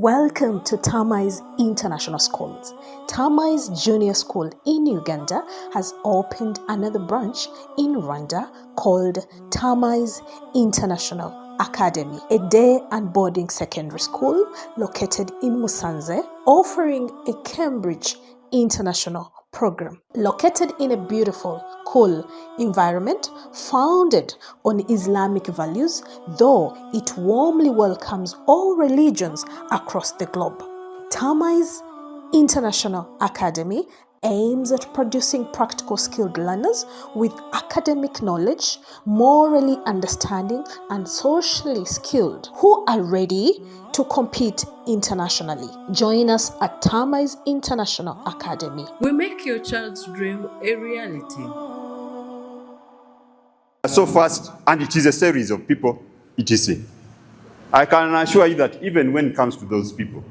Welcome to Tamai's International Schools. Tamai's Junior School in Uganda has opened another branch in Rwanda called Tamai's International Academy, a day and boarding secondary school located in Musanze, offering a Cambridge International program. Located in a beautiful, cool environment founded on Islamic values, though it warmly welcomes all religions across the globe. Tamai's International Academy aims at producing practical skilled learners with academic knowledge, morally understanding, and socially skilled who are ready to compete internationally. Join us at Tamai's International Academy. We make your child's dream a reality. So fast, and it is a series of people, etc. I can assure you that even when it comes to those people,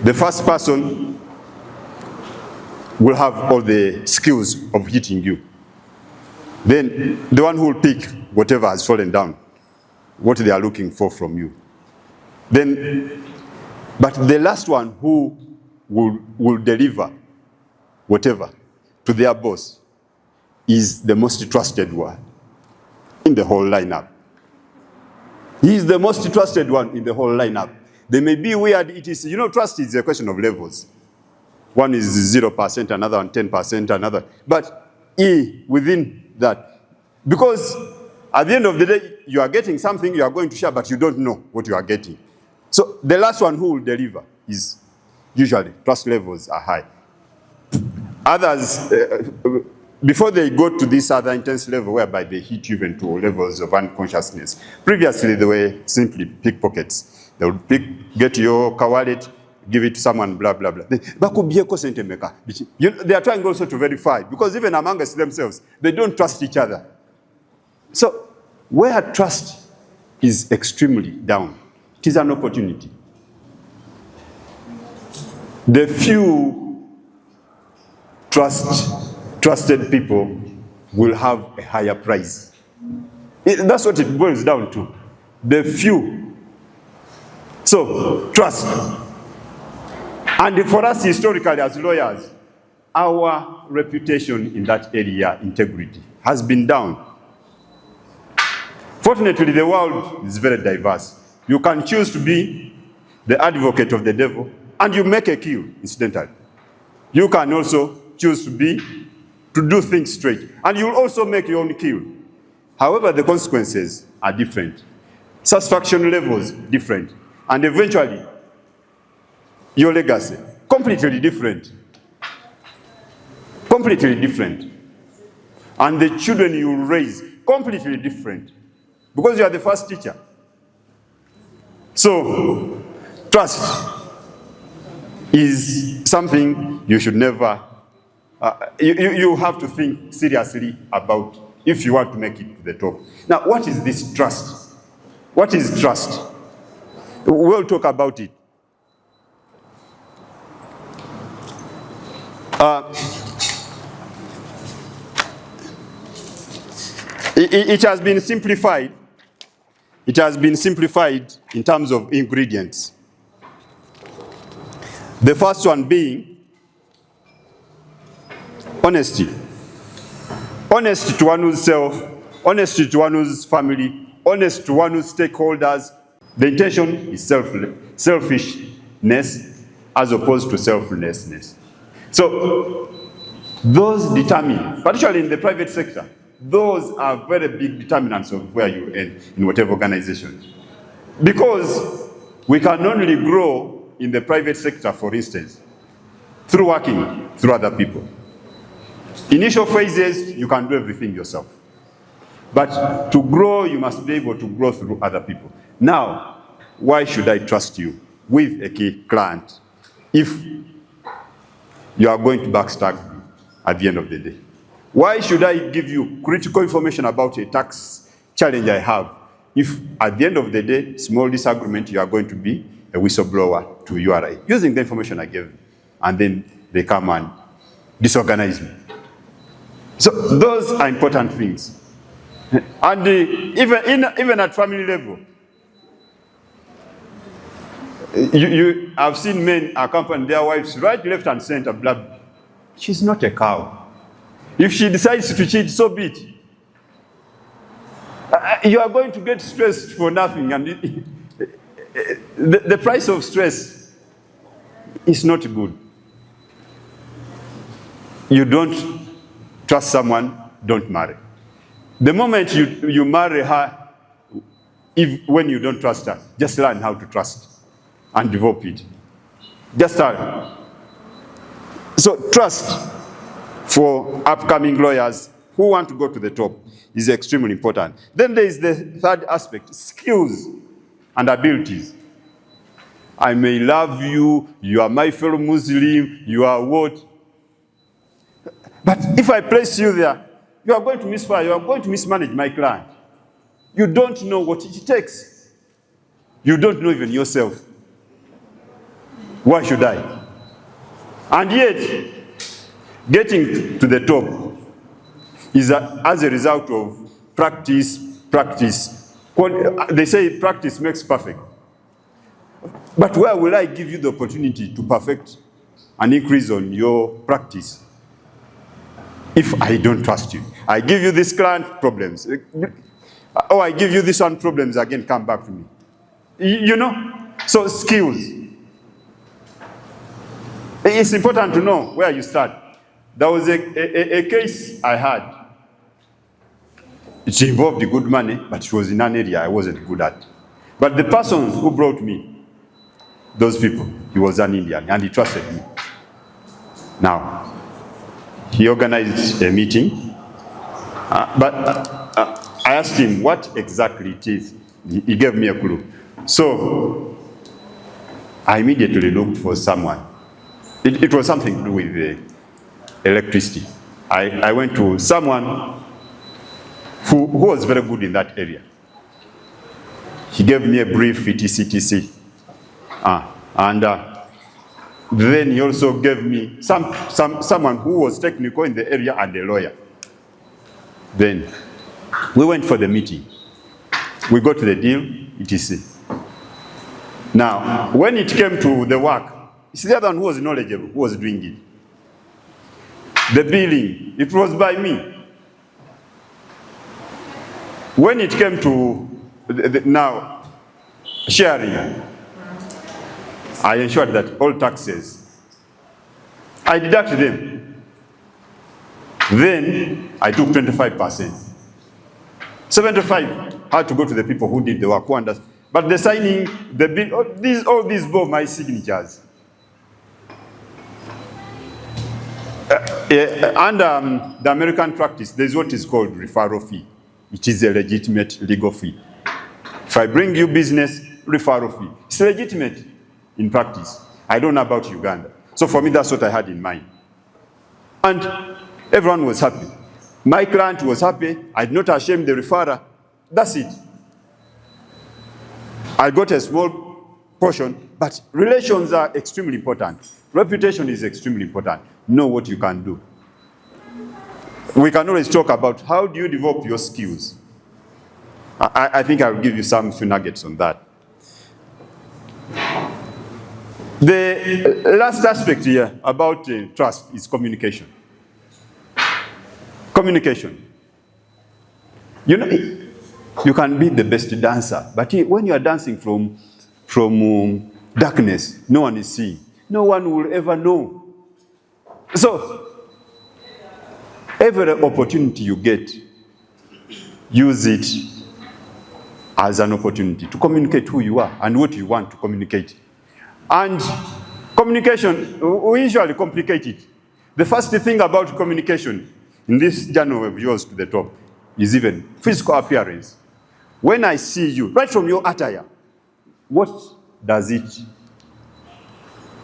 the first person will have all the skills of hitting you. Then the one who will pick whatever has fallen down, what they are looking for from you. Then, but the last one who will deliver whatever to their boss is the most trusted one in the whole lineup. He is the most trusted one in the whole lineup. They may be weird, it is, trust is a question of levels. One is 0%, another one 10%, another. But within that, because at the end of the day, you are getting something you are going to share, but you don't know what you are getting. So the last one who will deliver is usually trust levels are high. Others, before they go to this other intense level whereby they hit you even to levels of unconsciousness, previously they were simply pickpockets. They would get your car wallet, give it to someone, blah, blah, blah. They are trying also to verify, because even amongst themselves, they don't trust each other. So where trust is extremely down, it is an opportunity. The few trusted people will have a higher price. That's what it boils down to. The few. So, trust. And for us historically as lawyers, our reputation in that area, integrity, has been down. Fortunately, the world is very diverse. You can choose to be the advocate of the devil, and you make a kill, incidentally. You can also choose to do things straight, and you'll also make your own kill. However, the consequences are different. Satisfaction levels different. And eventually, your legacy, completely different. Completely different. And the children you raise, completely different. Because you are the first teacher. So, trust is something you should never, you have to think seriously about if you want to make it to the top. Now, what is this trust? What is trust? We'll talk about it. It has been simplified. It has been simplified in terms of ingredients. The first one being honesty. Honesty to one's self, honesty to one's family, honesty to one's stakeholders. The intention is selfishness as opposed to selflessness. So those determine, particularly in the private sector, those are very big determinants of where you end in whatever organization. Because we can only grow in the private sector, for instance, through working through other people. Initial phases, you can do everything yourself. But to grow, you must be able to grow through other people. Now, why should I trust you with a key client if you are going to backstab me at the end of the day? Why should I give you critical information about a tax challenge I have if at the end of the day, small disagreement, you are going to be a whistleblower to URI using the information I gave you, and then they come and disorganize me? So those are important things. And even at family level, I've seen men accompany their wives right, left, and center. Blah. She's not a cow. If she decides to cheat, so be it. You are going to get stressed for nothing, and the price of stress is not good. You don't trust someone, don't marry. The moment you marry her, when you don't trust her, just learn how to trust and develop it. Just learn. So trust for upcoming lawyers who want to go to the top is extremely important. Then there is the third aspect, skills and abilities. I may love you, you are my fellow Muslim, you are what? But if I place you there, you are going to misfire, you are going to mismanage my client. You don't know what it takes. You don't know even yourself. Why should I? And yet, getting to the top is as a result of practice. They say practice makes perfect. But where will I give you the opportunity to perfect an increase on your practice if I don't trust you? I give you this client problems. Oh, I give you this one problems, again, come back to me. You know? So skills. It's important to know where you start. There was a case I had. It involved good money, but it was in an area I wasn't good at. But the person who brought me those people, he was an Indian, and he trusted me. Now, he organized a meeting, but I asked him what exactly it is. He gave me a clue. So I immediately looked for someone. It was something to do with electricity. I went to someone who was very good in that area. He gave me a brief, etc. And then he also gave me someone who was technical in the area and a lawyer. Then we went for the meeting. We got the deal, etc. Now, when it came to the work, it's the other one who was knowledgeable, who was doing it. The billing, it was by me. When it came to now sharing, I ensured that all taxes, I deducted them. Then I took 25%. 75 had to go to the people who did the work, who understood. But the signing, the bill, all these bore my signatures. Under the American practice, there's what is called referral fee. It is a legitimate legal fee. If I bring you business, referral fee. It's legitimate in practice. I don't know about Uganda. So for me, that's what I had in mind. And everyone was happy. My client was happy. I did not ashamed the referrer. That's it. I got a small portion, but relations are extremely important. Reputation is extremely important. Know what you can do. We can always talk about how do you develop your skills. I think I'll give you some few nuggets on that. The last aspect here about trust is communication. Communication. You know, you can be the best dancer, but when you are dancing from darkness, no one is seeing. No one will ever know. So, every opportunity you get, use it as an opportunity to communicate who you are and what you want to communicate. And communication, we usually complicate it. The first thing about communication in this journey of yours to the top is even physical appearance. When I see you, right from your attire, what does it,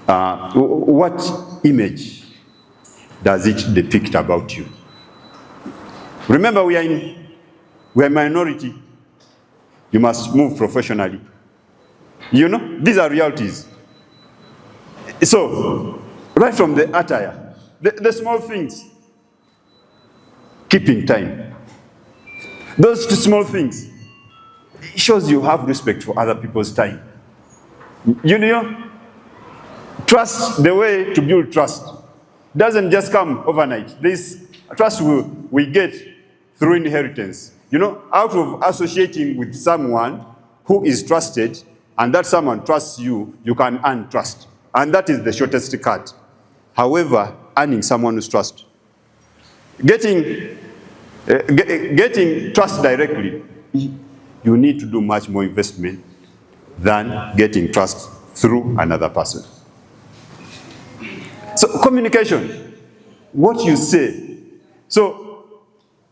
what image does it depict about you? Remember, we are a minority. You must move professionally. You know, these are realities. So, right from the attire, the small things, keeping time. Those two small things, it shows you have respect for other people's time. You know, trust, the way to build trust doesn't just come overnight. This trust we get through inheritance. You know, out of associating with someone who is trusted, and that someone trusts you, you can earn trust. And that is the shortest cut. However, earning someone's trust, getting trust directly, you need to do much more investment than getting trust through another person. So communication, what you say. So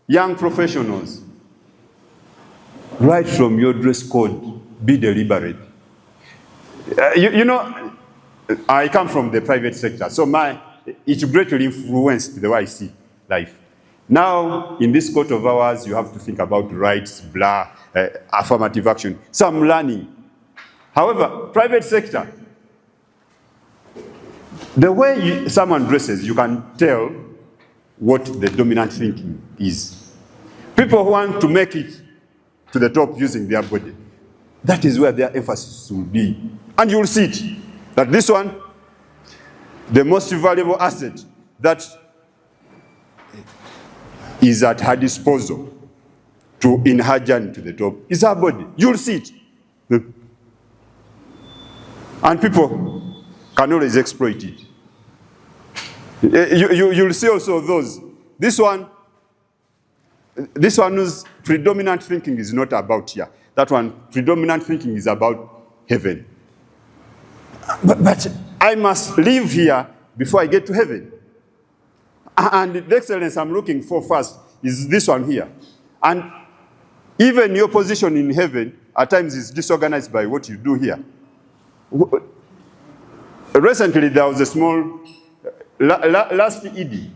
young professionals, right from your dress code, be deliberate. You know, I come from the private sector, so it greatly influenced the way I see life. Now, in this court of ours, you have to think about rights, blah, affirmative action, some learning. However, private sector, the way someone dresses, you can tell what the dominant thinking is. People who want to make it to the top using their body, that is where their emphasis will be. And you will see it, that this one, the most valuable asset that is at her disposal in her journey to the top is her body. You will see it. And people can always exploit it. You'll see also those. This one whose predominant thinking is not about here. That one, predominant thinking is about heaven. But I must live here before I get to heaven. And the excellence I'm looking for first is this one here. And even your position in heaven at times is disorganized by what you do here. Recently, there was a small, last ED,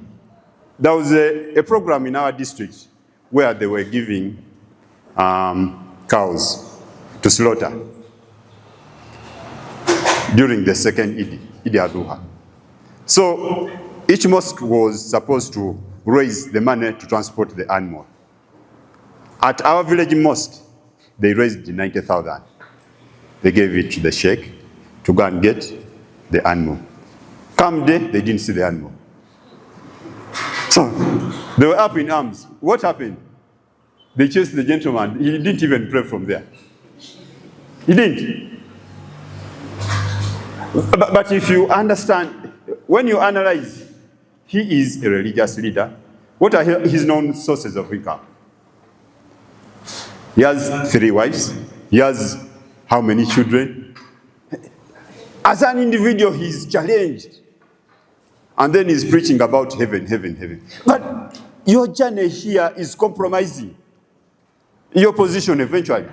there was a program in our district where they were giving cows to slaughter during the second Eid al-Adha. So each mosque was supposed to raise the money to transport the animal. At our village mosque, they raised 90,000. They gave it to the sheikh to go and get the animal. Come day, they didn't see the animal. So they were up in arms. What happened? They chased the gentleman. He didn't even pray from there. He didn't. But if you understand, when you analyze, he is a religious leader. What are his known sources of income? He has 3 wives. He has how many children? As an individual, he's challenged. And then he's preaching about heaven, heaven, heaven. But your journey here is compromising your position eventually.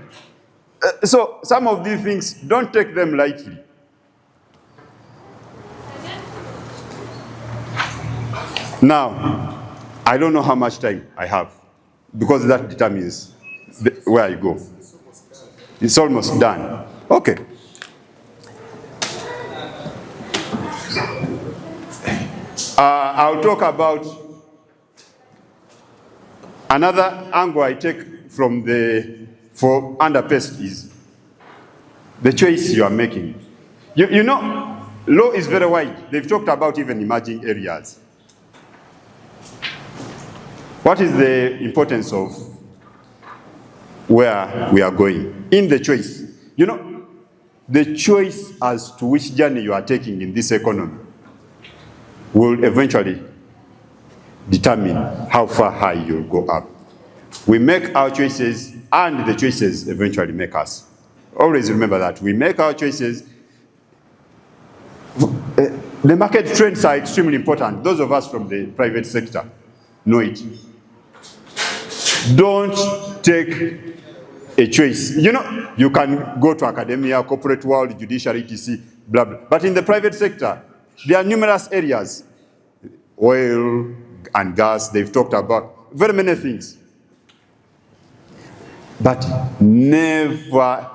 So some of these things, don't take them lightly. Now, I don't know how much time I have, because that determines where I go. It's almost done. Okay. I'll talk about another angle I take from for underpaid is the choice you are making. You know, law is very wide. They've talked about even emerging areas. What is the importance of where we are going in the choice? You know, the choice as to which journey you are taking in this economy will eventually determine how far high you'll go up. We make our choices, and the choices eventually make us. Always remember that. We make our choices. The market trends are extremely important. Those of us from the private sector know it. Don't take a choice. You know, you can go to academia, corporate world, judiciary, etc., blah, blah. But in the private sector, there are numerous areas. Oil and gas, they've talked about very many things. But never,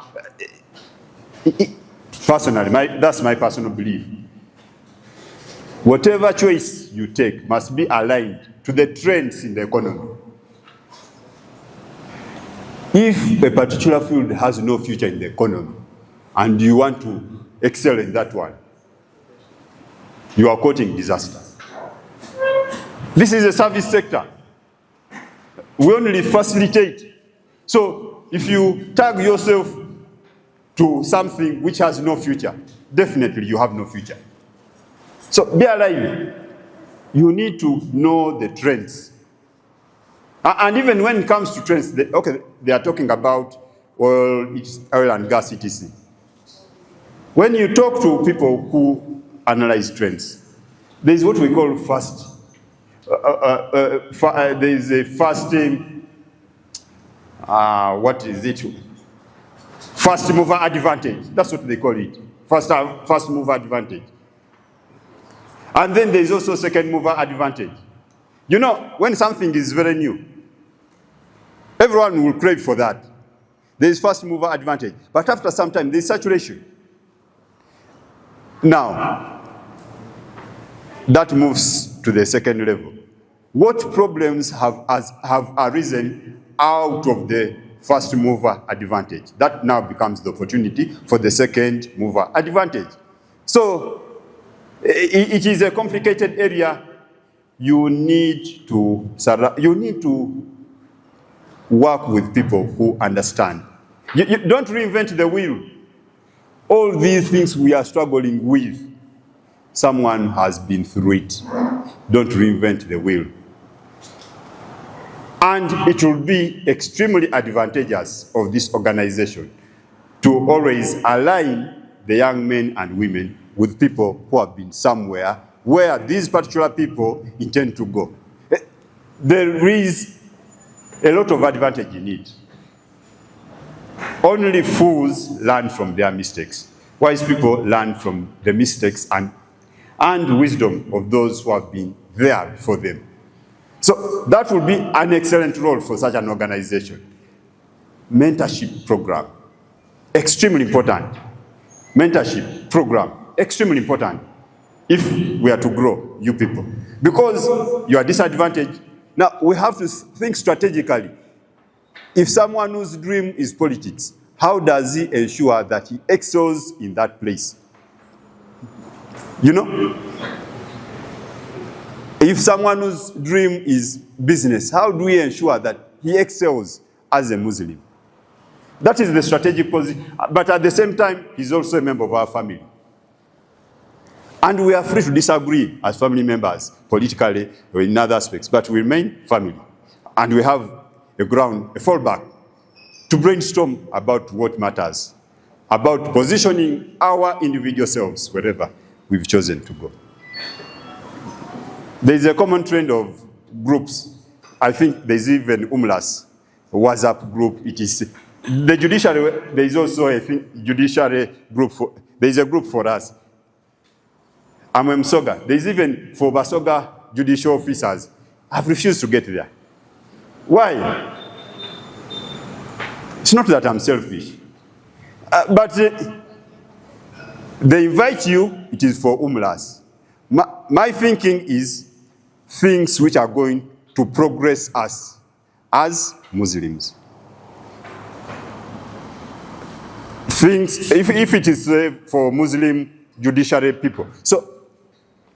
personally, that's my personal belief. Whatever choice you take must be aligned to the trends in the economy. If a particular field has no future in the economy and you want to excel in that one, you are quoting disaster. This is a service sector. We only facilitate. So if you tag yourself to something which has no future, definitely you have no future. So be alive. You need to know the trends. And even when it comes to trends, they are talking about oil and gas, etc. When you talk to people who analyze trends, there is what we call there is a fasting, what is it? Fast mover advantage. That's what they call it. Fast mover advantage. And then there is also second mover advantage. You know, when something is very new, everyone will crave for that. There is first mover advantage. But after some time, there is saturation. Now, that moves to the second level. What problems have arisen out of the first mover advantage? That now becomes the opportunity for the second mover advantage. So, it is a complicated area. You need to work with people who understand. You don't reinvent the wheel. All these things we are struggling with, someone has been through it. Don't reinvent the wheel. And it will be extremely advantageous of this organization to always align the young men and women with people who have been somewhere where these particular people intend to go. There is a lot of advantage in it. Only fools learn from their mistakes. Wise people learn from the mistakes and wisdom of those who have been there for them. So that would be an excellent role for such an organization. Mentorship program, extremely important. Mentorship program, extremely important if we are to grow you people. Because you are disadvantaged. Now, we have to think strategically. If someone whose dream is politics, how does he ensure that he excels in that place? You know? If someone whose dream is business, how do we ensure that he excels as a Muslim? That is the strategic position. But at the same time, he's also a member of our family. And we are free to disagree as family members, politically or in other aspects, but we remain family. And we have a fallback to brainstorm about what matters, about positioning our individual selves wherever we've chosen to go. There's a common trend of groups. I think there's even Umlas, WhatsApp group. It is the judiciary. There is also a judiciary group. There is a group for us. I'm Msoga. There's even for Basoga judicial officers. I've refused to get there. Why? It's not that I'm selfish. But they invite you, it is for Umlas. My thinking is things which are going to progress us as Muslims. Things, if it is for Muslim judiciary people. So,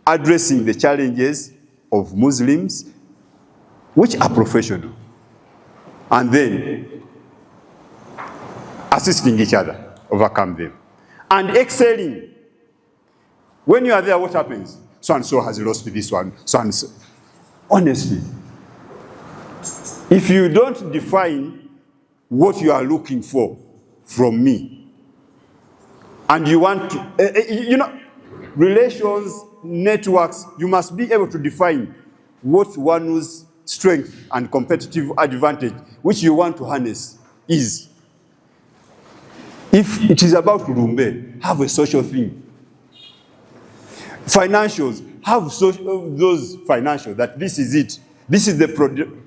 addressing the challenges of Muslims which are professional, and then assisting each other, overcome them, and excelling. When you are there, what happens? So-and-so has lost to this one, so-and-so. Honestly, if you don't define what you are looking for from me, and you want to, relations, networks, you must be able to define what one's strength and competitive advantage, which you want to harness, is. If it is about Rumbe, have a social thing. Financials, have those financials, that this is it. This is the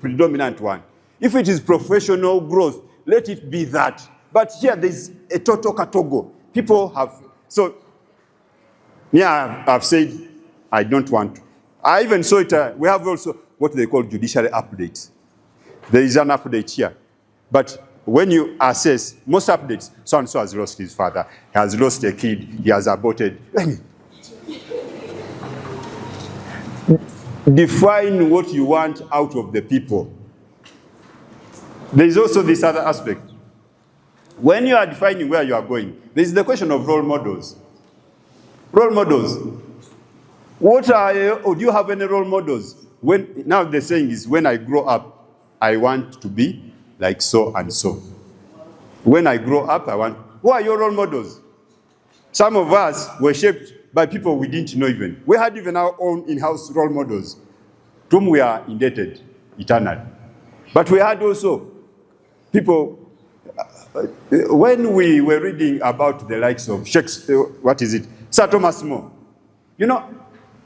predominant one. If it is professional growth, let it be that. But here there's a total katogo. People have, so, yeah, I've said I don't want to. I even saw it, we have also what they call judiciary updates. There is an update here. But when you assess most updates, so-and-so has lost his father, he has lost a kid, he has aborted. Define what you want out of the people. There is also this other aspect. When you are defining where you are going, there is the question of role models. Role models. What are do you have any role models? Now the saying is, when I grow up, I want to be like so and so. When I grow up, who are your role models? Some of us were shaped by people we didn't know even. We had even our own in-house role models, to whom we are indebted eternally. But we had also people, when we were reading about the likes of Shakespeare, Sir Thomas More, you know,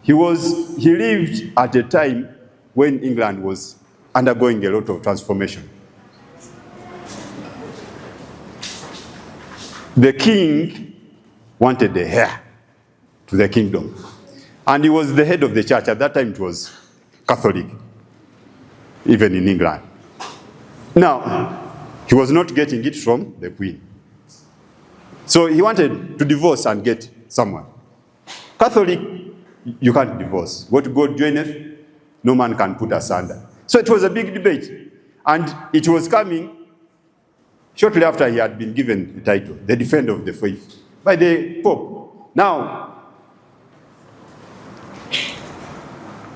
he lived at a time when England was undergoing a lot of transformation. The king wanted a heir to the kingdom, and he was the head of the church. At that time it was Catholic, even in England. Now, he was not getting it from the queen. So he wanted to divorce and get someone. Catholic, you can't divorce. What God joineth, no man can put asunder. So it was a big debate. And it was coming shortly after he had been given the title, the Defender of the Faith, by the Pope. Now,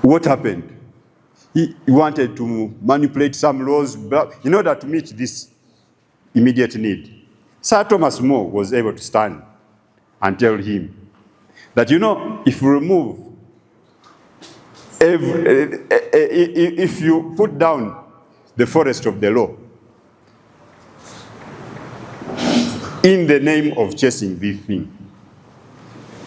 what happened? He wanted to manipulate some laws in order to meet this immediate need. Sir Thomas More was able to stand and tell him that, you know, if you remove, if you put down the forest of the law in the name of chasing this thing,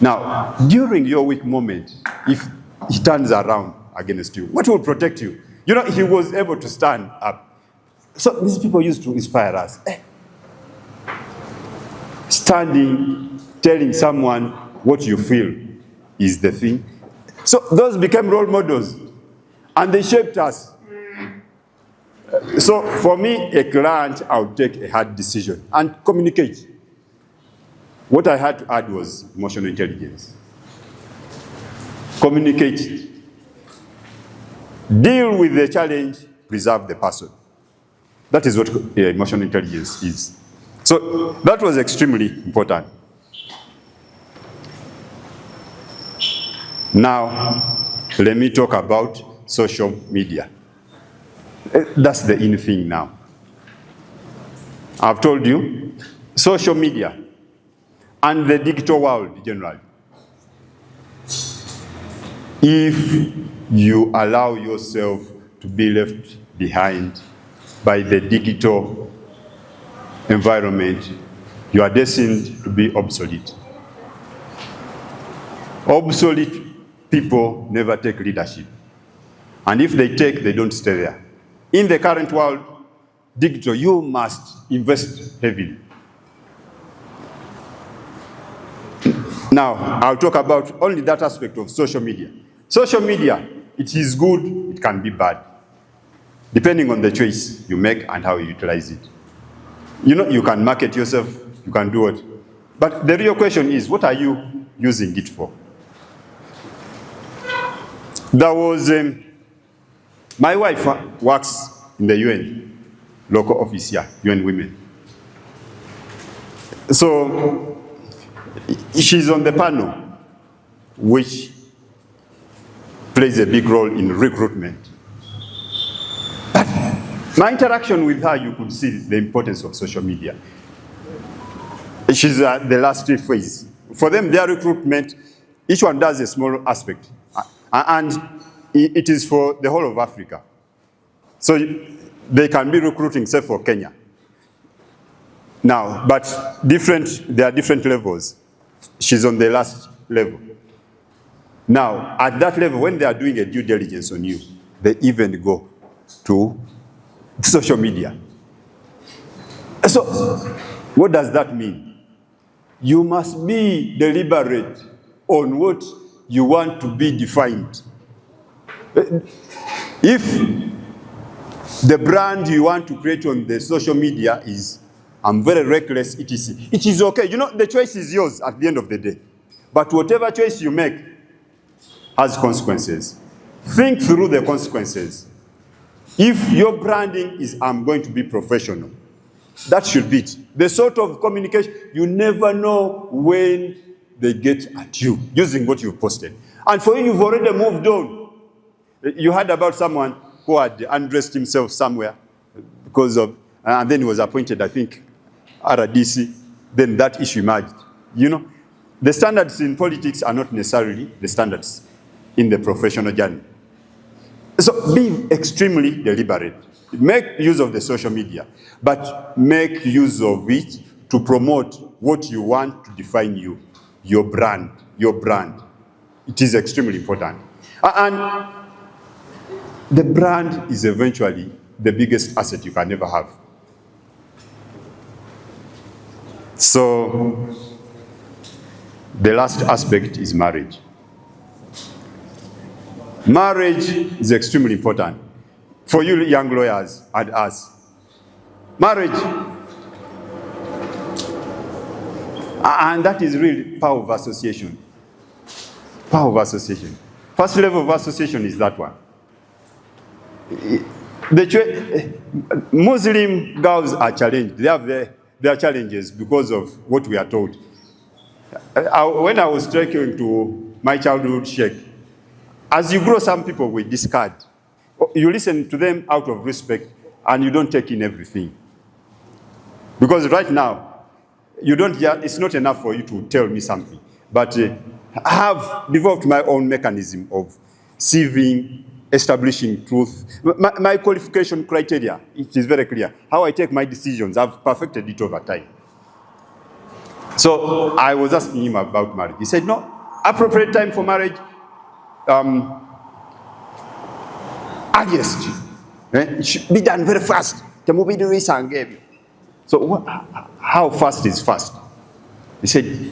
now, during your weak moment, if he turns around against you, what will protect you? You know, he was able to stand up. So these people used to inspire us. Standing, telling someone what you feel is the thing. So those became role models, and they shaped us. So for me, a client, I would take a hard decision and communicate. What I had to add was emotional intelligence. Communicate. Deal with the challenge, preserve the person. That is what emotional intelligence is. So that was extremely important. Now, let me talk about social media. That's the in thing now. I've told you, social media and the digital world generally. If you allow yourself to be left behind by the digital environment, you are destined to be obsolete. Obsolete people never take leadership. And if they take, they don't stay there. In the current world, digital, you must invest heavily. Now, I'll talk about only that aspect of social media. Social media, it is good, it can be bad, depending on the choice you make and how you utilize it. You know, you can market yourself, you can do it. But the real question is, what are you using it for? There was, my wife works in the UN, local office here, UN Women. So, she's on the panel, which plays a big role in recruitment. But my interaction with her, you could see the importance of social media. She's at the last phase. For them, their recruitment, each one does a small aspect. And it is for the whole of Africa. So they can be recruiting, say, for Kenya. Now, but there are different levels. She's on the last level. Now, at that level, when they are doing a due diligence on you, they even go to social media. So, what does that mean? You must be deliberate on what you want to be defined. If The brand you want to create on the social media is, I'm very reckless, etc. It is okay. You know, the choice is yours at the end of the day. But whatever choice you make has consequences. Think through the consequences. If your branding is, I'm going to be professional, that should be it. The sort of communication, you never know when they get at you using what you've posted. And for you, you've already moved on. You heard about someone who had undressed himself somewhere because of, and then he was appointed, I think, RDC. Then that issue emerged. You know, the standards in politics are not necessarily the standards in the professional journey. So be extremely deliberate. Make use of the social media, but make use of it to promote what you want to define you, your brand, your brand. It is extremely important. And the brand is eventually the biggest asset you can ever have. So the last aspect is marriage. Marriage is extremely important for you young lawyers and us. Marriage, and that is really power of association. Power of association. First level of association is that one. Muslim girls are challenged. They have their challenges because of what we are told. When I was talking to my childhood sheikh, as you grow, some people will discard. You listen to them out of respect, and you don't take in everything. Because right now, it's not enough for you to tell me something. But I have developed my own mechanism of sieving, establishing truth. My qualification criteria, it is very clear. How I take my decisions, I've perfected it over time. So I was asking him about marriage. He said, no, appropriate time for marriage, earliest. It should be done very fast. So how fast is fast? He said,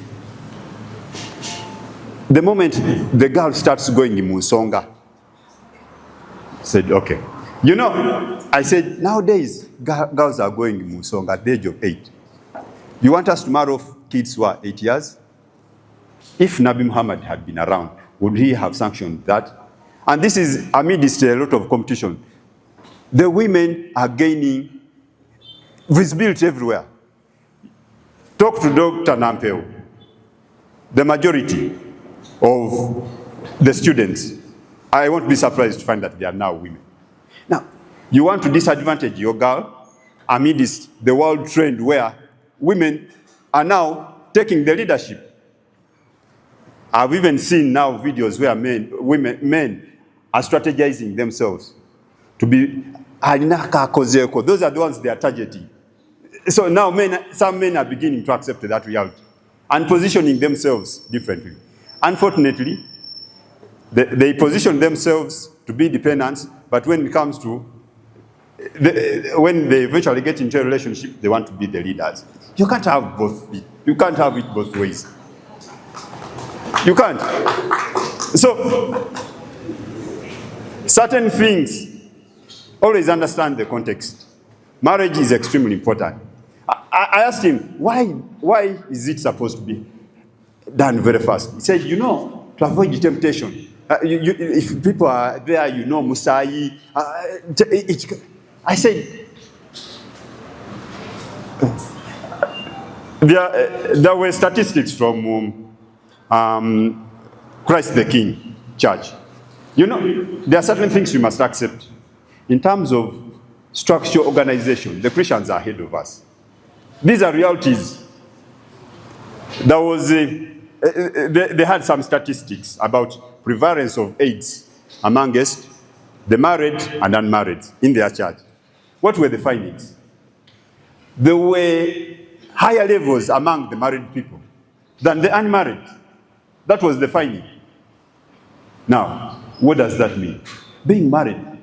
the moment the girl starts going in Musonga, I said, okay. You know, I said, nowadays, girls are going in Musonga at the age of 8. You want us to marry off kids who are 8 years? If Nabi Muhammad had been around, would he have sanctioned that? And this is amidst a lot of competition. The women are gaining visibility everywhere. Talk to Dr. Nampeo. The majority of the students, I won't be surprised to find that they are now women. Now, you want to disadvantage your girl amidst the world trend where women are now taking the leadership. I've even seen now videos where men are strategizing themselves to be, those are the ones they are targeting. So now some men are beginning to accept that reality and positioning themselves differently. Unfortunately, they position themselves to be dependents, but when it comes to, when they eventually get into a relationship, they want to be the leaders. You can't have both. You can't have it both ways. You can't. So, certain things, always understand the context. Marriage is extremely important. I asked him, why is it supposed to be done very fast? He said, you know, to avoid the temptation. If people are there, you know, Musai. I said, there were statistics from Christ the King Church. You know, there are certain things you must accept. In terms of structural organization, the Christians are ahead of us. These are realities. There was they had some statistics about prevalence of AIDS amongst the married and unmarried in their church. What were the findings? There were higher levels among the married people than the unmarried. That was the finding. Now, what does that mean? Being married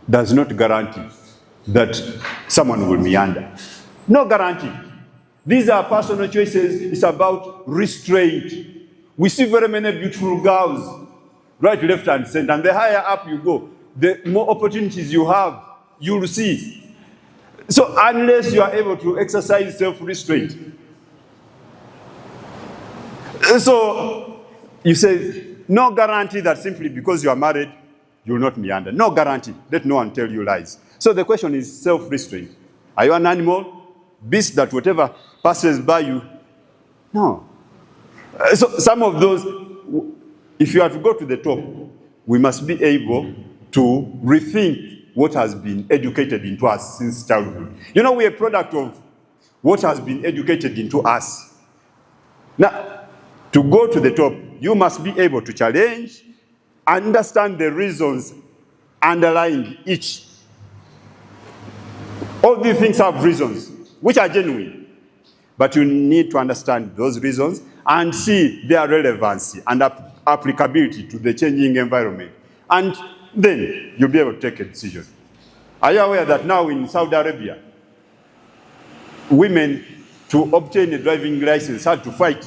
does not guarantee that someone will meander. No guarantee. These are personal choices. It's about restraint. We see very many beautiful girls, right, left, and center. And the higher up you go, the more opportunities you have you'll see. So unless you are able to exercise self-restraint. So you say, no guarantee that simply because you are married, you will not meander. No guarantee. Let no one tell you lies. So the question is self-restraint. Are you an animal, beast that whatever passes by you? No. So some of those, if you are to go to the top, we must be able to rethink what has been educated into us since childhood. You know, we're a product of what has been educated into us. Now, to go to the top, you must be able to challenge, understand the reasons underlying each. All these things have reasons which are genuine, but you need to understand those reasons and see their relevancy and applicability to the changing environment. And then you'll be able to take a decision. Are you aware that now in Saudi Arabia, women to obtain a driving license had to fight?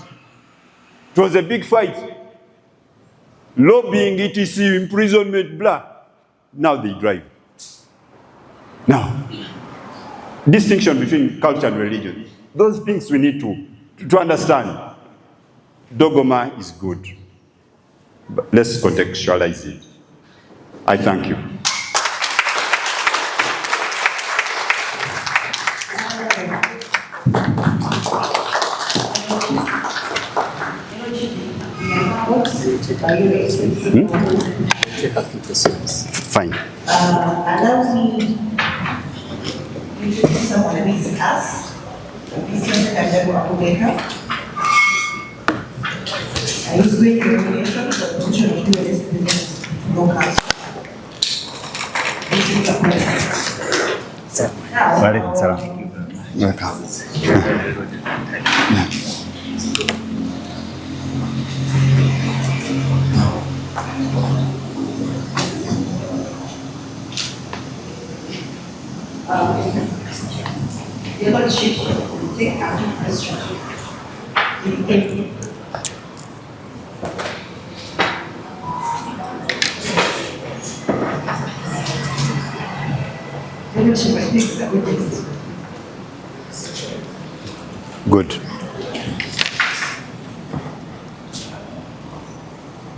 It was a big fight. Lobbying, etc., imprisonment, blah. Now they drive. Now, distinction between culture and religion. Those things we need to understand. Dogma is good, but let's contextualize it. I thank you. Fine. Allow me to introduce someone who is us, Vincent Kajabo Abubeka. He's doing the nomination for the position of UNS President to Law Council. This is a question. The Lordship will take active question. Good.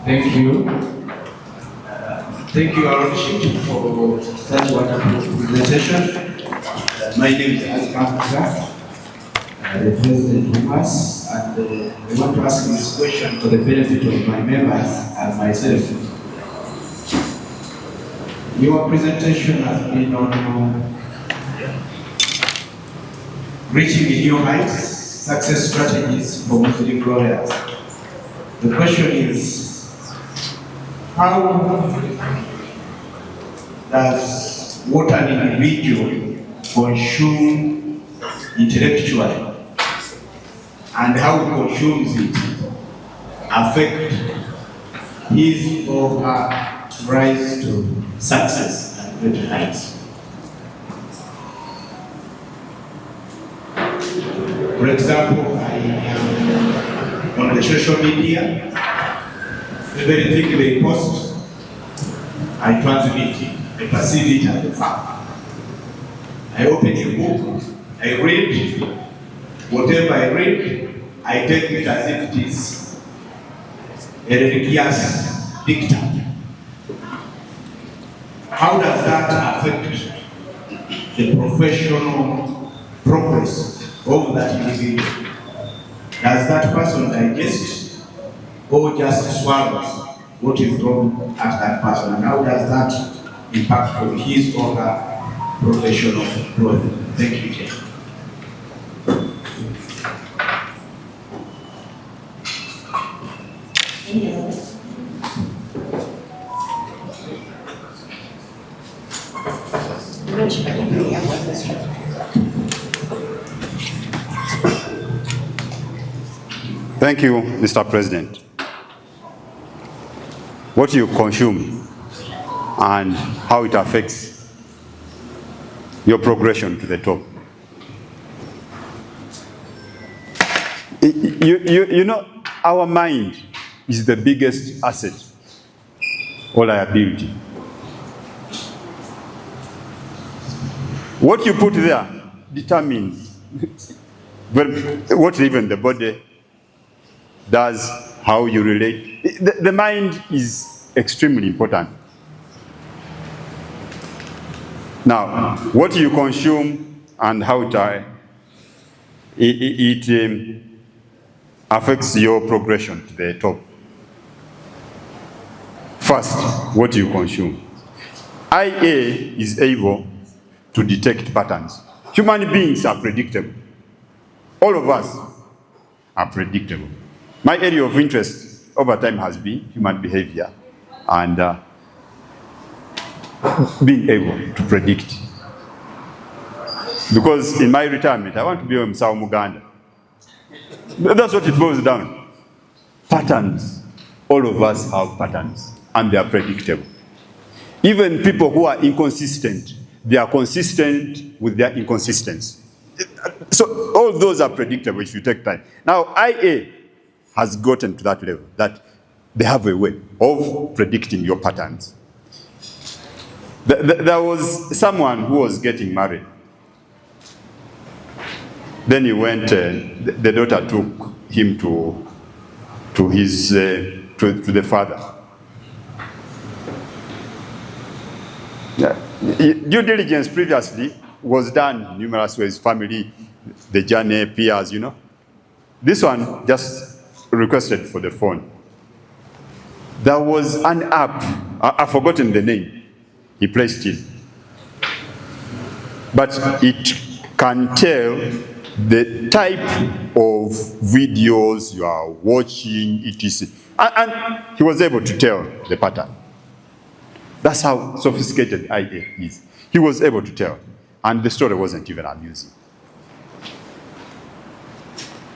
Thank you. Thank you, Our Lordship, for such wonderful presentation. My name is Azka, the President Umlas, and I want to ask this question for the benefit of my members and myself. Your presentation has been on reaching new heights, success strategies for Muslim lawyers. The question is, how does what an individual consume intellectually and how he consumes it affect his or her rise to success and greater heights? For example, I am on the social media. Everything they post, I transmit it. I perceive it as a fact. I open a book, I read. Whatever I read, I take it as if it is a religious dictum. How does that affect the professional progress of that individual? Does that person digest or just swallows what is thrown at that person? And how does that impact on his or her professional growth? Thank you, Chair. Thank you, Mr. President. What you consume and how it affects your progression to the top. You know, our mind is the biggest asset or liability. What you put there determines well, what even the body does, how you relate. The mind is extremely important. Now, what you consume and how it affects your progression to the top. First, what you consume. IA is able to detect patterns. Human beings are predictable. All of us are predictable. My area of interest over time has been human behavior and being able to predict. Because in my retirement, I want to be in Uganda. That's what it boils down. Patterns. All of us have patterns, and they are predictable. Even people who are inconsistent, they are consistent with their inconsistency. So all those are predictable if you take time. Now, IA has gotten to that level, that they have a way of predicting your patterns. There was someone who was getting married. Then he went, the daughter took him to the father. Yeah. Due diligence previously was done in numerous ways, family, the journey, peers, you know. This one just requested for the phone. There was an app, I've forgotten the name, he placed it. But it can tell the type of videos you are watching, etc. And he was able to tell the pattern. That's how sophisticated IA is. He was able to tell, and the story wasn't even amusing.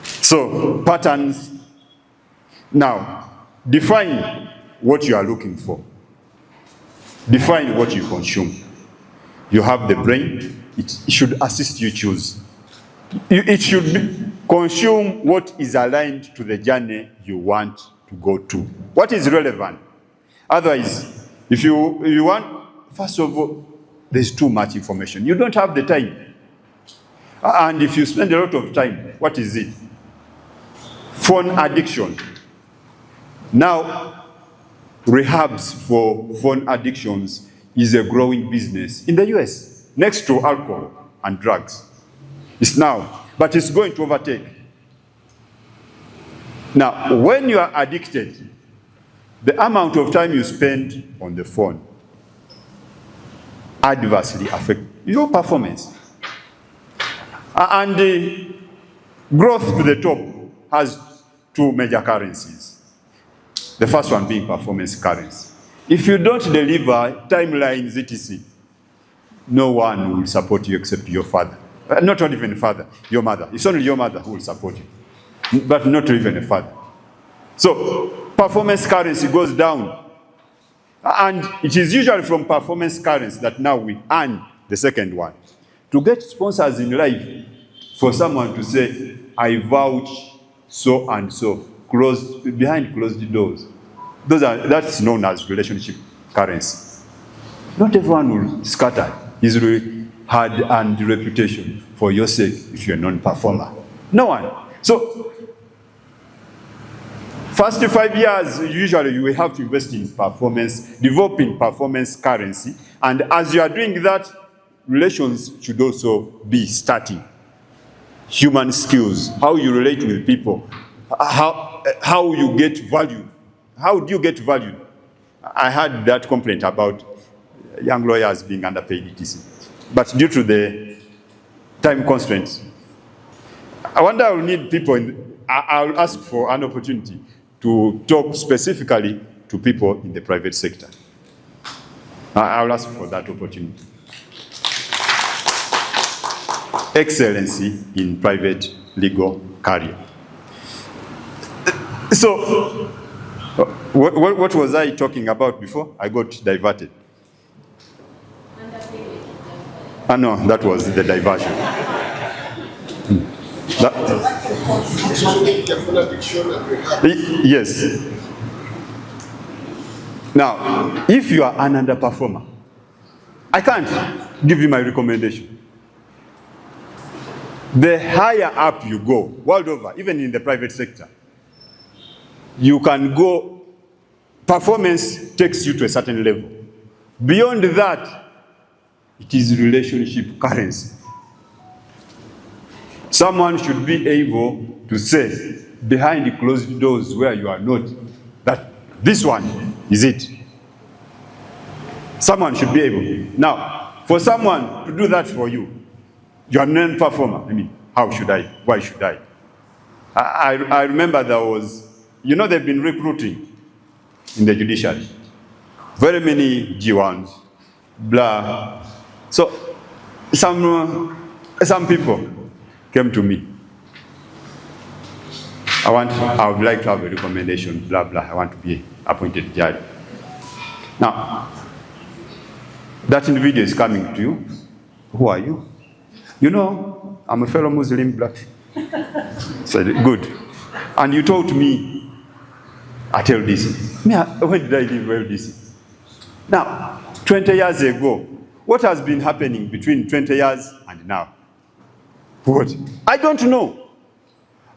So, patterns. Now, define what you are looking for. Define what you consume. You have the brain. It should assist you choose. It should consume what is aligned to the journey you want to go to. What is relevant? Otherwise, if you want, first of all, there's too much information. You don't have the time. And if you spend a lot of time, what is it? Phone addiction. Now, rehabs for phone addictions is a growing business in the US, next to alcohol and drugs. It's now, but it's going to overtake. Now, when you are addicted, the amount of time you spend on the phone adversely affects your performance. And the growth to the top has two major currencies. The first one being performance currency. If you don't deliver timelines, etc., no one will support you except your father. Not even a father, your mother. It's only your mother who will support you, but not even a father. So performance currency goes down. And it is usually from performance currency that now we earn the second one. To get sponsors in life, for someone to say, I vouch so and so, behind closed doors. That's known as relationship currency. Not everyone will scatter his hard-earned reputation for your sake if you're a non-performer. No one. So, first 5 years, usually you will have to invest in performance, developing performance currency. And as you are doing that, relations should also be starting. Human skills, how you relate with people, how you get value. How do you get value? I had that complaint about young lawyers being underpaid, etc. But due to the time constraints, I wonder I will need people, I'll ask for an opportunity to talk specifically to people in the private sector. I'll ask for that opportunity. Excellency in private legal career. So, what was I talking about before? I got diverted. No, that was the diversion. Yes. Now, if you are an underperformer, I can't give you my recommendation. The higher up you go, world over, even in the private sector, you can go, performance takes you to a certain level. Beyond that, it is relationship currency. Someone should be able to say, behind closed doors where you are not, that this one is it. Someone should be able. Now, for someone to do that for you, you are a non-performer. I mean, how should I? Why should I? I remember there was, you know, they've been recruiting in the judiciary. Very many G1s, blah. So some people came to me. I would like to have a recommendation, blah, blah. I want to be appointed judge. Now, that individual is coming to you. Who are you? You know, I'm a fellow Muslim black. Said, good. And you told me at LDC. When did I leave LDC? Now, 20 years ago, what has been happening between 20 years and now? What? I don't know.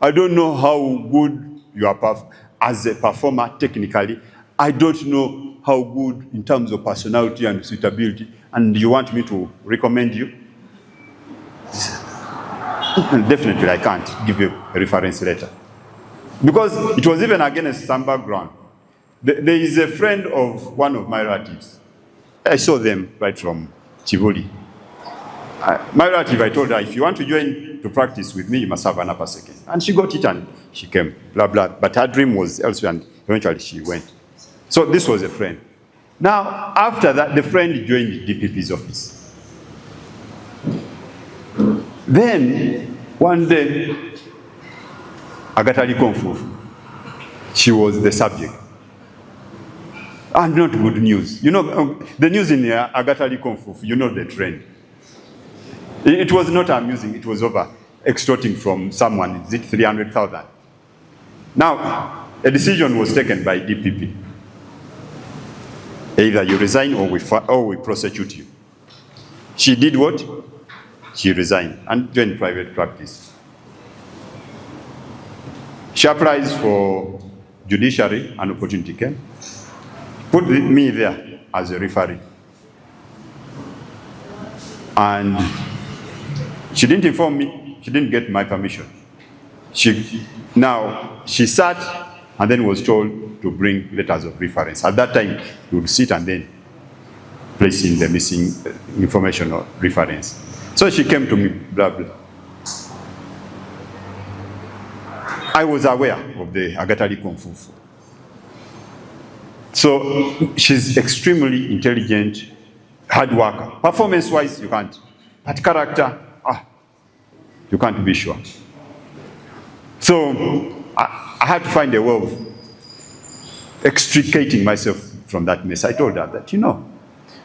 I don't know how good you are as a performer technically. I don't know how good in terms of personality and suitability. And you want me to recommend you? Definitely, I can't give you a reference letter. Because it was even against some background. There is a friend of one of my relatives. I saw them right from Chivuli. My relative, I told her, if you want to join to practice with me, you must have an upper second. And she got it and she came, blah, blah. But her dream was elsewhere and eventually she went. So this was a friend. Now, after that, the friend joined DPP's office. Then, one day, Agatali Konfu, she was the subject. And not good news. You know, the news in Agatali Konfu, you know the trend. It was not amusing, it was over extorting from someone, is it 300,000? Now, a decision was taken by DPP. Either you resign or we prosecute you. She did what? She resigned and joined private practice. She applies for judiciary, an opportunity came. Put me there as a referee. And she didn't inform me, she didn't get my permission. Now, she sat and then was told to bring letters of reference. At that time, you would sit and then place in the missing information or reference. So she came to me, blah, blah. I was aware of the Agatali Konfu. So she's extremely intelligent, hard worker. Performance-wise, you can't. But character, you can't be sure. So I had to find a way of extricating myself from that mess. I told her that, you know,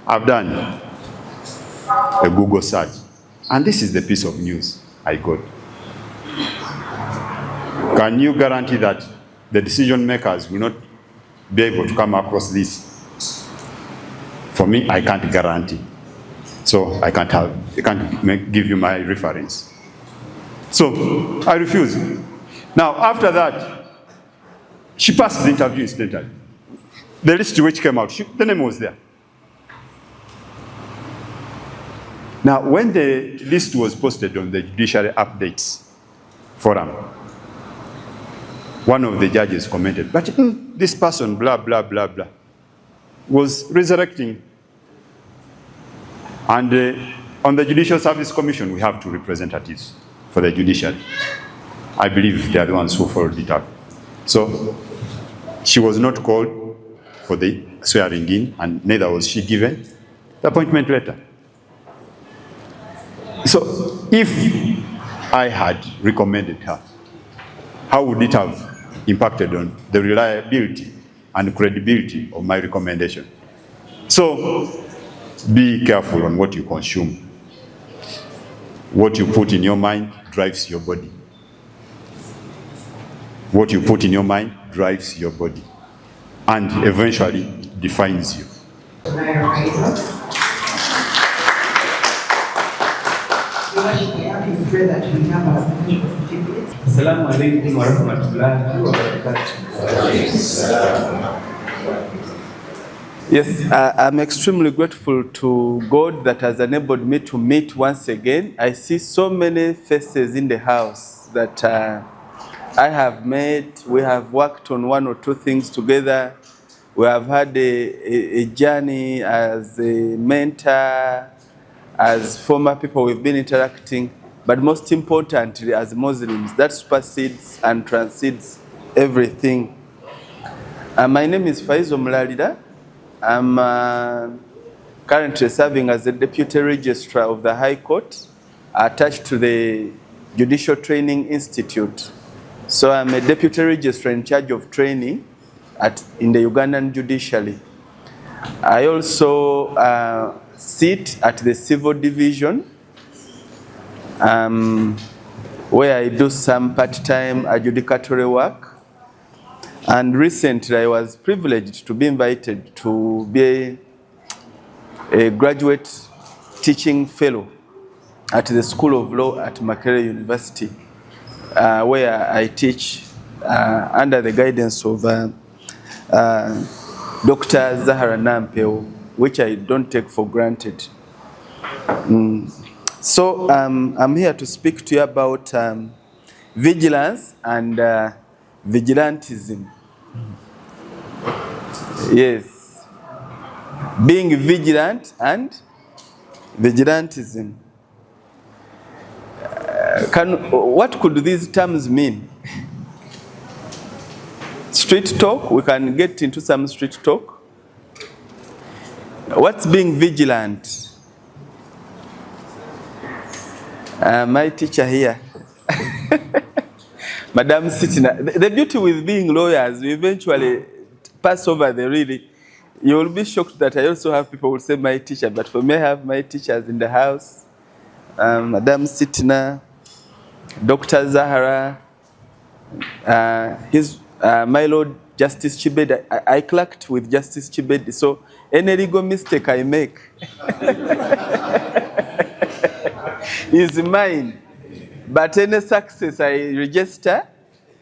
I've done a Google search, and this is the piece of news I got. Can you guarantee that the decision makers will not be able to come across this? For me, I can't guarantee. So I can't give you my reference. So I refused. Now, after that, she passed the interview incidentally. The list which came out, the name was there. Now, when the list was posted on the Judiciary Updates Forum, one of the judges commented, but this person, blah, blah, blah, blah, was resurrecting. And on the Judicial Service Commission, we have 2 representatives for the judiciary. I believe they are the ones who followed it up. So she was not called for the swearing in, and neither was she given the appointment letter. So if I had recommended her, how would it have impacted on the reliability and credibility of my recommendation? So be careful on what you consume. What you put in your mind drives your body. What you put in your mind drives your body and eventually defines you. pray that we have our finish for 15 minutes. Assalamu alaikum wa rahmatullahi wa barakatuh. Yes, I'm extremely grateful to God that has enabled me to meet once again. I see so many faces in the house that I have met. We have worked on one or two things together. We have had a journey as a mentor, as former people we've been interacting, but most importantly as Muslims, that supersedes and transcends everything. My name is Umlas. I'm currently serving as the Deputy Registrar of the High Court attached to the Judicial Training Institute. So I'm a Deputy Registrar in charge of training in the Ugandan judiciary. I also sit at the Civil Division, where I do some part-time adjudicatory work. And recently I was privileged to be invited to be a graduate teaching fellow at the School of Law at Makerere University, where I teach under the guidance of Dr. Zahara Nampeo, which I don't take for granted. So I'm here to speak to you about vigilance and vigilantism. Yes, being vigilant and vigilantism. What could these terms mean? Street talk, we can get into some street talk. What's being vigilant? My teacher here, Madam Sitina. The beauty with being lawyers, we eventually pass over the really. You will be shocked that I also have people who say my teacher, but for me I have my teachers in the house. Madam Sitina, Dr. Zahara, my Lord Justice Chibed. I clerked with Justice Chibed, so any legal mistake I make is mine. But any success I register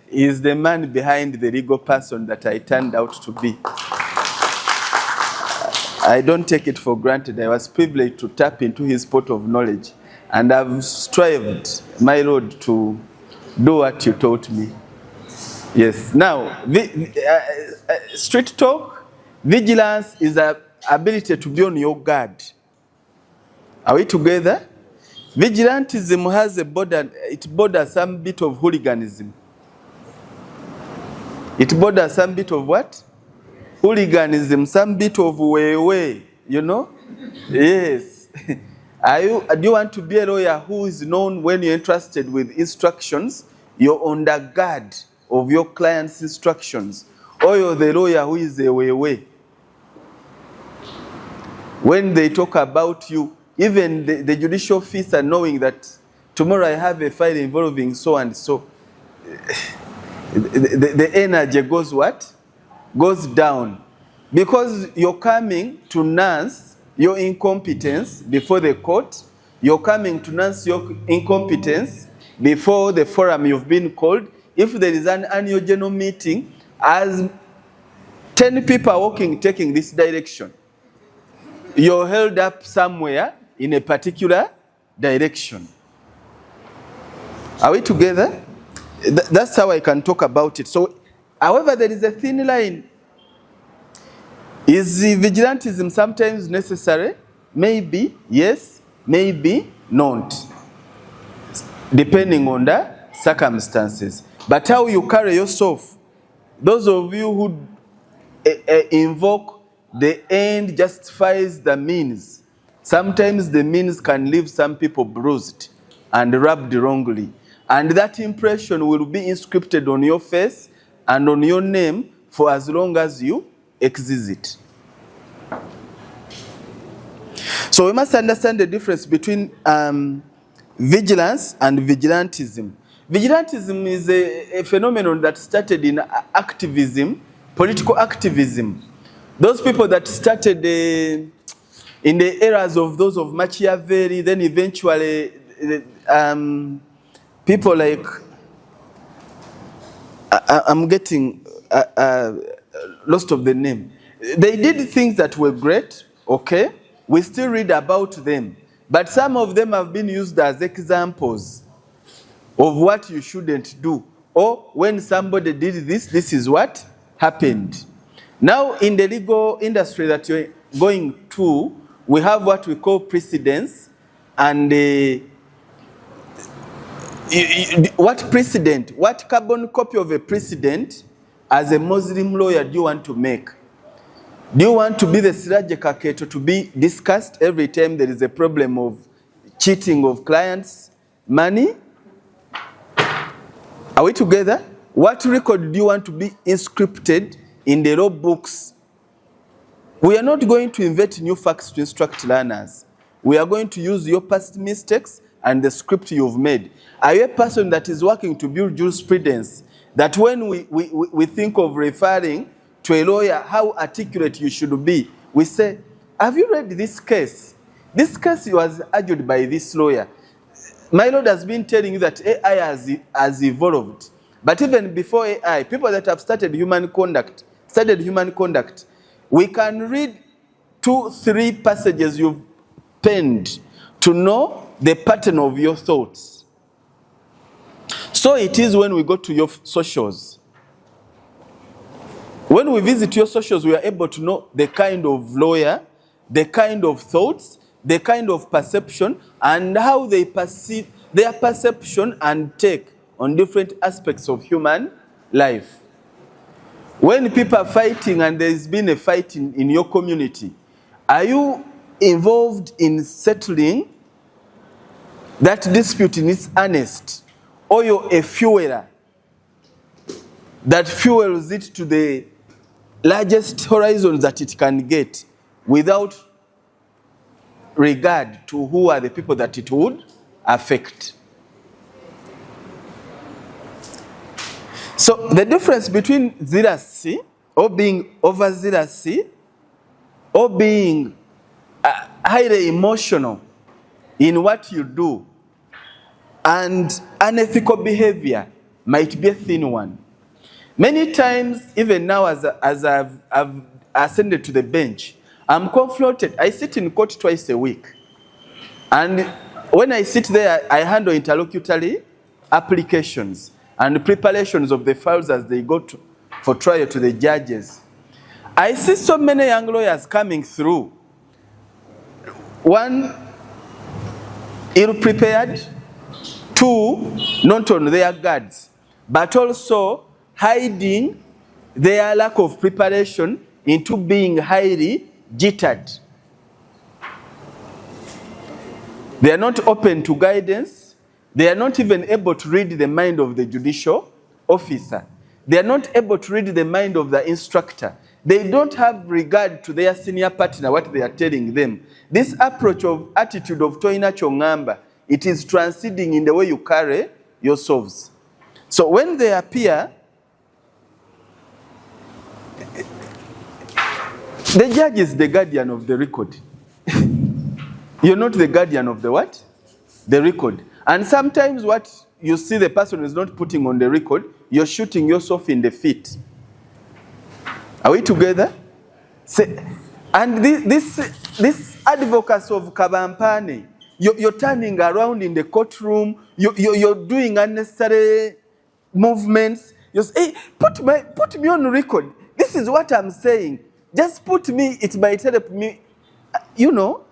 is the man behind the legal person that I turned out to be. I don't take it for granted. I was privileged to tap into his pot of knowledge, and I've strived, my Lord, to do what you taught me. Yes. Now, street talk, vigilance is the ability to be on your guard. Are we together? Vigilantism has a border, it borders some bit of hooliganism. It borders some bit of what? Hooliganism, some bit of way, you know? Yes. Do you want to be a lawyer who is known when you're entrusted with instructions, you're on the guard of your client's instructions? Or you're the lawyer who is a way? When they talk about you, even the judicial officer knowing that tomorrow I have a file involving so and so, the energy goes what? Goes down. Because you're coming to nurse your incompetence before the court, you're coming to nurse your incompetence before the forum you've been called. If there is an annual general meeting, as 10 people are walking, taking this direction, you're held up somewhere in a particular direction. Are we together? That's how I can talk about it. So, however, there is a thin line. Is vigilantism sometimes necessary? Maybe, yes, maybe not. Depending on the circumstances. But how you carry yourself, those of you who invoke the end justifies the means. Sometimes the means can leave some people bruised and rubbed wrongly. And that impression will be inscripted on your face and on your name for as long as you exist. So we must understand the difference between vigilance and vigilantism. Vigilantism is a phenomenon that started in activism, political activism. Those people that started in the eras of those of Machiavelli, then eventually people like, I'm getting lost of the name. They did things that were great, okay? We still read about them. But some of them have been used as examples of what you shouldn't do. Or when somebody did this, this is what happened. Now, in the legal industry that you're going to, we have what we call precedents. And what carbon copy of a precedent as a Muslim lawyer do you want to make? Do you want to be the Siraje Kaketo to be discussed every time there is a problem of cheating of clients' money? Are we together? What record do you want to be inscripted in the law books? We are not going to invent new facts to instruct learners. We are going to use your past mistakes and the script you've made. Are you a person that is working to build jurisprudence, that when we think of referring to a lawyer, how articulate you should be, we say, have you read this case? This case was argued by this lawyer. My Lord has been telling you that AI has evolved. But even before AI, people that have studied human conduct, we can read 2-3 passages you've penned to know the pattern of your thoughts. So it is when we go to your socials. When we visit your socials, we are able to know the kind of lawyer, the kind of thoughts, the kind of perception, and how they perceive their perception and take on different aspects of human life. When people are fighting and there's been a fight in your community, are you involved in settling that dispute in its earnest? Or you're a fueler that fuels it to the largest horizons that it can get without regard to who are the people that it would affect? So the difference between zealousy or being overzealous or being highly emotional in what you do and unethical behavior might be a thin one. Many times, even now as I've ascended to the bench, I'm confronted. I sit in court twice a week. And when I sit there, I handle interlocutory applications and preparations of the files as they go for trial to the judges. I see so many young lawyers coming through. One, ill-prepared. Two, not on their guards, but also hiding their lack of preparation into being highly jittered. They are not open to guidance. They are not even able to read the mind of the judicial officer. They are not able to read the mind of the instructor. They don't have regard to their senior partner, what they are telling them. This approach of attitude of Toina Chongamba, it is transcending in the way you carry yourselves. So when they appear, the judge is the guardian of the record. You're not the guardian of the what? The record. And sometimes what you see the person is not putting on the record, you're shooting yourself in the feet. Are we together? And this advocacy of Kabampane, you're turning around in the courtroom, you're doing unnecessary movements. You say, hey, put me on record. This is what I'm saying. Just put me, it might help me, you know.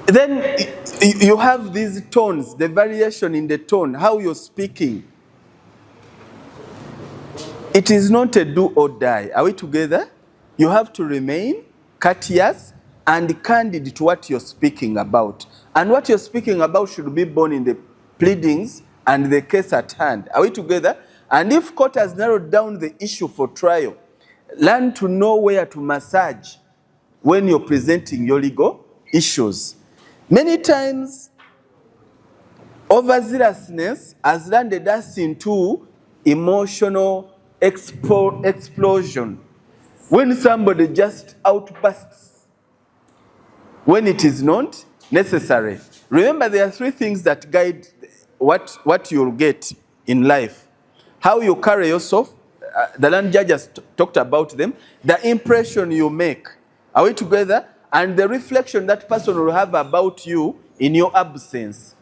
Then you have these tones, the variation in the tone, how you're speaking. It is not a do or die. Are we together? You have to remain courteous and candid to what you're speaking about. And what you're speaking about should be born in the pleadings and the case at hand. Are we together? And if court has narrowed down the issue for trial, learn to know where to massage when you're presenting your legal issues. Many times, overzealousness has landed us into emotional explosion. When somebody just outbursts when it is not necessary. Remember, there are three things that guide what you'll get in life. How you carry yourself, the land judge has talked about them, the impression you make, are we together? And the reflection that person will have about you in your absence.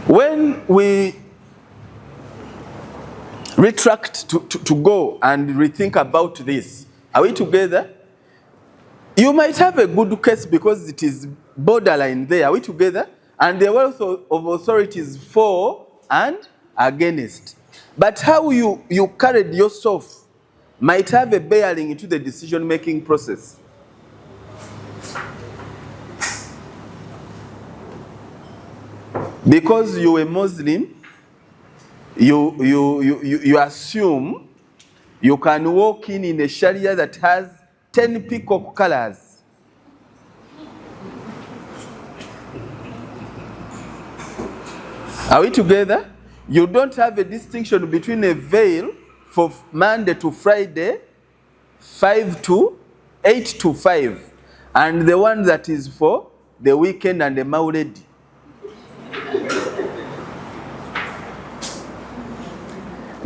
When we retract to go and rethink about this, are we together? You might have a good case because it is borderline there. Are we together? And the wealth of authorities for and against. But how you carried yourself might have a bearing into the decision-making process. Because you're a Muslim, you assume you can walk in a Sharia that has 10 peacock colors. Are we together? You don't have a distinction between a veil for Monday to Friday, 5 to 8 to 5, and the one that is for the weekend and the Maulidi.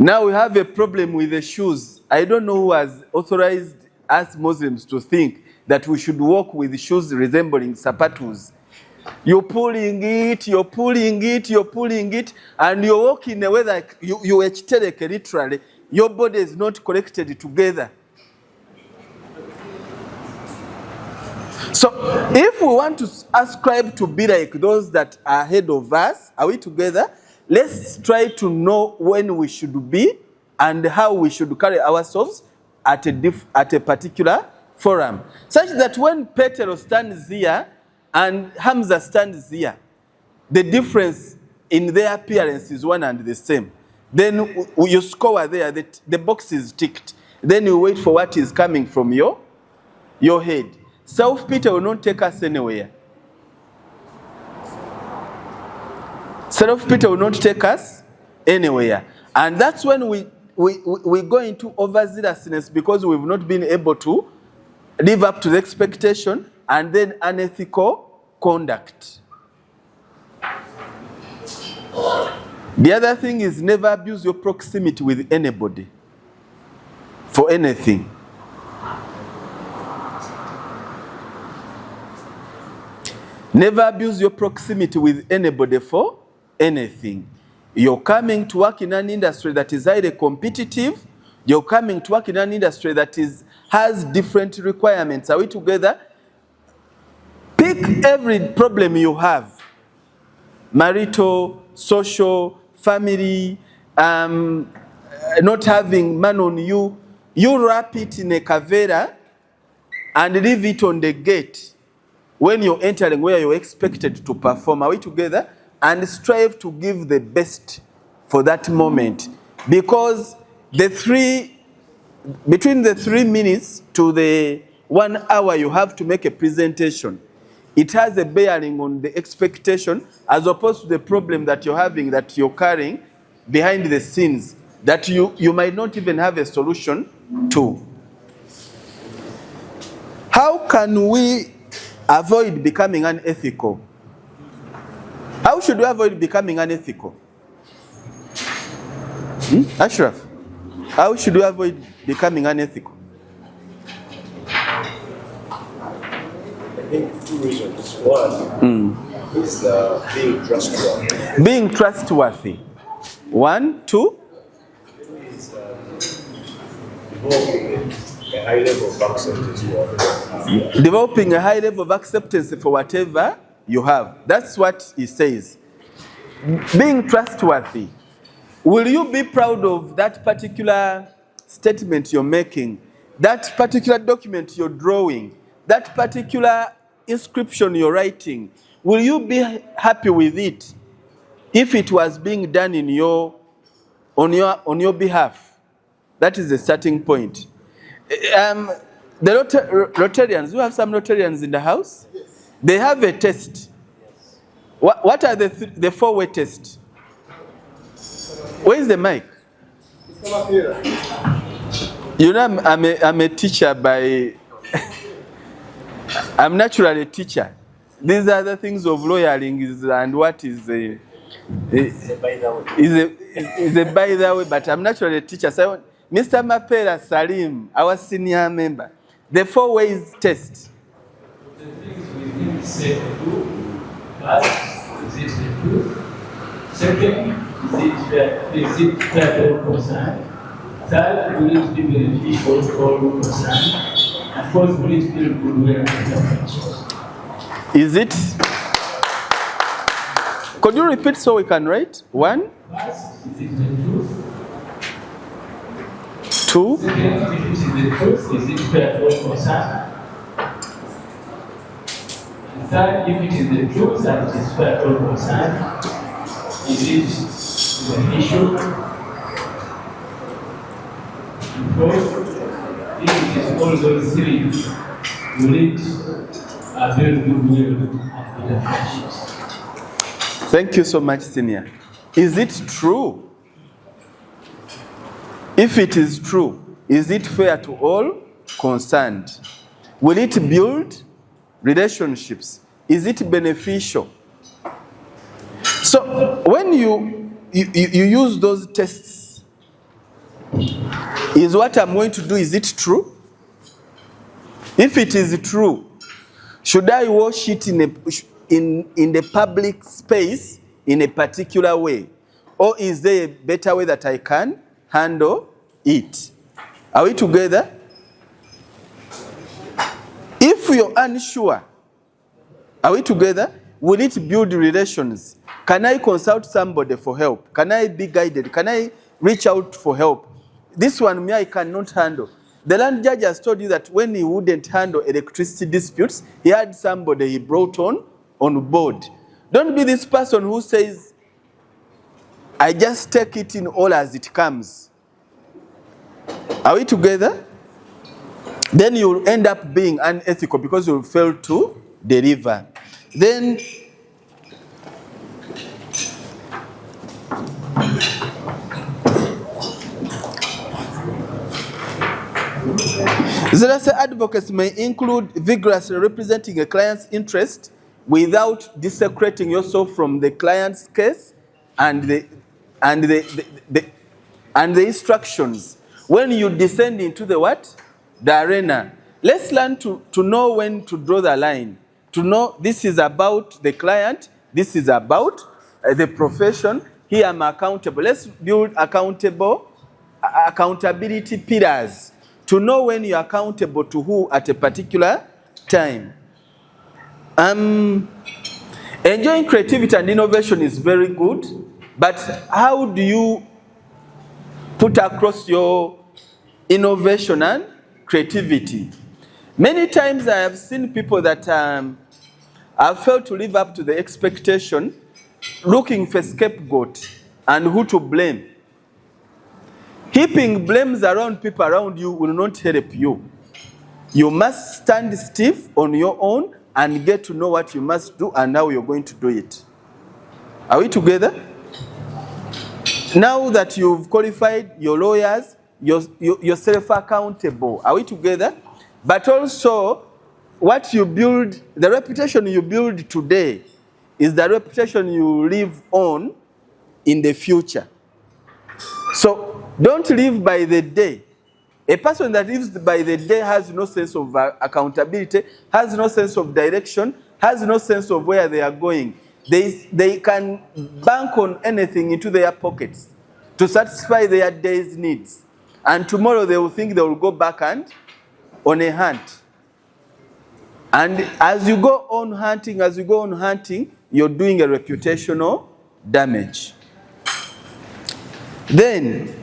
Now we have a problem with the shoes. I don't know who has authorized us Muslims to think that we should walk with shoes resembling sapatos. You're pulling it, you're pulling it, you're pulling it, and you're walking in a way like you literally, your body is not connected together. So if we want to ascribe to be like those that are ahead of us, are we together? Let's try to know when we should be and how we should carry ourselves at a particular forum. Such that when Petero stands here and Hamza stands here, the difference in their appearance is one and the same. Then you score there, the box is ticked. Then you wait for what is coming from your head. Self-pity will not take us anywhere. Self-pity will not take us anywhere. And that's when we go into overzealousness because we've not been able to live up to the expectation, and then unethical conduct. The other thing is never abuse your proximity with anybody for anything. Never abuse your proximity with anybody for anything. You're coming to work in an industry that is highly competitive. You're coming to work in an industry that has different requirements. Are we together? Pick every problem you have. Marital, social, family, not having man on you. You wrap it in a kavera and leave it on the gate when you're entering where you're expected to perform. Are we together? And strive to give the best for that moment. Because between the 3 minutes to the 1 hour you have to make a presentation, it has a bearing on the expectation as opposed to the problem that you're having, that you're carrying behind the scenes, that you might not even have a solution to. How can we avoid becoming unethical? How should we avoid becoming unethical? Ashraf, how should we avoid becoming unethical? I think 2 reasons. One is being trustworthy. Being trustworthy. 1, 2. Is developing a high level of acceptance for whatever. Developing a high level of acceptance for whatever you have. That's what he says. Being trustworthy. Will you be proud of that particular statement you're making, that particular document you're drawing, that particular inscription you're writing? Will you be happy with it if it was being done on your behalf? That is the starting point. The Rotarians, you have some Rotarians in the house? Yes. They have a test. Yes. What are the 4-way tests? Where is the mic? You know, I'm a teacher by... I'm naturally a teacher. These are the things of lawyering and what is a by the way, but I'm naturally a teacher. So, Mr. Mapera Salim, our senior member, the 4 ways test. The things we need to say to do. First, is it the truth? Second, is it fair to all concerned? Third, will it be beneficial to all concerned? And fourth, will it build goodwill and interventions? Is it? Could you repeat so we can write? 1. First, is it the truth? 2. Second, if it is the truth, is it fair to all concerned? And third, if it is the truth and it is fair to all concerned, is it beneficial? And fourth, if it is all those 3, will it build goodwill and interventions? Thank you so much, Senior. Is it true? If it is true, is it fair to all concerned? Will it build relationships? Is it beneficial? So when you use those tests, is what I'm going to do, is it true? If it is true, should I wash it in the public space in a particular way? Or is there a better way that I can handle it? Are we together? If you're unsure, are we together? Will it build relations? Can I consult somebody for help? Can I be guided? Can I reach out for help? This one, me, I cannot handle. The land judge has told you that when he wouldn't handle electricity disputes, he had somebody he brought on board. Don't be this person who says, I just take it in all as it comes. Are we together? Then you'll end up being unethical because you'll fail to deliver. Then Zelase advocates may include vigorously representing a client's interest without desecrating yourself from the client's case and the instructions. When you descend into the what? The arena. Let's learn to know when to draw the line. To know this is about the client, this is about the profession. Here I'm accountable. Let's build accountability pillars. To know when you're accountable to who at a particular time. Enjoying creativity and innovation is very good, but how do you put across your innovation and creativity? Many times I have seen people that have failed to live up to the expectation, looking for scapegoat and who to blame. Heaping blames around people around you will not help you. You must stand stiff on your own and get to know what you must do and how you're going to do it. Are we together? Now that you've qualified your lawyers, you're self-accountable. Are we together? But also, what you build, the reputation you build today is the reputation you live on in the future. So, don't live by the day. A person that lives by the day has no sense of accountability, has no sense of direction, has no sense of where they are going. They can bank on anything into their pockets to satisfy their day's needs. And tomorrow they will think they will go back and on a hunt. And as you go on hunting, you're doing a reputational damage. Then,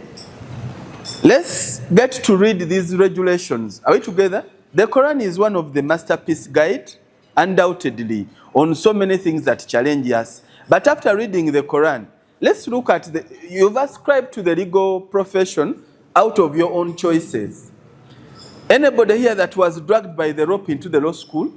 let's get to read these regulations. Are we together? The Quran is one of the masterpiece guide, undoubtedly, on so many things that challenge us. But after reading the Quran, let's look at you've ascribed to the legal profession out of your own choices. Anybody here that was dragged by the rope into the law school?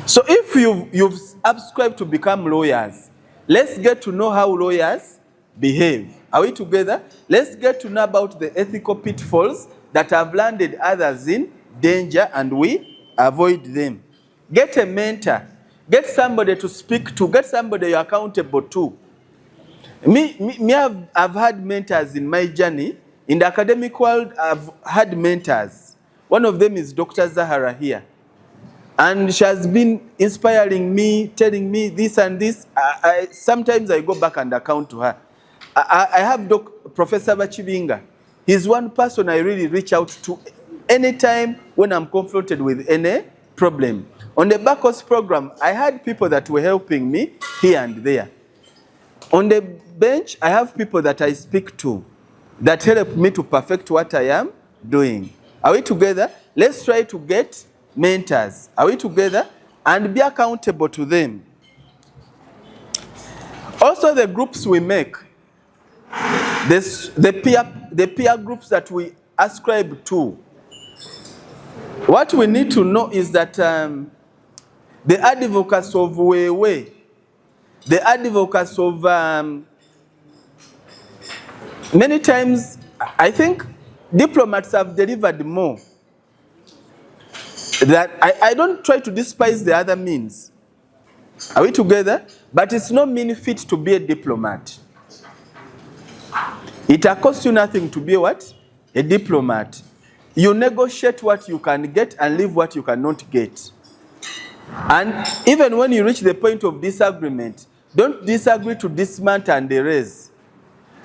So if you've subscribed to become lawyers, let's get to know how lawyers behave. Are we together? Let's get to know about the ethical pitfalls that have landed others in danger and we avoid them. Get a mentor. Get somebody to speak to. Get somebody you're accountable to. I've had mentors in my journey. In the academic world, I've had mentors. One of them is Dr. Zahara here. And she has been inspiring me, telling me this and this. Sometimes I go back and account to her. I have Professor Bachibinga. He's one person I really reach out to anytime when I'm confronted with any problem. On the BACOS program, I had people that were helping me here and there. On the bench, I have people that I speak to that help me to perfect what I am doing. Are we together? Let's try to get mentors. Are we together? And be accountable to them. Also, the groups we make, the peer groups that we ascribe to. What we need to know is that the advocates of Wewe, the advocates of many times, I think diplomats have delivered more. That I don't try to despise the other means. Are we together? But it's no mean feat to be a diplomat. It costs you nothing to be what? A diplomat. You negotiate what you can get and leave what you cannot get. And even when you reach the point of disagreement, don't disagree to dismantle and erase.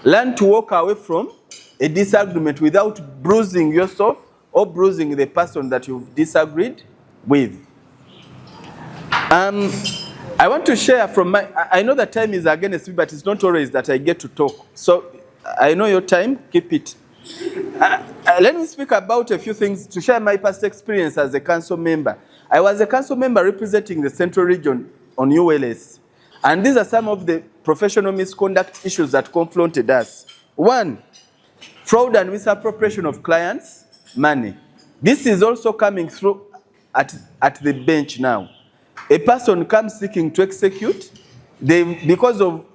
Learn to walk away from a disagreement without bruising yourself or bruising the person that you've disagreed with. I want to share from I know that time is against me, but it's not always that I get to talk. So I know your time, keep it. Let me speak about a few things to share my past experience as a council member. I was a council member representing the Central Region on ULS. And these are some of the professional misconduct issues that confronted us. One, fraud and misappropriation of clients' money. This is also coming through at the bench now. A person comes seeking to execute. Because of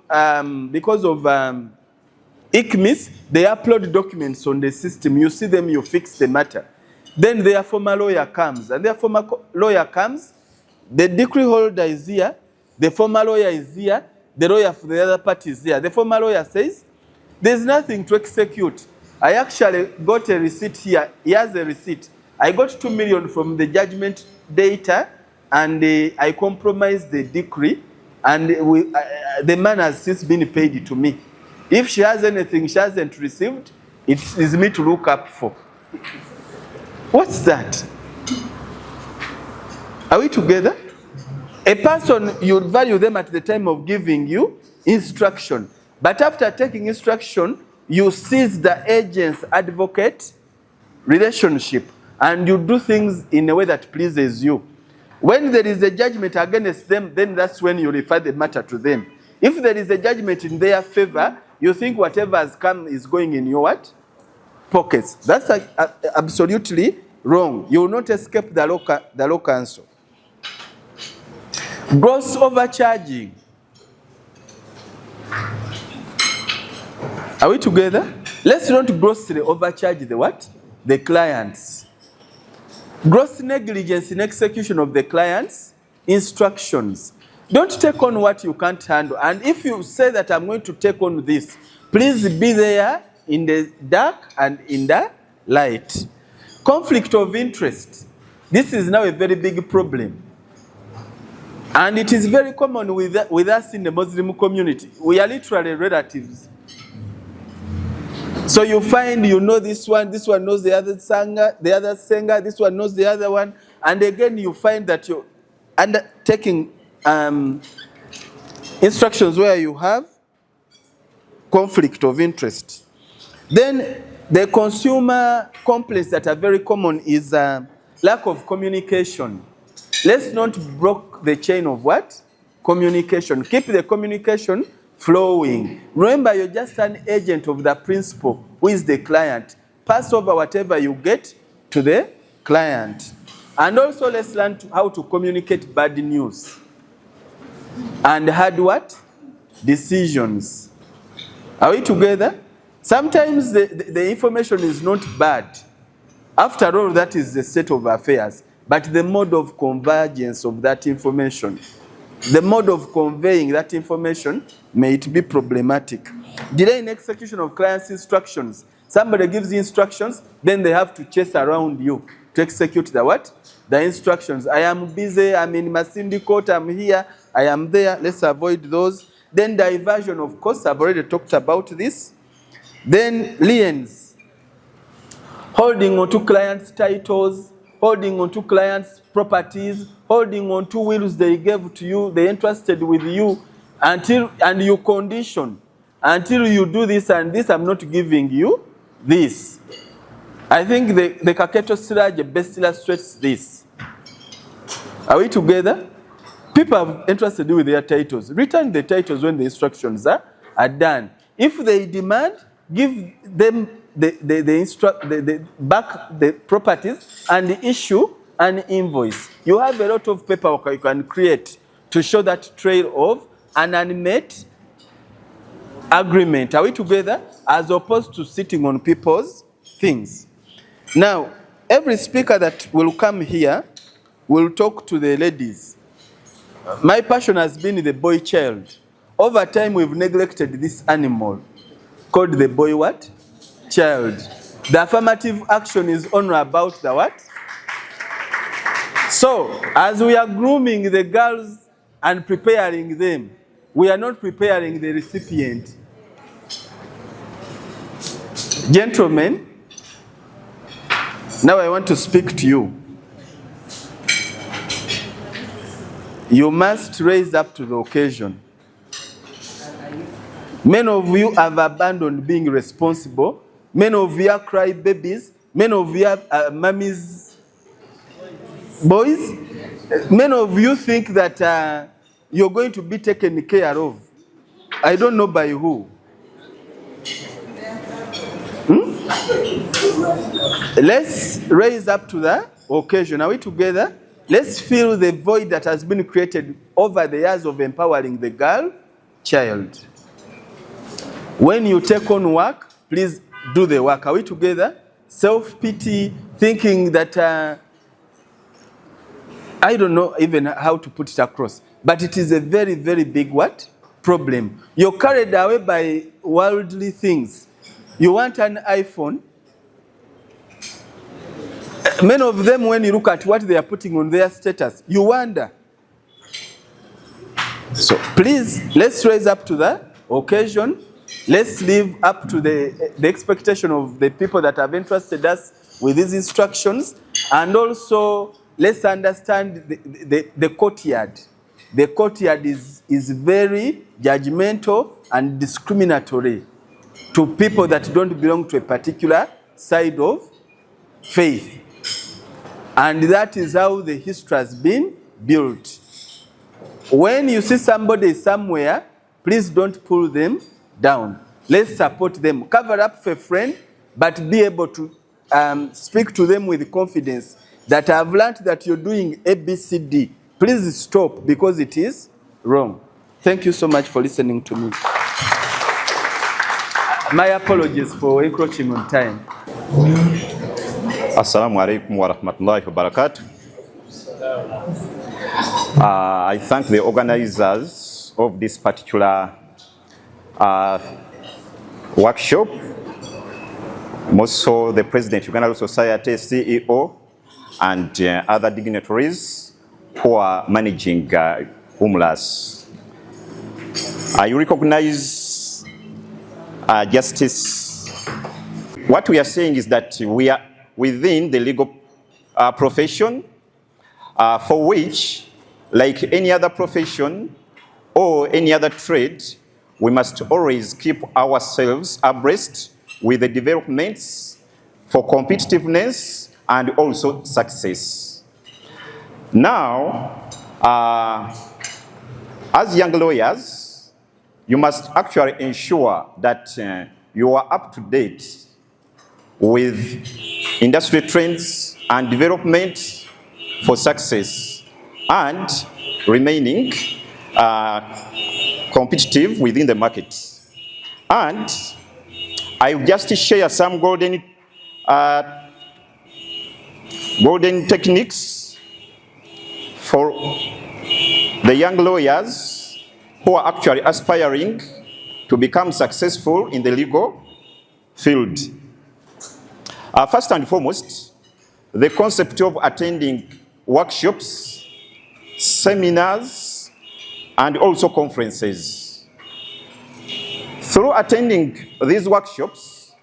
ICMIS, they upload documents on the system. You see them, you fix the matter. Then their former lawyer comes. And their former lawyer comes. The decree holder is here. The former lawyer is here. The lawyer for the other party is here. The former lawyer says, there's nothing to execute. I actually got a receipt here. Here's a receipt. I got 2 million from the judgment data, and I compromised the decree, and the man has since been paid to me. If she has anything she hasn't received, it is me to look up for. What's that? Are we together? A person, you value them at the time of giving you instruction. But after taking instruction, you cease the agent's advocate relationship and you do things in a way that pleases you. When there is a judgment against them, then that's when you refer the matter to them. If there is a judgment in their favor, you think whatever has come is going in your what? Pockets. That's absolutely wrong. You will not escape the law council. Gross overcharging. Are we together? Let's not grossly overcharge the what? The clients. Gross negligence in execution of the client's instructions. Don't take on what you can't handle. And if you say that I'm going to take on this, please be there in the dark and in the light. Conflict of interest. This is now a very big problem. And it is very common with us in the Muslim community. We are literally relatives. So you find you know this one knows the other singer, this one knows the other one. And again, you find that you're undertaking instructions where you have conflict of interest. Then the consumer complaints that are very common is lack of communication. Let's not break the chain of what? Communication. Keep the communication flowing. Remember, you're just an agent of the principal, who is the client. Pass over whatever you get to the client. And also let's learn how to communicate bad news. And hard what? Decisions. Are we together? Sometimes the information is not bad. After all, that is the state of affairs. But the mode of convergence of that information, the mode of conveying that information, may it be problematic. Delay in execution of client's instructions. Somebody gives the instructions, then they have to chase around you to execute the what? The instructions. I am busy, I'm in Masindi Court, I'm here, I am there. Let's avoid those. Then diversion, of course, I've already talked about this. Then liens. Holding on to clients' titles, holding on to clients' properties, holding on to wills they gave to you, they entrusted with you, and you condition. Until you do this and this, I'm not giving you this. I think the Kaketo Siraj best illustrates this. Are we together? People are interested with their titles. Return the titles when the instructions are done. If they demand, give them back the properties and issue an invoice. You have a lot of paperwork you can create to show that trail of an unmet agreement. Are we together? As opposed to sitting on people's things. Now, every speaker that will come here will talk to the ladies. My passion has been the boy child. Over time, we've neglected this animal called the boy what? Child. The affirmative action is only about the what? So, as we are grooming the girls and preparing them, we are not preparing the recipient. Gentlemen, now I want to speak to you. You must raise up to the occasion. Many of you have abandoned being responsible. Many of you are cry babies. Many of you are mommy's boys. Many of you think that you're going to be taken care of. I don't know by who. Let's raise up to the occasion. Are we together? Let's fill the void that has been created over the years of empowering the girl child. When you take on work, please do the work. Are we together? Self-pity, thinking that, I don't know even how to put it across, but it is a very, very big what? Problem. You're carried away by worldly things. You want an iPhone. Many of them, when you look at what they are putting on their status, you wonder. So please, let's raise up to the occasion. Let's live up to the expectation of the people that have entrusted us with these instructions. And also, let's understand the courtyard. The courtyard is very judgmental and discriminatory to people that don't belong to a particular side of faith. And that is how the history has been built. When you see somebody somewhere, please don't pull them down. Let's support them. Cover up for a friend, but be able to speak to them with confidence that I've learned that you're doing ABCD. Please stop because it is wrong. Thank you so much for listening to me. My apologies for encroaching on time. Assalamu alaikum wa rahmatullahi wa barakatuh. I thank the organizers of this particular workshop, most so the President, Uganda Society, CEO, and other dignitaries who are managing Umlas. I recognize justice. What we are saying is that we are within the legal profession, for which, like any other profession or any other trade, we must always keep ourselves abreast with the developments for competitiveness and also success. Now, as young lawyers, you must actually ensure that you are up to date with industry trends and development for success and remaining competitive within the market. And I will just share some golden techniques for the young lawyers who are actually aspiring to become successful in the legal field. First and foremost, the concept of attending workshops, seminars, and also conferences. Through attending these workshops,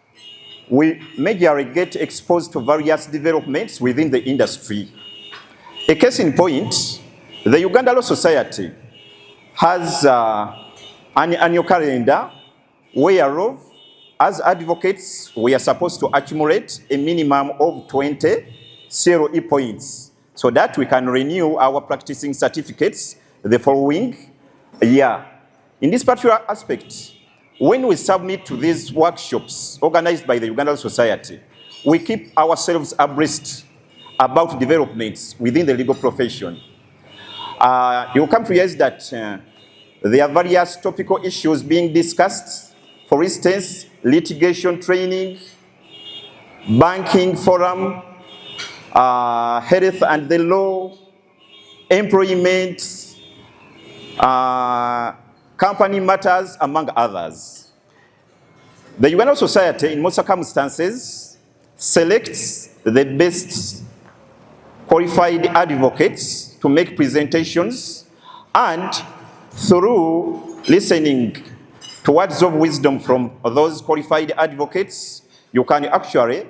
we majorly get exposed to various developments within the industry. A case in point, the Uganda Law Society has an annual calendar whereof, as advocates, we are supposed to accumulate a minimum of 20 CLE points so that we can renew our practicing certificates the following year. In this particular aspect, when we submit to these workshops organized by the Uganda Law Society, we keep ourselves abreast about developments within the legal profession. You'll come to realize that there are various topical issues being discussed. For instance, litigation training, banking forum, health and the law, employment, company matters, among others. The Uganda Society, in most circumstances, selects the best qualified advocates to make presentations, and through listening to words of wisdom from those qualified advocates, you can actually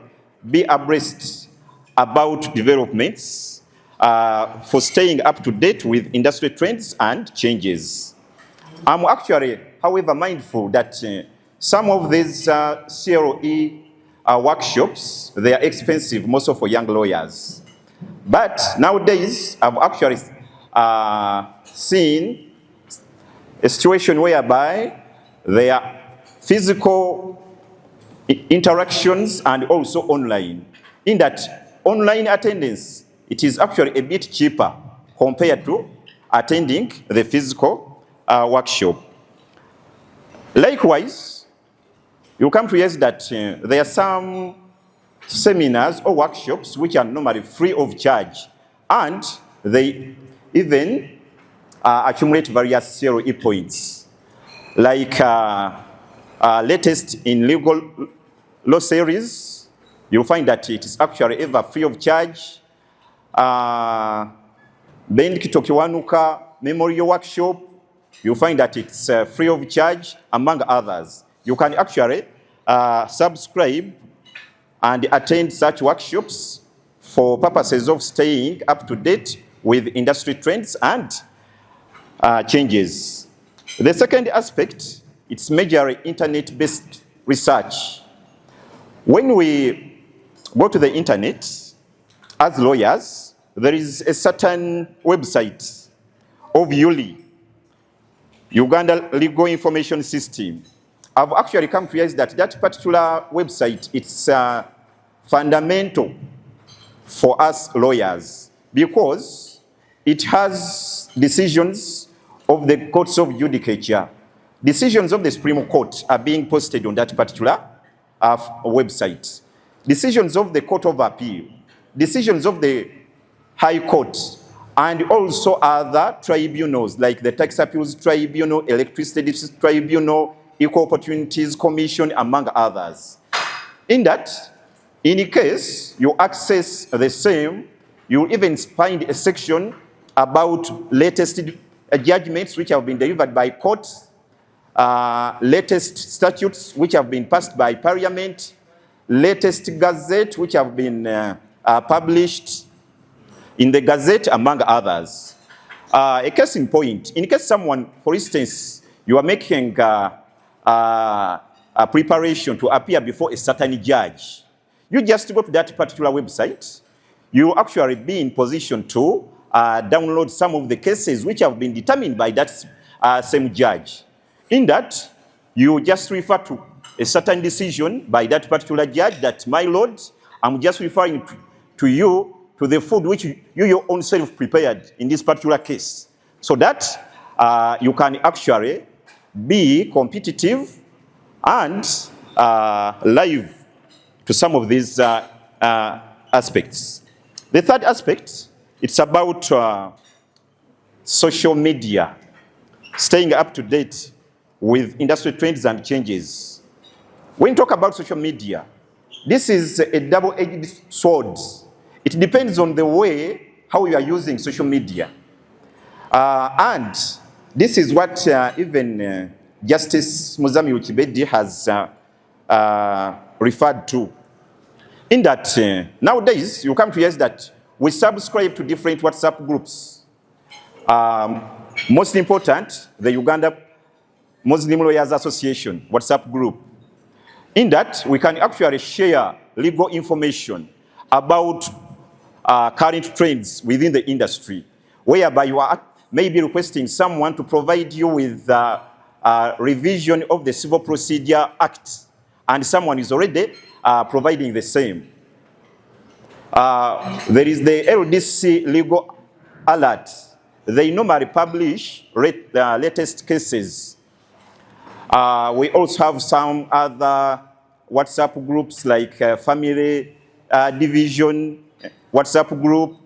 be abreast about developments for staying up to date with industry trends and changes. I'm actually, however, mindful that some of these CLE workshops, they are expensive, mostly for young lawyers. But nowadays, I've actually seen a situation whereby there are physical interactions and also online. In that online attendance, it is actually a bit cheaper compared to attending the physical workshop. Likewise, you come to realize that there are some seminars or workshops which are normally free of charge, and they even accumulate various CLE points. Like latest in legal law series, you'll find that it is actually ever free of charge. Ben Kitokiwanuka Memorial Workshop, you'll find that it's free of charge, among others. You can actually subscribe and attend such workshops for purposes of staying up to date with industry trends and changes. The second aspect, it's majorly internet-based research. When we go to the internet, as lawyers, there is a certain website of ULI, Uganda Legal Information System. I've actually come to realize that that particular website, it's fundamental for us lawyers because it has decisions of the courts of judicature. Decisions of the Supreme Court are being posted on that particular website. Decisions of the Court of Appeal, decisions of the High Court, and also other tribunals like the Tax Appeals Tribunal, Electricity Tribunal, Equal Opportunities Commission, among others. In that, in case you access the same, you even find a section about latest judgments which have been delivered by courts, latest statutes which have been passed by Parliament, latest gazette which have been published in the Gazette, among others. A case in point, in case someone, for instance, you are making a preparation to appear before a certain judge, you just go to that particular website, you actually be in position to download some of the cases which have been determined by that same judge. In that, you just refer to a certain decision by that particular judge that, my lord, I'm just referring to you to the food which you your own self prepared in this particular case, so that you can actually be competitive and live to some of these aspects. The third aspect, it's about social media, staying up to date with industry trends and changes. When you talk about social media, this is a double-edged sword. It depends on the way how you are using social media. And this is what even Justice Muzami Uchibedi has referred to. In that nowadays, you come to realize that we subscribe to different WhatsApp groups. Most important, the Uganda Muslim Lawyers Association WhatsApp group. In that, we can actually share legal information about current trends within the industry, whereby you are maybe requesting someone to provide you with a revision of the Civil Procedure Act, and someone is already providing the same. There is the LDC Legal Alert. They normally publish latest cases. We also have some other WhatsApp groups like Family Division WhatsApp group,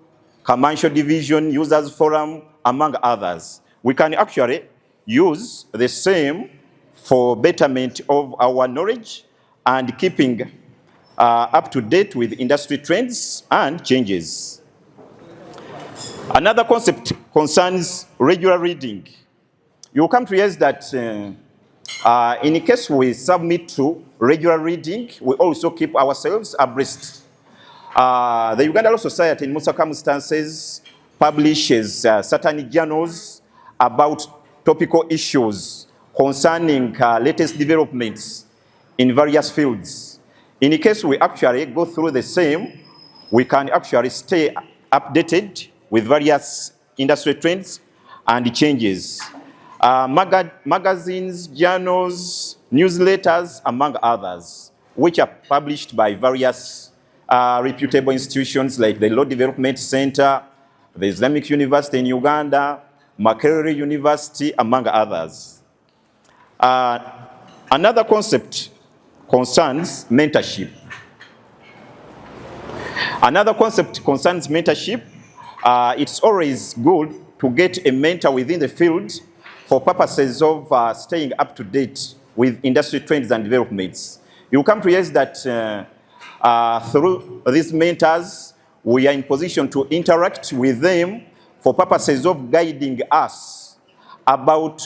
Commercial Division, Users Forum, among others. We can actually use the same for betterment of our knowledge and keeping up to date with industry trends and changes. Another concept concerns regular reading. You will come to realize that in case we submit to regular reading, we also keep ourselves abreast. The Uganda Law Society, in most circumstances, publishes certain journals about topical issues concerning latest developments in various fields. In case we actually go through the same, we can actually stay updated with various industry trends and changes. Magazines, journals, newsletters, among others, which are published by various reputable institutions like the Law Development Center, the Islamic University in Uganda, Makerere University, among others. Another concept concerns mentorship. Another concept concerns mentorship. It's always good to get a mentor within the field for purposes of staying up to date with industry trends and developments. You come to realize that through these mentors, we are in position to interact with them for purposes of guiding us about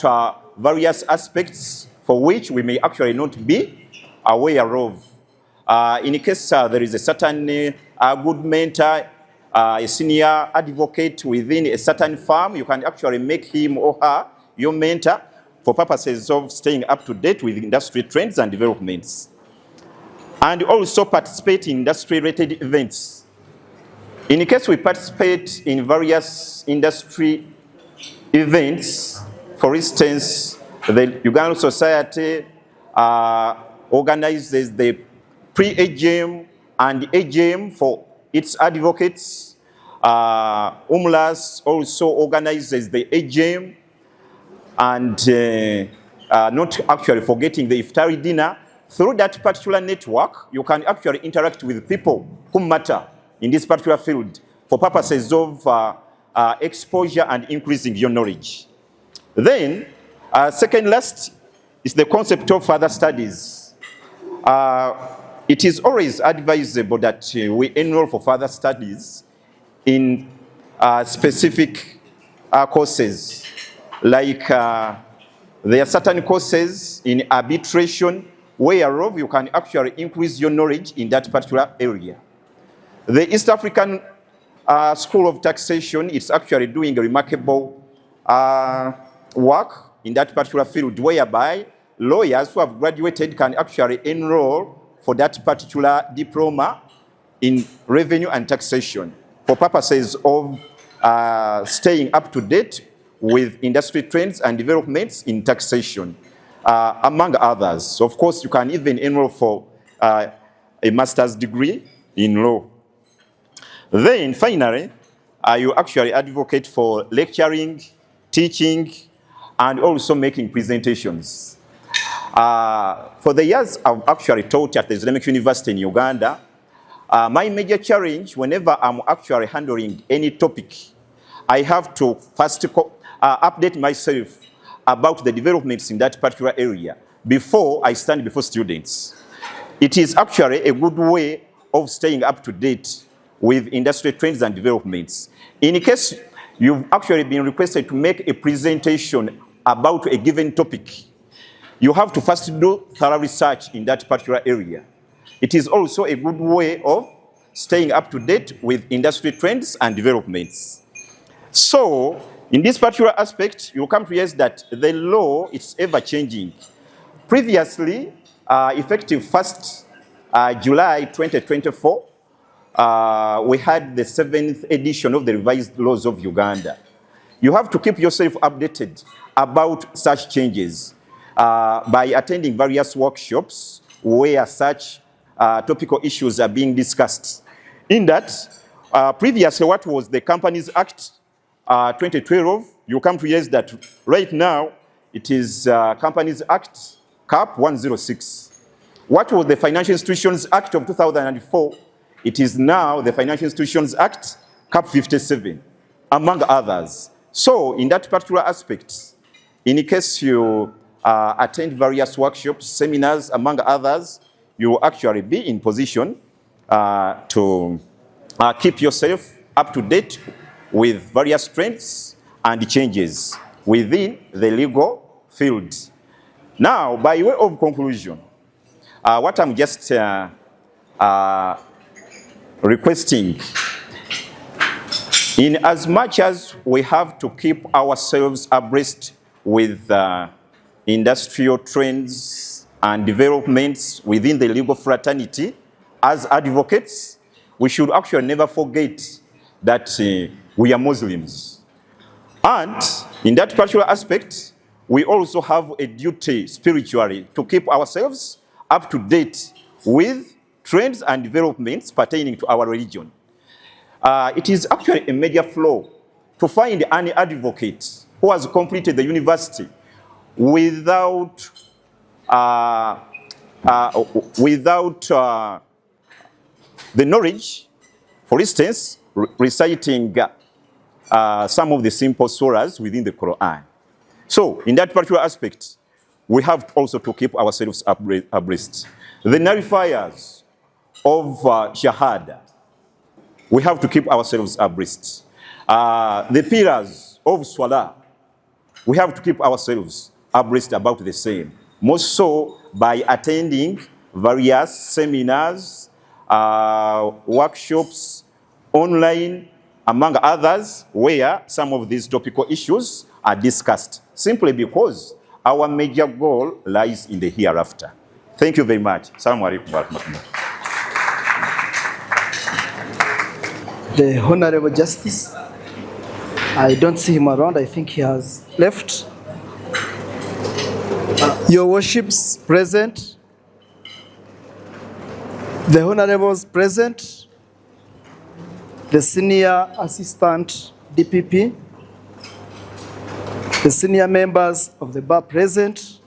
various aspects for which we may actually not be aware of. In case there is a certain good mentor, a senior advocate within a certain firm, you can actually make him or her your mentor for purposes of staying up to date with industry trends and developments. And also participate in industry-related events. In case we participate in various industry events, for instance, the Uganda Society organizes the pre-AGM and AGM for its advocates. Umlas also organizes the AGM, and not actually forgetting the Iftari dinner. Through that particular network, you can actually interact with people who matter in this particular field for purposes of exposure and increasing your knowledge. Then, second last is the concept of further studies. It is always advisable that we enroll for further studies in specific courses. Like there are certain courses in arbitration whereof you can actually increase your knowledge in that particular area. The East African School of Taxation is actually doing a remarkable work in that particular field, whereby lawyers who have graduated can actually enroll for that particular diploma in revenue and taxation for purposes of staying up to date with industry trends and developments in taxation, among others. Of course, you can even enroll for a master's degree in law. Then finally, you actually advocate for lecturing, teaching, and also making presentations. For the years I've actually taught at the Islamic University in Uganda, my major challenge whenever I'm actually handling any topic, I have to first update myself about the developments in that particular area before I stand before students. It is actually a good way of staying up to date with industry trends and developments. In case you've actually been requested to make a presentation about a given topic, you have to first do thorough research in that particular area. It is also a good way of staying up to date with industry trends and developments. So, in this particular aspect, you come to realize that the law is ever changing. Previously, effective 1st July 2024, we had the 7th edition of the revised laws of Uganda. You have to keep yourself updated about such changes by attending various workshops where such topical issues are being discussed. In that, previously what was the Companies Act 2012, you come to realize that right now it is Companies Act CAP 106. What was the Financial Institutions Act of 2004? It is now the Financial Institutions Act CAP 57, among others. So in that particular aspect, in case you attend various workshops, seminars, among others, you will actually be in position to keep yourself up to date with various trends and changes within the legal field. Now, by way of conclusion, what I'm just requesting, in as much as we have to keep ourselves abreast with industrial trends and developments within the legal fraternity, as advocates, we should actually never forget that we are Muslims. And in that particular aspect, we also have a duty spiritually to keep ourselves up to date with trends and developments pertaining to our religion. It is actually a major flaw to find an advocate who has completed the university without the knowledge, for instance, reciting some of the simple surahs within the Quran. So, in that particular aspect, we have also to keep ourselves abreast. The nullifiers of Shahada, we have to keep ourselves abreast. The pillars of Salah, we have to keep ourselves abreast about the same. Most so by attending various seminars, workshops, online, among others, where some of these topical issues are discussed, simply because our major goal lies in the hereafter. Thank you very much. Assalamu alaikum wa rahmatullah. The Honorable Justice, I don't see him around. I think he has left. Your Worships present, the Honorables present, the Senior Assistant DPP, the senior members of the bar present,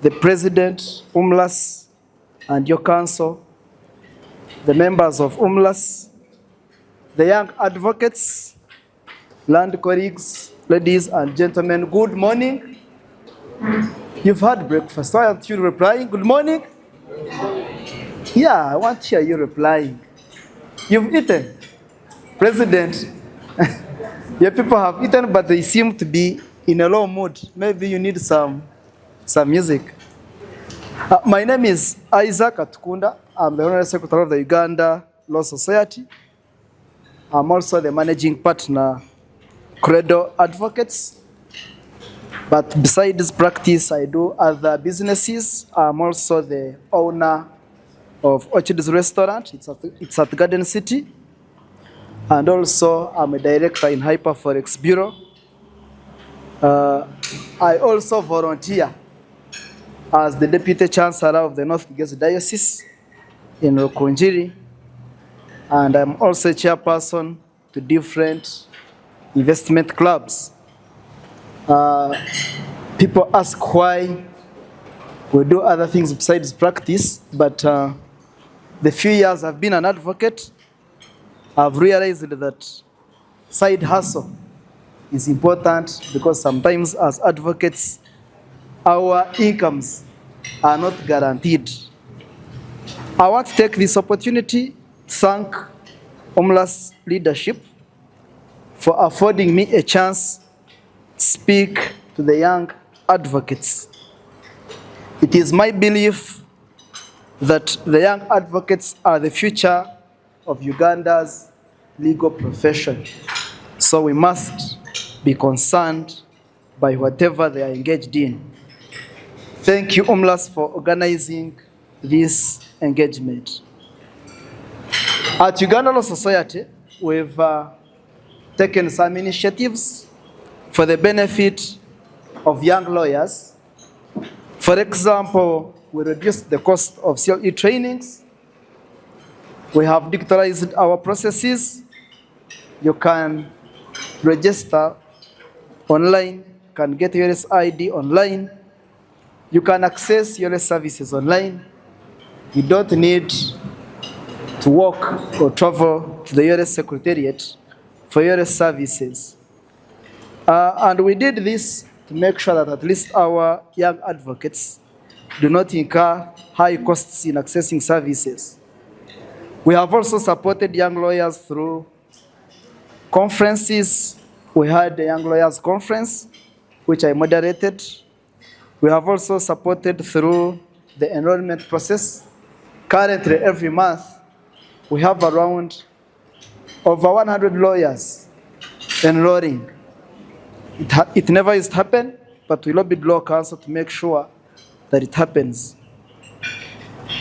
the President, Umlas, and your council, the members of Umlas, the young advocates, land colleagues, ladies and gentlemen, good morning. You've had breakfast. Why aren't you replying? Good morning? Yeah, I want to hear you replying. You've eaten. President, your people have eaten, but they seem to be in a low mood. Maybe you need some music. My name is Isaac Atukunda. I'm the Honorary Secretary of the Uganda Law Society. I'm also the managing partner, Credo Advocates. But besides this practice, I do other businesses. I'm also the owner of Orchid's Restaurant. It's at Garden City. And also, I'm a director in Hyperforex Bureau. I also volunteer as the Deputy Chancellor of the North Kigezi Diocese in Rukunjiri. And I'm also a chairperson to different investment clubs. People ask why We do other things besides practice, but the few years I've been an advocate, I've realized that side hustle is important because sometimes as advocates, our incomes are not guaranteed. I want to take this opportunity to thank Umlas leadership for affording me a chance to speak to the young advocates. It is my belief that the young advocates are the future of Uganda's legal profession. So we must be concerned by whatever they are engaged in. Thank you, Umlas, for organizing this engagement. At Uganda Law Society, we've taken some initiatives for the benefit of young lawyers. For example, we reduced the cost of CLE trainings. We have digitalized our processes. You can register online, can get your ID online. You can access your services online. You don't need to walk or travel to the URS Secretariat for URS services. And we did this to make sure that at least our young advocates do not incur high costs in accessing services. We have also supported young lawyers through conferences. We had the Young Lawyers Conference, which I moderated. We have also supported through the enrollment process. Currently, every month, we have around over 100 lawyers enrolling. It never used to happen, but we lobbied Law Council to make sure that it happens.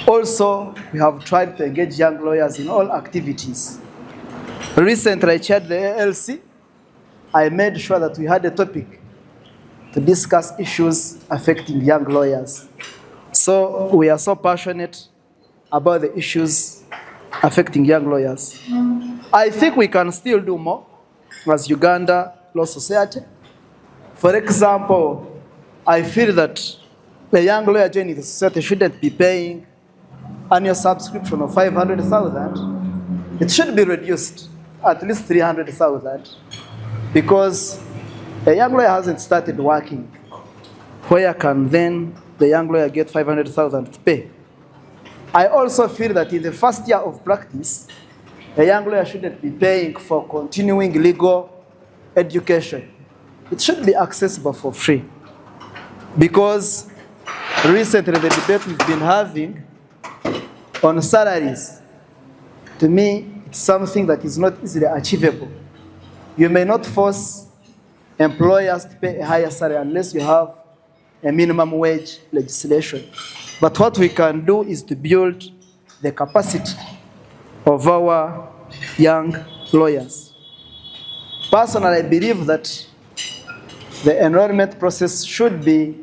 Also, we have tried to engage young lawyers in all activities. Recently, I chaired the ALC. I made sure that we had a topic to discuss issues affecting young lawyers. So we are so passionate about the issues affecting young lawyers. I think we can still do more as Uganda Law Society. For example, I feel that a young lawyer joining the society shouldn't be paying annual subscription of 500,000. It should be reduced at least 300,000 because a young lawyer hasn't started working. Where can then the young lawyer get 500,000 to pay? I also feel that in the first year of practice, a young lawyer shouldn't be paying for continuing legal education. It should be accessible for free. Because recently the debate we've been having on salaries, to me, it's something that is not easily achievable. You may not force employers to pay a higher salary unless you have a minimum wage legislation. But what we can do is to build the capacity of our young lawyers. Personally, I believe that the enrollment process should be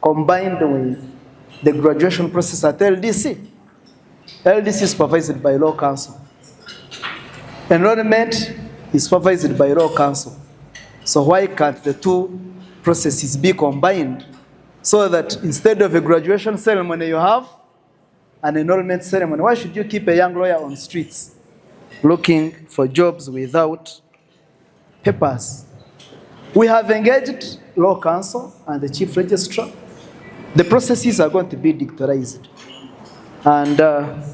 combined with the graduation process at LDC. LDC is supervised by Law Council. Enrollment is supervised by Law Council. So why can't the two processes be combined so that instead of a graduation ceremony you have an enrollment ceremony? Why should you keep a young lawyer on streets looking for jobs without papers? We have engaged Law Council and the Chief Registrar. The processes are going to be digitalized. And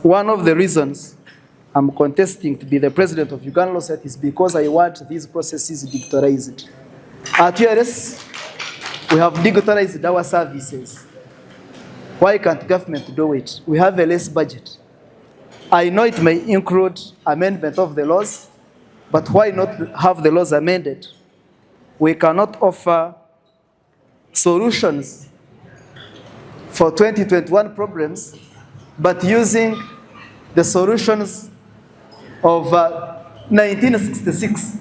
one of the reasons I'm contesting to be the president of Uganda Law Society is because I want these processes digitalized. At URS, we have digitalized our services. Why can't government do it? We have a less budget. I know it may include amendment of the laws, but why not have the laws amended? We cannot offer solutions for 2021 problems, but using the solutions of 1966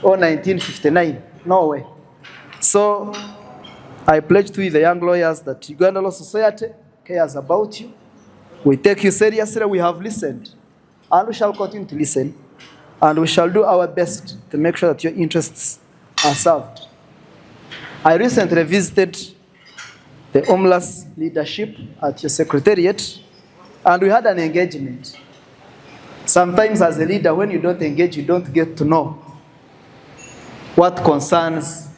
or 1959. No way. So I pledge to you, the young lawyers, that Uganda Law Society cares about you. We take you seriously. We have listened, and we shall continue to listen, and we shall do our best to make sure that your interests are served. I recently visited the Umlas leadership at your secretariat, and we had an engagement. Sometimes as a leader, when you don't engage, you don't get to know what concerns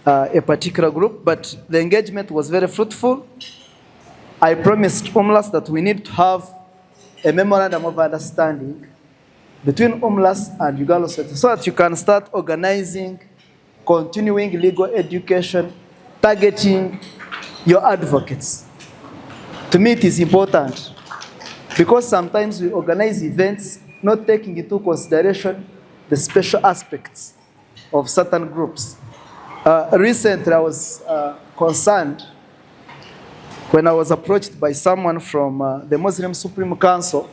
a particular group, but the engagement was very fruitful. I promised Umlas that we need to have a memorandum of understanding between Umlas and Uganda Society so that you can start organizing, continuing legal education, targeting your advocates. To me, it is important because sometimes we organize events not taking into consideration the special aspects of certain groups. Recently, I was concerned when I was approached by someone from the Muslim Supreme Council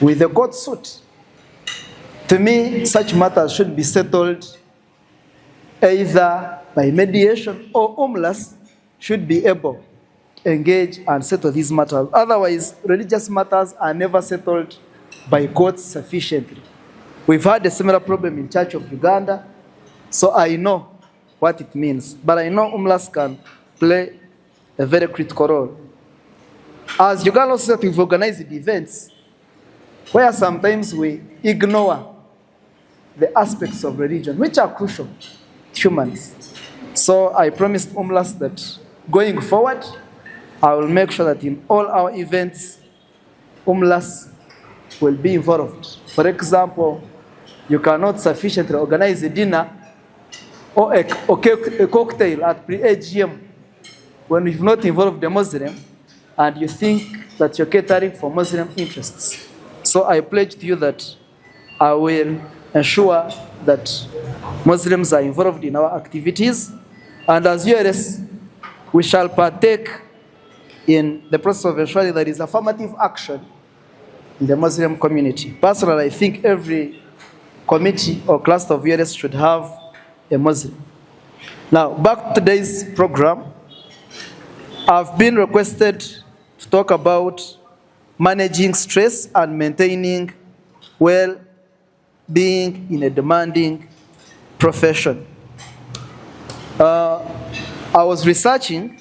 with a court suit. To me, such matters should be settled either by mediation or Umlas should be able to engage and settle these matters. Otherwise, religious matters are never settled by courts sufficiently. We've had a similar problem in Church of Uganda, so I know what it means. But I know Umlas can play a very critical role. As Uganda Society, we've organized events where sometimes we ignore the aspects of religion, which are crucial to humans. So I promised Umlas that going forward, I will make sure that in all our events, Umlas will be involved. For example, you cannot sufficiently organize a dinner or a cocktail at pre-AGM when you've not involved the Muslim and you think that you're catering for Muslim interests. So I pledge to you that I will ensure that Muslims are involved in our activities, and as URS, we shall partake in the process of ensuring there is affirmative action in the Muslim community. Personally, I think every committee or cluster of URS should have a Muslim. Now, back to today's program. I've been requested to talk about managing stress and maintaining well-being in a demanding profession. I was researching,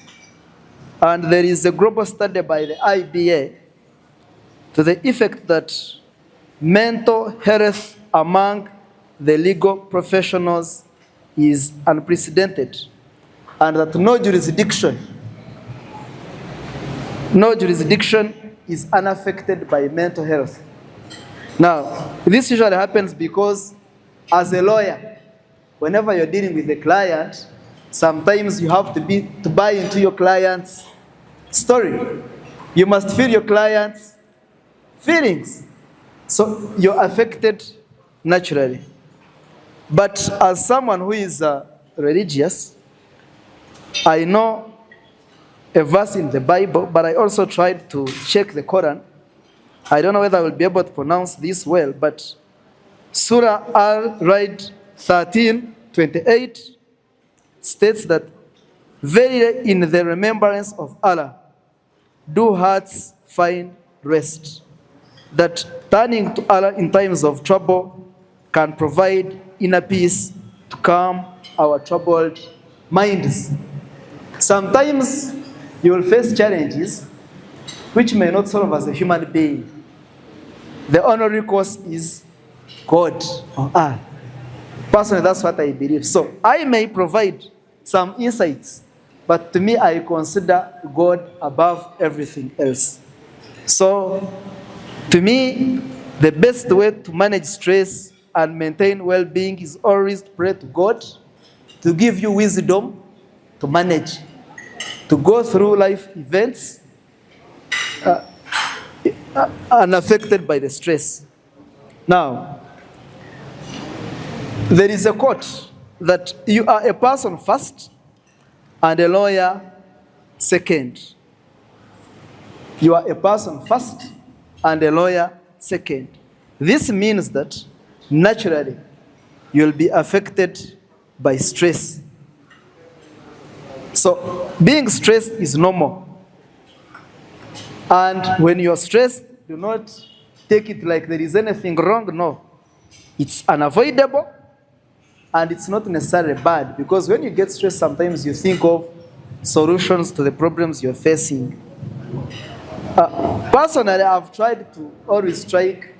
and there is a global study by the IBA to the effect that mental health among the legal professionals is unprecedented, and that no jurisdiction is unaffected by mental health. Now, this usually happens because as a lawyer, whenever you're dealing with a client, sometimes you have to buy into your client's story. You must feel your client's feelings. So you're affected naturally. But as someone who is religious, I know a verse in the Bible, but I also tried to check the Quran. I don't know whether I will be able to pronounce this well, but Surah Al-Ra'd 13:28 states that, "Verily in the remembrance of Allah do hearts find rest, that turning to Allah in times of trouble can provide inner peace to calm our troubled minds." Sometimes you will face challenges which may not solve as a human being. The only recourse is God or Allah. Personally, that's what I believe. So I may provide some insights, but to me, I consider God above everything else. So to me, the best way to manage stress and maintain well-being is always to pray to God to give you wisdom to manage, to go through life events unaffected by the stress. Now, there is a quote that you are a person first and a lawyer second. You are a person first and a lawyer second. This means that naturally you'll be affected by stress. So being stressed is normal. And when you're stressed, do not take it like there is anything wrong. No. It's unavoidable and it's not necessarily bad, because when you get stressed, sometimes you think of solutions to the problems you're facing. Personally, I've tried to always strike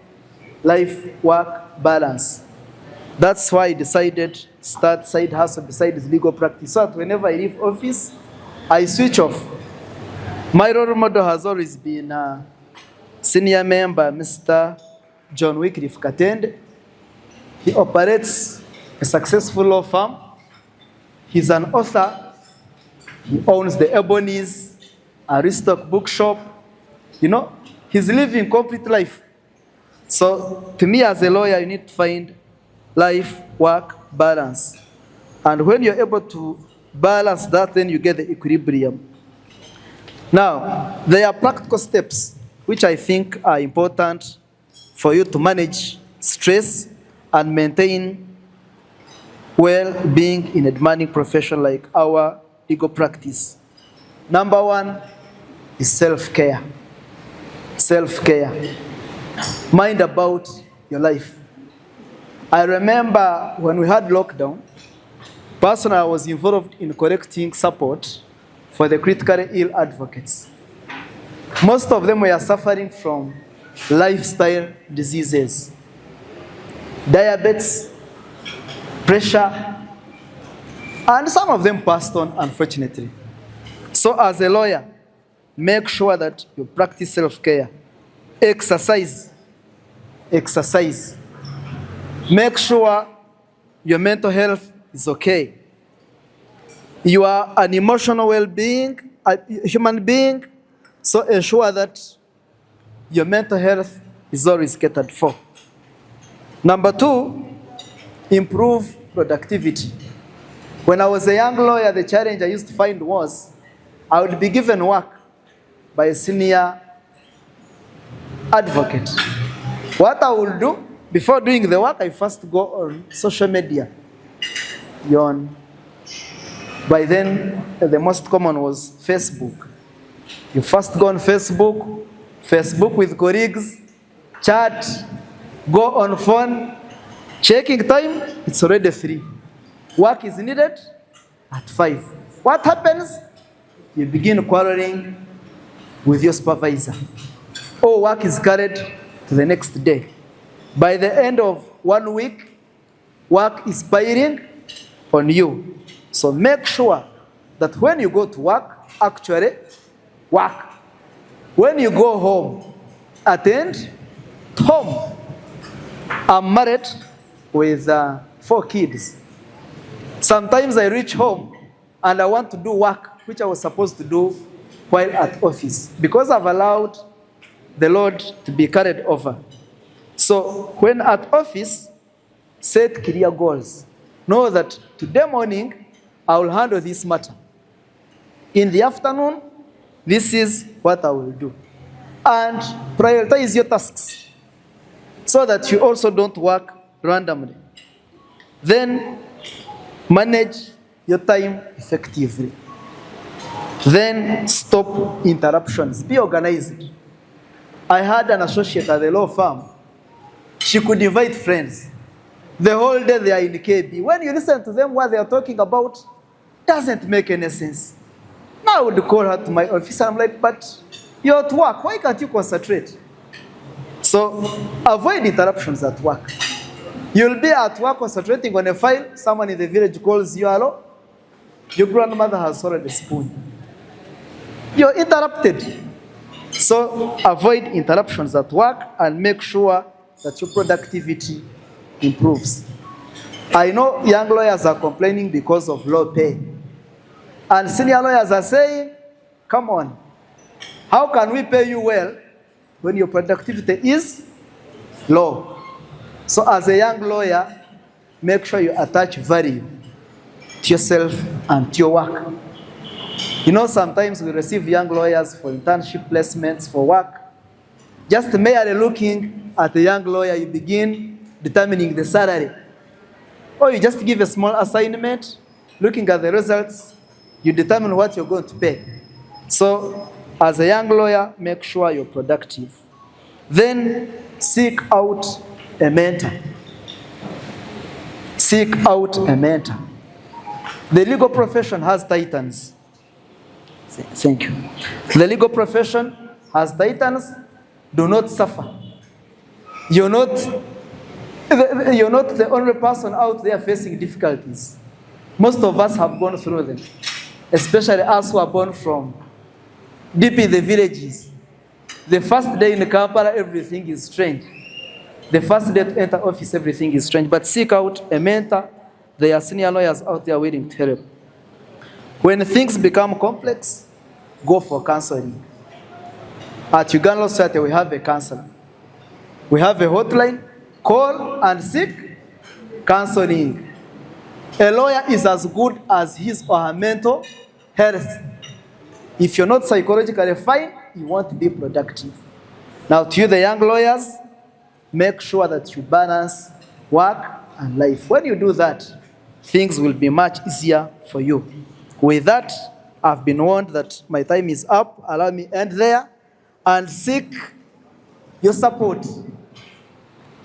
life-work balance. That's why I decided to start side hustle besides legal practice. So that whenever I leave office, I switch off. My role model has always been senior member, Mr. John Wycliffe Katende. He operates a successful law firm. He's an author. He owns the Ebony's, Aristoc bookshop. You know, he's living complete life. So to me as a lawyer, you need to find life-work balance. And when you're able to balance that, then you get the equilibrium. Now, there are practical steps which I think are important for you to manage stress and maintain well-being in a demanding profession like our legal practice. Number one is self-care. Self-care. Mind about your life. I remember when we had lockdown, personally I was involved in collecting support for the critically ill advocates. Most of them were suffering from lifestyle diseases, diabetes, pressure, and some of them passed on, unfortunately. So as a lawyer, make sure that you practice self-care. Exercise. Exercise. Make sure your mental health is okay. You are an emotional well-being, a human being, so ensure that your mental health is always catered for. Number two, improve productivity. When I was a young lawyer, the challenge I used to find was I would be given work by a senior advocate. What I will do, before doing the work, I first go on social media. By then, the most common was Facebook. You first go on Facebook with colleagues, chat, go on phone, checking time, it's already 3. Work is needed at 5. What happens? You begin quarreling with your supervisor. Or work is carried to the next day. By the end of 1 week, work is piling on you. So make sure that when you go to work, actually work. When you go home, attend home. I'm married with 4 kids. Sometimes I reach home and I want to do work which I was supposed to do while at office because I've allowed the load to be carried over. So when at office, set clear goals. Know that today morning, I will handle this matter. In the afternoon, this is what I will do. And prioritize your tasks so that you also don't work randomly. Then manage your time effectively. Then stop interruptions. Be organized. I had an associate at the law firm. She could invite friends. The whole day they are in KB. When you listen to them, what they are talking about doesn't make any sense. Now I would call her to my office and I'm like, but you're at work. Why can't you concentrate? So avoid interruptions at work. You'll be at work concentrating on a file. Someone in the village calls you, hello. Your grandmother has swallowed a spoon. You're interrupted. So avoid interruptions at work and make sure that your productivity improves. I know young lawyers are complaining because of low pay. And senior lawyers are saying, come on, how can we pay you well when your productivity is low? So as a young lawyer, make sure you attach value to yourself and to your work. You know, sometimes we receive young lawyers for internship placements for work. Just merely looking at a young lawyer, you begin determining the salary. Or you just give a small assignment, looking at the results, you determine what you're going to pay. So, as a young lawyer, make sure you're productive. Then, seek out a mentor. Seek out a mentor. The legal profession has titans. Thank you. The legal profession as Titans, do not suffer. You're not the only person out there facing difficulties. Most of us have gone through them, especially us who are born from deep in the villages. The first day in Kampala, everything is strange. The first day to enter office, everything is strange. But seek out a mentor. There are senior lawyers out there waiting to help. When things become complex, go for counseling. At Uganda Society, we have a counselor. We have a hotline. Call and seek counseling. A lawyer is as good as his or her mental health. If you're not psychologically fine, you won't be productive. Now, to you, the young lawyers, make sure that you balance work and life. When you do that, things will be much easier for you. With that, I've been warned that my time is up. Allow me to end there and seek your support.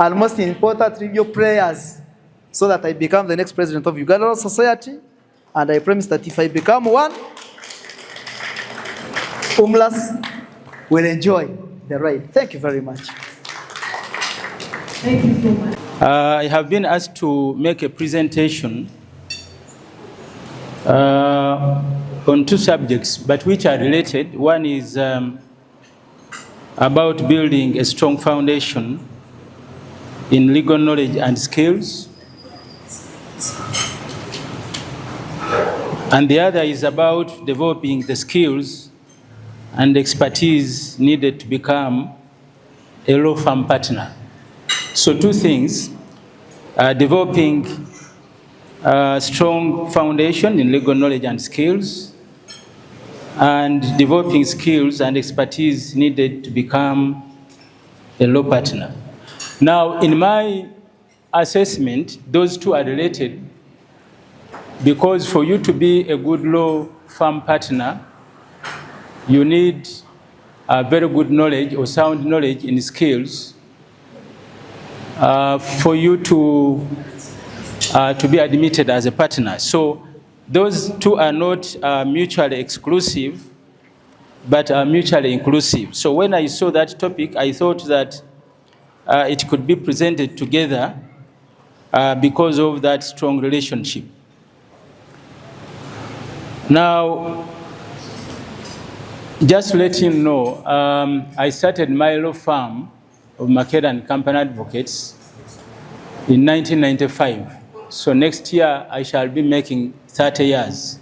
And most importantly, your prayers, so that I become the next president of Uganda Society. And I promise that if I become one, Umlas will enjoy the ride. Thank you very much. Thank you so much. I have been asked to make a presentation on two subjects, but which are related. One is about building a strong foundation in legal knowledge and skills. And the other is about developing the skills and expertise needed to become a law firm partner. So two things, developing a strong foundation in legal knowledge and skills, and developing skills and expertise needed to become a law partner. Now, in my assessment, those two are related, because for you to be a good law firm partner, you need a very good knowledge or sound knowledge in skills for you to be admitted as a partner. So those two are not mutually exclusive, but are mutually inclusive. So when I saw that topic, I thought that it could be presented together because of that strong relationship. Now, just to let you know, I started my law firm of Makeda and Company Advocates in 1995. So next year, I shall be making 30 years.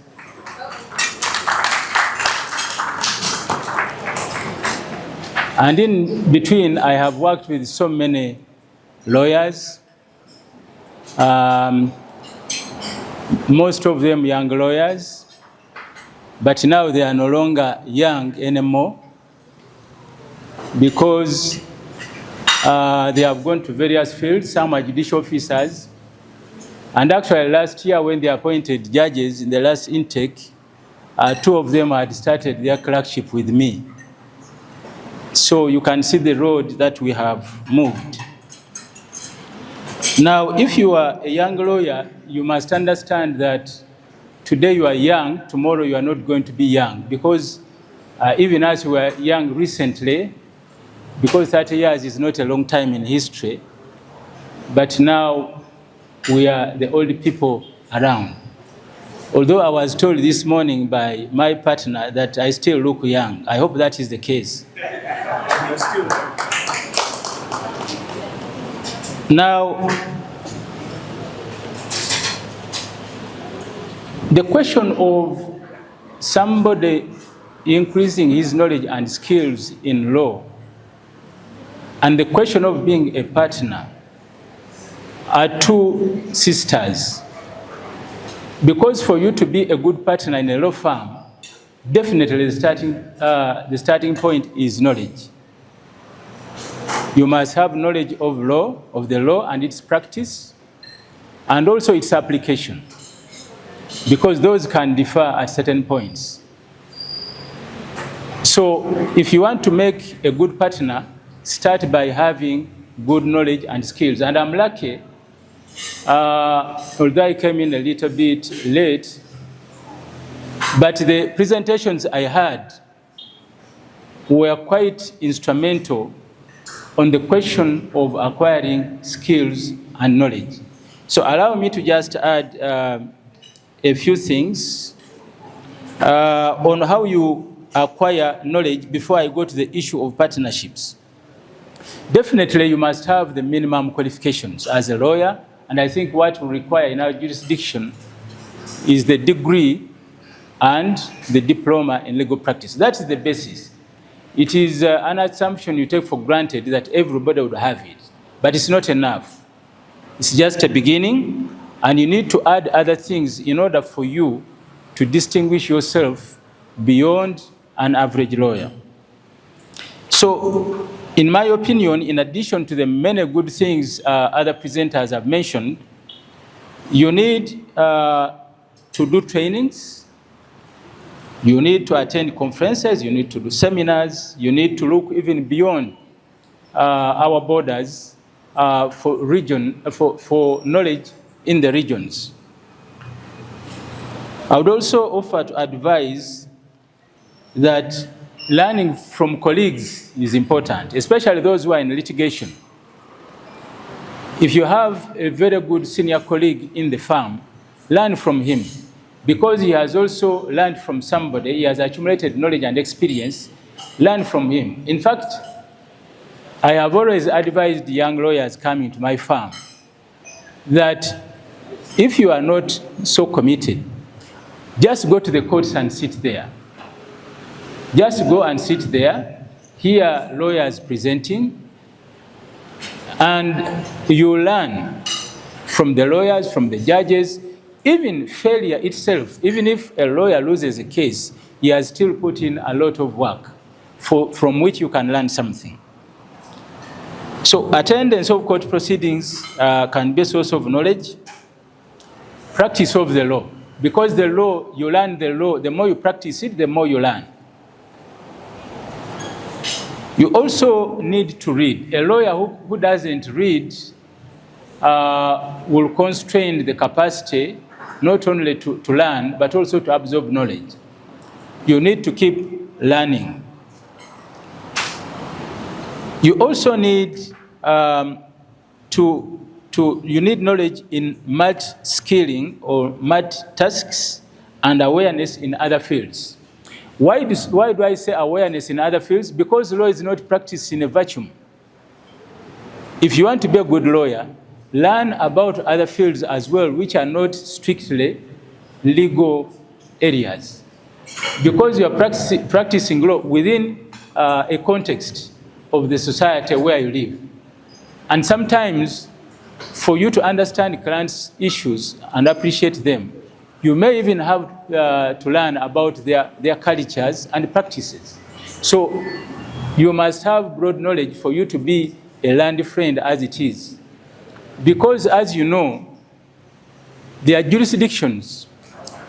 And in between, I have worked with so many lawyers, most of them young lawyers, but now they are no longer young anymore because they have gone to various fields. Some are judicial officers. And actually last year when they appointed judges in the last intake, two of them had started their clerkship with me. So you can see the road that we have moved. Now, if you are a young lawyer, you must understand that today you are young, tomorrow you are not going to be young. Because even as we were young recently, because 30 years is not a long time in history, but now we are the old people around. Although I was told this morning by my partner that I still look young. I hope that is the case. Now, the question of somebody increasing his knowledge and skills in law and the question of being a partner are two sisters. Because for you to be a good partner in a law firm, definitely the starting point is knowledge. You must have knowledge of law, of the law and its practice, and also its application, because those can differ at certain points. So if you want to make a good partner, start by having good knowledge and skills. And I'm lucky, although I came in a little bit late, But the presentations I had were quite instrumental on the question of acquiring skills and knowledge. So allow me to just add a few things on how you acquire knowledge before I go to the issue of partnerships. Definitely, you must have the minimum qualifications as a lawyer, and I think what we require in our jurisdiction is the degree and the diploma in legal practice. That is the basis. It is an assumption you take for granted that everybody would have it, but it's not enough. It's just a beginning, and you need to add other things in order for you to distinguish yourself beyond an average lawyer. So, in my opinion, in addition to the many good things other presenters have mentioned, you need to do trainings, you need to attend conferences, you need to do seminars, you need to look even beyond our borders for knowledge in the regions. I would also offer to advise that learning from colleagues is important, especially those who are in litigation. If you have a very good senior colleague in the firm, learn from him, because he has also learned from somebody, he has accumulated knowledge and experience, learn from him. In fact, I have always advised young lawyers coming to my firm that if you are not so committed, just go to the courts and sit there. Just go and sit there, hear lawyers presenting, and you learn from the lawyers, from the judges. Even failure itself, even if a lawyer loses a case, he has still put in a lot of work from which you can learn something. So attendance of court proceedings can be a source of knowledge. Practice of the law, because the law, you learn the law, the more you practice it, the more you learn. You also need to read. A lawyer who doesn't read will constrain the capacity not only to learn, but also to absorb knowledge. You need to keep learning. You also need you need knowledge in multi-skilling or multi-tasks and awareness in other fields. Why do I say awareness in other fields? Because law is not practiced in a vacuum. If you want to be a good lawyer, learn about other fields as well, which are not strictly legal areas. Because you are practicing law within a context of the society where you live. And sometimes, for you to understand clients' issues and appreciate them, you may even have to learn about their cultures and practices. So you must have broad knowledge for you to be a learned friend as it is. Because as you know, there are jurisdictions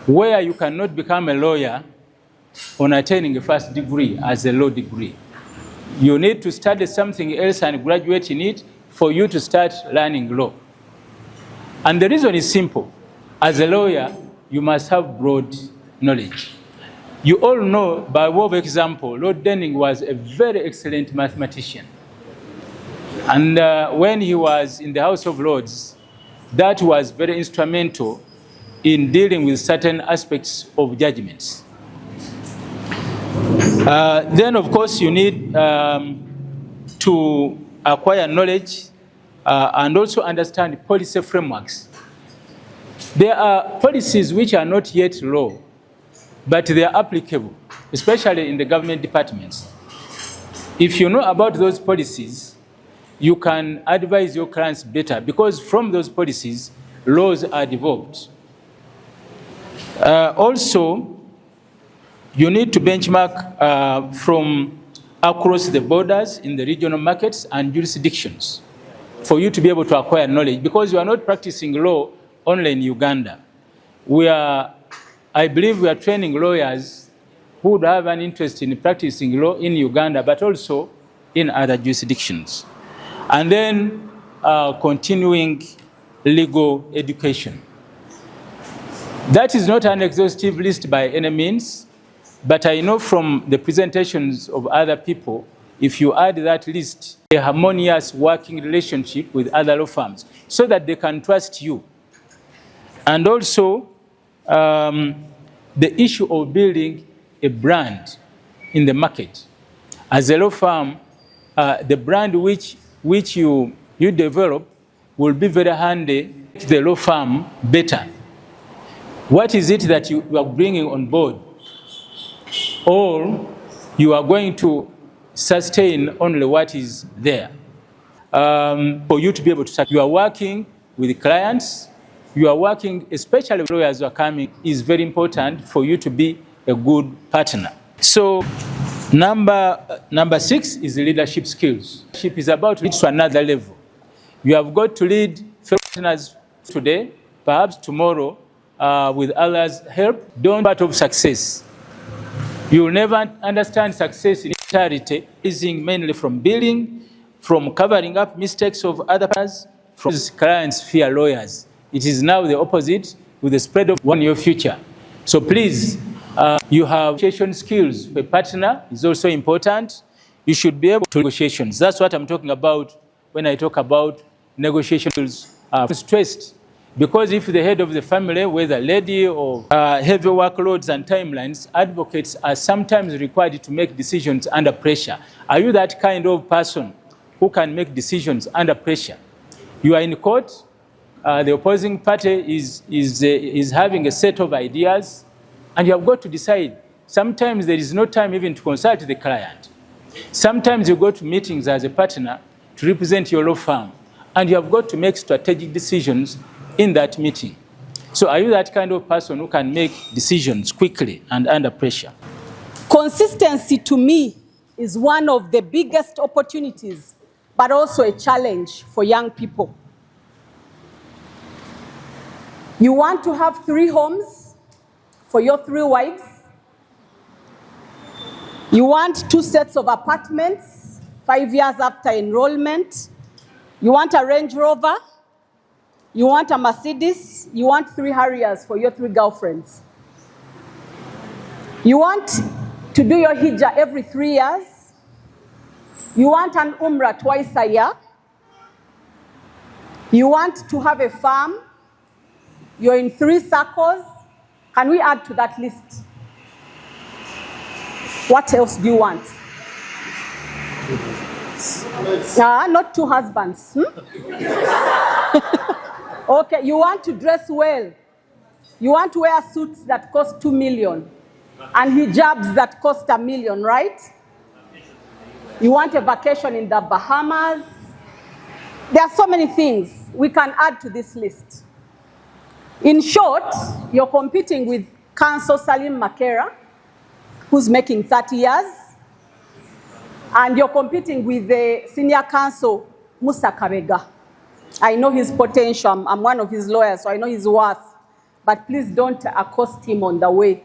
where you cannot become a lawyer on attaining a first degree as a law degree. You need to study something else and graduate in it for you to start learning law. And the reason is simple. As a lawyer, you must have broad knowledge. You all know, by way of example, Lord Denning was a very excellent mathematician. And when he was in the House of Lords, that was very instrumental in dealing with certain aspects of judgments. Then, of course, you need to acquire knowledge and also understand policy frameworks. There are policies which are not yet law, but they are applicable, especially in the government departments. If you know about those policies, you can advise your clients better, because from those policies, laws are developed. Also, you need to benchmark from across the borders in the regional markets and jurisdictions for you to be able to acquire knowledge, because you are not practicing law only in Uganda. I believe we are training lawyers who would have an interest in practicing law in Uganda, but also in other jurisdictions. And then continuing legal education. That is not an exhaustive list by any means, but I know from the presentations of other people, if you add that list, a harmonious working relationship with other law firms so that they can trust you. And also, the issue of building a brand in the market. As a law firm, the brand which you develop will be very handy to the law firm better. What is it that you are bringing on board? Or you are going to sustain only what is there. For you to be able to start, you are working with clients, you are working, especially with lawyers who are coming, is very important for you to be a good partner. So number 6 is leadership skills. Leadership is about to reach to another level. You have got to lead partners today, perhaps tomorrow, with others' help. Don't be part of success. You will never understand success in charity, ising mainly from billing, from covering up mistakes of other partners, from clients fear lawyers. It is now the opposite with the spread of one your future. So please, you have negotiation skills. For a partner is also important. You should be able to negotiations. That's what I'm talking about when I talk about negotiation skills. Stressed. Because if the head of the family, whether lady or heavy workloads and timelines, advocates are sometimes required to make decisions under pressure. Are you that kind of person who can make decisions under pressure? You are in court, the opposing party is having a set of ideas, and you have got to decide. Sometimes there is no time even to consult the client. Sometimes you go to meetings as a partner to represent your law firm, and you have got to make strategic decisions in that meeting. So are you that kind of person who can make decisions quickly and under pressure? Consistency to me is one of the biggest opportunities, but also a challenge for young people. You want to have 3 homes for your 3 wives. You want 2 sets of apartments 5 years after enrollment. You want a Range Rover. You want a Mercedes. You want 3 Harriers for your 3 girlfriends. You want to do your hijab every 3 years. You want an Umrah twice a year. You want to have a farm. You're in 3 circles. Can we add to that list? What else do you want? Not 2 husbands. Okay, you want to dress well. You want to wear suits that cost 2 million and hijabs that cost 1 million, right? You want a vacation in the Bahamas. There are so many things we can add to this list. In short, you're competing with Counsel Salim Makera, who's making 30 years, and you're competing with the senior counsel, Musa Kabega. I know his potential. I'm one of his lawyers, so I know his worth. But please don't accost him on the way.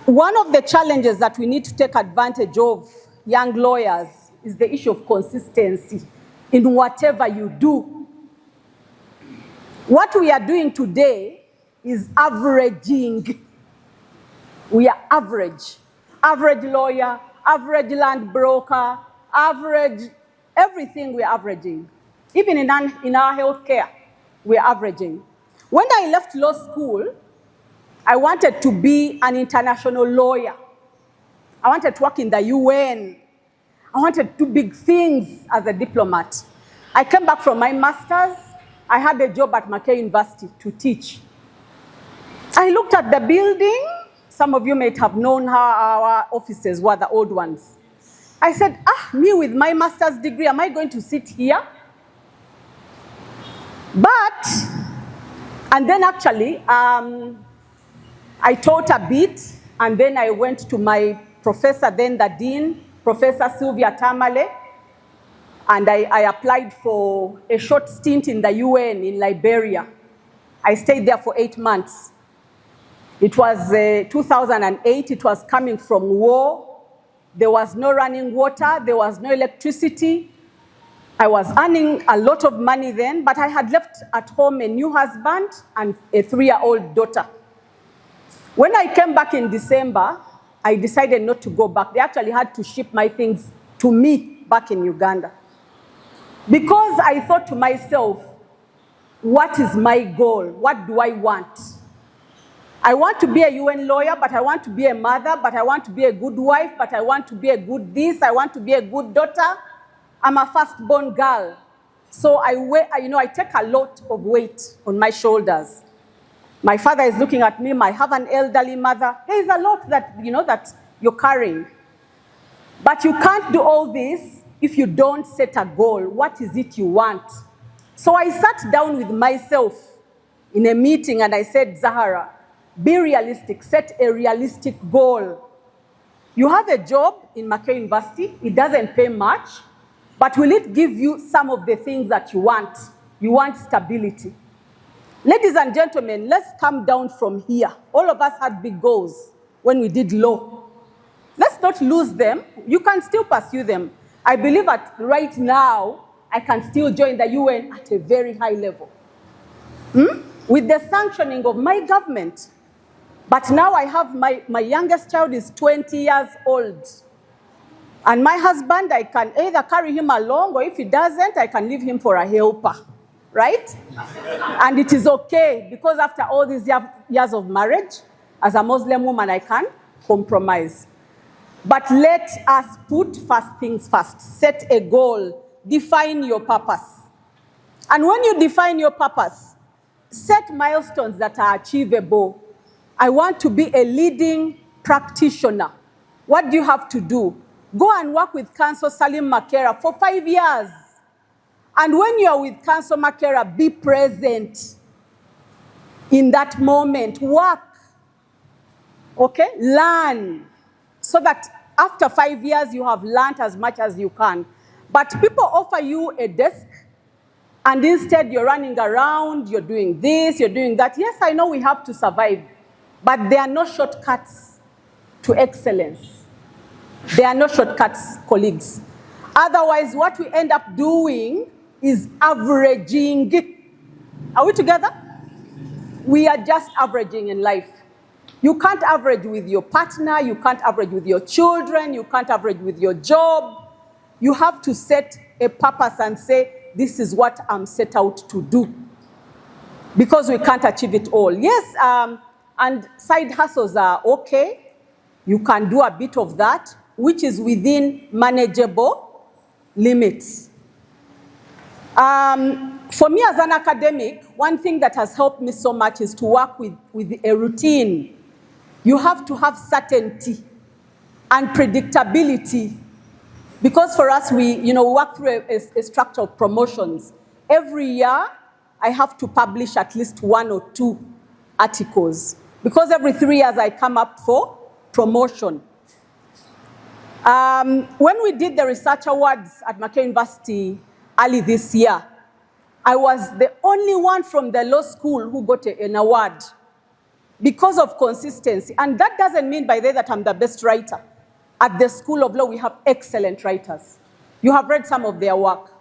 One of the challenges that we need to take advantage of, young lawyers, is the issue of consistency in whatever you do. What we are doing today is averaging. We are average. Average lawyer, average land broker, average everything we're averaging. Even in our healthcare, we're averaging. When I left law school, I wanted to be an international lawyer. I wanted to work in the UN. I wanted to do big things as a diplomat. I came back from my master's. I had a job at Mackay University to teach. I looked at the building. Some of you might have known how our offices were, the old ones. I said, me with my master's degree, am I going to sit here? And then actually, I taught a bit, and then I went to my professor, then the dean, Professor Sylvia Tamale, and I applied for a short stint in the UN in Liberia. I stayed there for 8 months. It was 2008, it was coming from war. There was no running water, there was no electricity. I was earning a lot of money then, but I had left at home a new husband and a 3-year-old daughter. When I came back in December, I decided not to go back. They actually had to ship my things to me back in Uganda. Because I thought to myself, what is my goal? What do I want? I want to be a UN lawyer, but I want to be a mother, but I want to be a good wife, but I want to be a good this, I want to be a good daughter. I'm a firstborn girl. So I take a lot of weight on my shoulders. My father is looking at me, I have an elderly mother. There is a lot that, that you're carrying. But you can't do all this if you don't set a goal. What is it you want? So I sat down with myself in a meeting and I said, Zahara, be realistic, set a realistic goal. You have a job in Makerere University, it doesn't pay much, but will it give you some of the things that you want? You want stability. Ladies and gentlemen, let's come down from here. All of us had big goals when we did law. Let's not lose them. You can still pursue them. I believe that right now, I can still join the UN at a very high level. With the sanctioning of my government. But now I have my youngest child is 20 years old. And my husband, I can either carry him along, or if he doesn't, I can leave him for a helper. Right? And it is okay, because after all these years of marriage, as a Muslim woman, I can compromise. But let us put first things first. Set a goal. Define your purpose. And when you define your purpose, set milestones that are achievable. I want to be a leading practitioner. What do you have to do? Go and work with Council Salim Makera for 5 years. And when you are with Council Makera, be present in that moment. Work. Okay? Learn. So that after 5 years, you have learned as much as you can. But people offer you a desk, and instead you're running around, you're doing this, you're doing that. Yes, I know we have to survive, but there are no shortcuts to excellence. There are no shortcuts, colleagues. Otherwise, what we end up doing is averaging. Are we together? We are just averaging in life. You can't average with your partner, you can't average with your children, you can't average with your job. You have to set a purpose and say, this is what I'm set out to do. Because we can't achieve it all. Yes, and side hustles are okay. You can do a bit of that, which is within manageable limits. For me as an academic, one thing that has helped me so much is to work with a routine. You have to have certainty and predictability. Because for us, we work through a structure of promotions. Every year, I have to publish at least 1 or 2 articles. Because every 3 years, I come up for promotion. When we did the research awards at Makerere University early this year, I was the only one from the law school who got an award because of consistency. And that doesn't mean by the way that I'm the best writer. At the School of Law, we have excellent writers. You have read some of their work.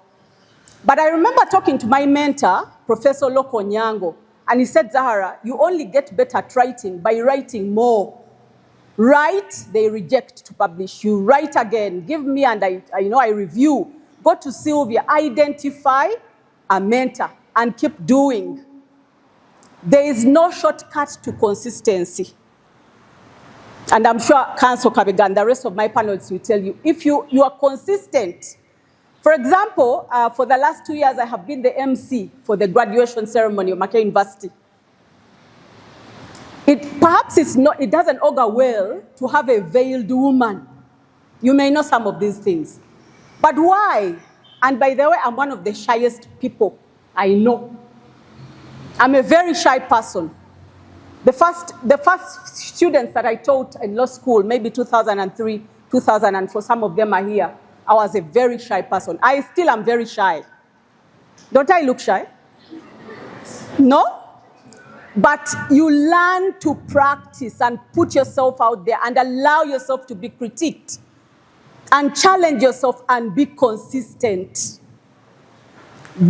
But I remember talking to my mentor, Professor Loko Nyango, and he said, Zahara, you only get better at writing by writing more. Write, they reject to publish. You write again, give me, and I review. Go to Sylvia, identify a mentor, and keep doing. There is no shortcut to consistency. And I'm sure Council Kabega and the rest of my panelists will tell you, if you are consistent. For example, for the last 2 years, I have been the MC for the graduation ceremony of Makerere University. Perhaps it doesn't augur well to have a veiled woman. You may know some of these things. But why? And by the way, I'm one of the shyest people I know. I'm a very shy person. The first students that I taught in law school, maybe 2003, 2004, some of them are here. I was a very shy person. I still am very shy. Don't I look shy? No? But you learn to practice and put yourself out there and allow yourself to be critiqued and challenge yourself and be consistent.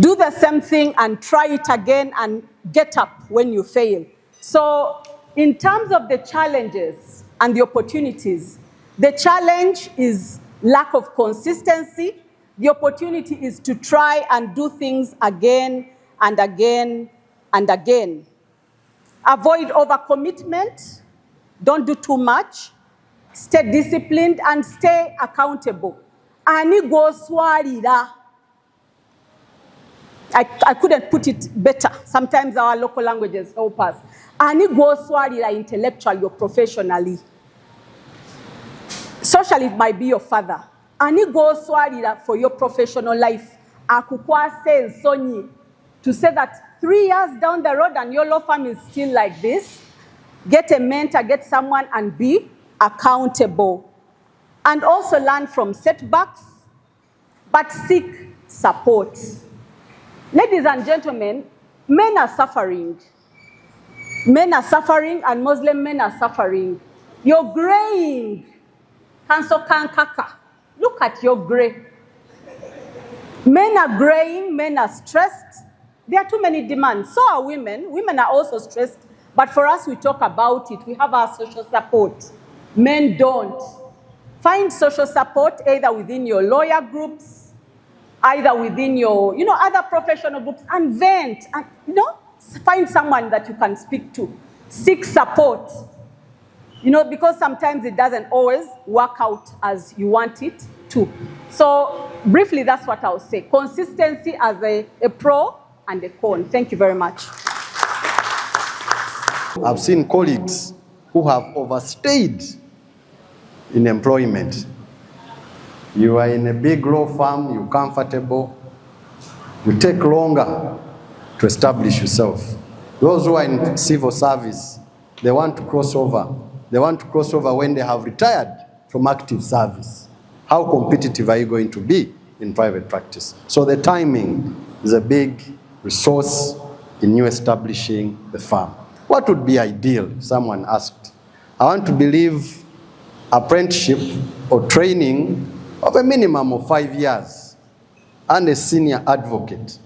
Do the same thing and try it again and get up when you fail. So in terms of the challenges and the opportunities, the challenge is lack of consistency. The opportunity is to try and do things again and again and again. Avoid overcommitment. Don't do too much. Stay disciplined and stay accountable. Ani go swalira. I couldn't put it better. Sometimes our local languages help us. Ani go swalira intellectually or professionally. Socially, it might be your father. Ani go swalira for your professional life. Akukwase nsonyi. To say that 3 years down the road and your law firm is still like this, get a mentor, get someone and be accountable. And also learn from setbacks, but seek support. Ladies and gentlemen, men are suffering. Men are suffering and Muslim men are suffering. You're graying. Kanso kankaka. Look at your gray. Men are graying, men are stressed. There are too many demands. So are women. Women are also stressed. But for us, we talk about it. We have our social support. Men don't. Find social support either within your lawyer groups, either within your, other professional groups, and vent. And, find someone that you can speak to. Seek support. Because sometimes it doesn't always work out as you want it to. So briefly, that's what I'll say. Consistency as a pro and a con. Thank you very much. I've seen colleagues who have overstayed in employment. You are in a big law firm, you're comfortable, you take longer to establish yourself. Those who are in civil service, they want to cross over. They want to cross over when they have retired from active service. How competitive are you going to be in private practice? So the timing is a big resource in you establishing the firm. What would be ideal, someone asked? I want to believe apprenticeship or training of a minimum of 5 years and a senior advocate.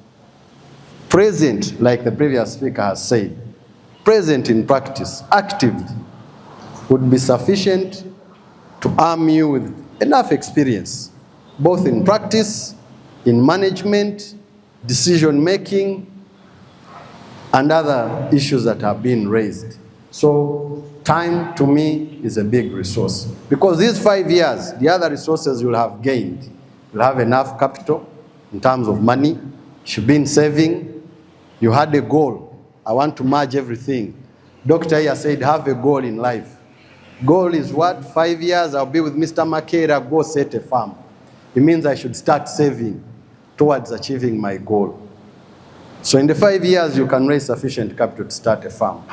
Present, like the previous speaker has said, present in practice, active, would be sufficient to arm you with enough experience, both in practice, in management, decision making, and other issues that have been raised. So time to me is a big resource, because these 5 years, the other resources you'll have gained. You'll have enough capital in terms of money. You've been saving. You had a goal. I want to merge everything. Dr. here said, have a goal in life. Goal is what? 5 years, I'll be with Mr. Makera, go set a farm. It means I should start saving towards achieving my goal. So in the 5 years, you can raise sufficient capital to start a farm.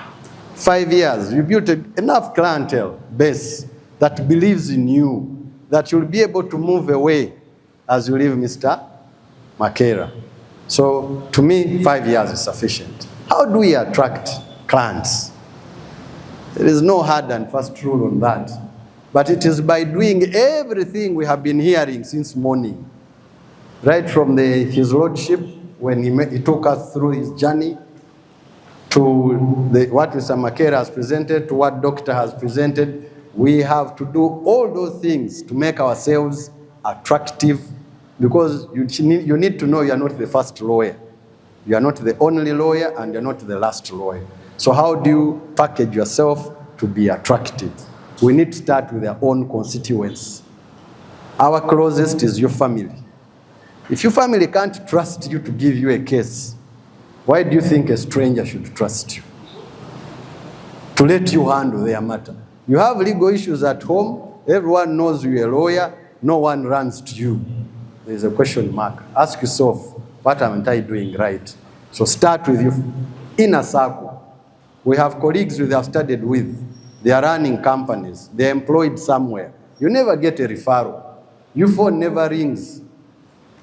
5 years, you built enough clientele base that believes in you, that you'll be able to move away as you leave Mr. Makera. So to me, 5 years is sufficient. How do we attract clients? There is no hard and fast rule on that. But it is by doing everything we have been hearing since morning. Right from his lordship, when he took us through his journey, to what Mr. Makera has presented, to what Doctor has presented. We have to do all those things to make ourselves attractive, because you need to know you are not the first lawyer. You are not the only lawyer, and you are not the last lawyer. So how do you package yourself to be attractive? We need to start with our own constituents. Our closest is your family. If your family can't trust you to give you a case, why do you think a stranger should trust you to let you handle their matter? You have legal issues at home, everyone knows you're a lawyer, no one runs to you. There's a question mark. Ask yourself, what am I doing right? So start with your inner circle. We have colleagues we have studied with. They are running companies. They're employed somewhere. You never get a referral. Your phone never rings.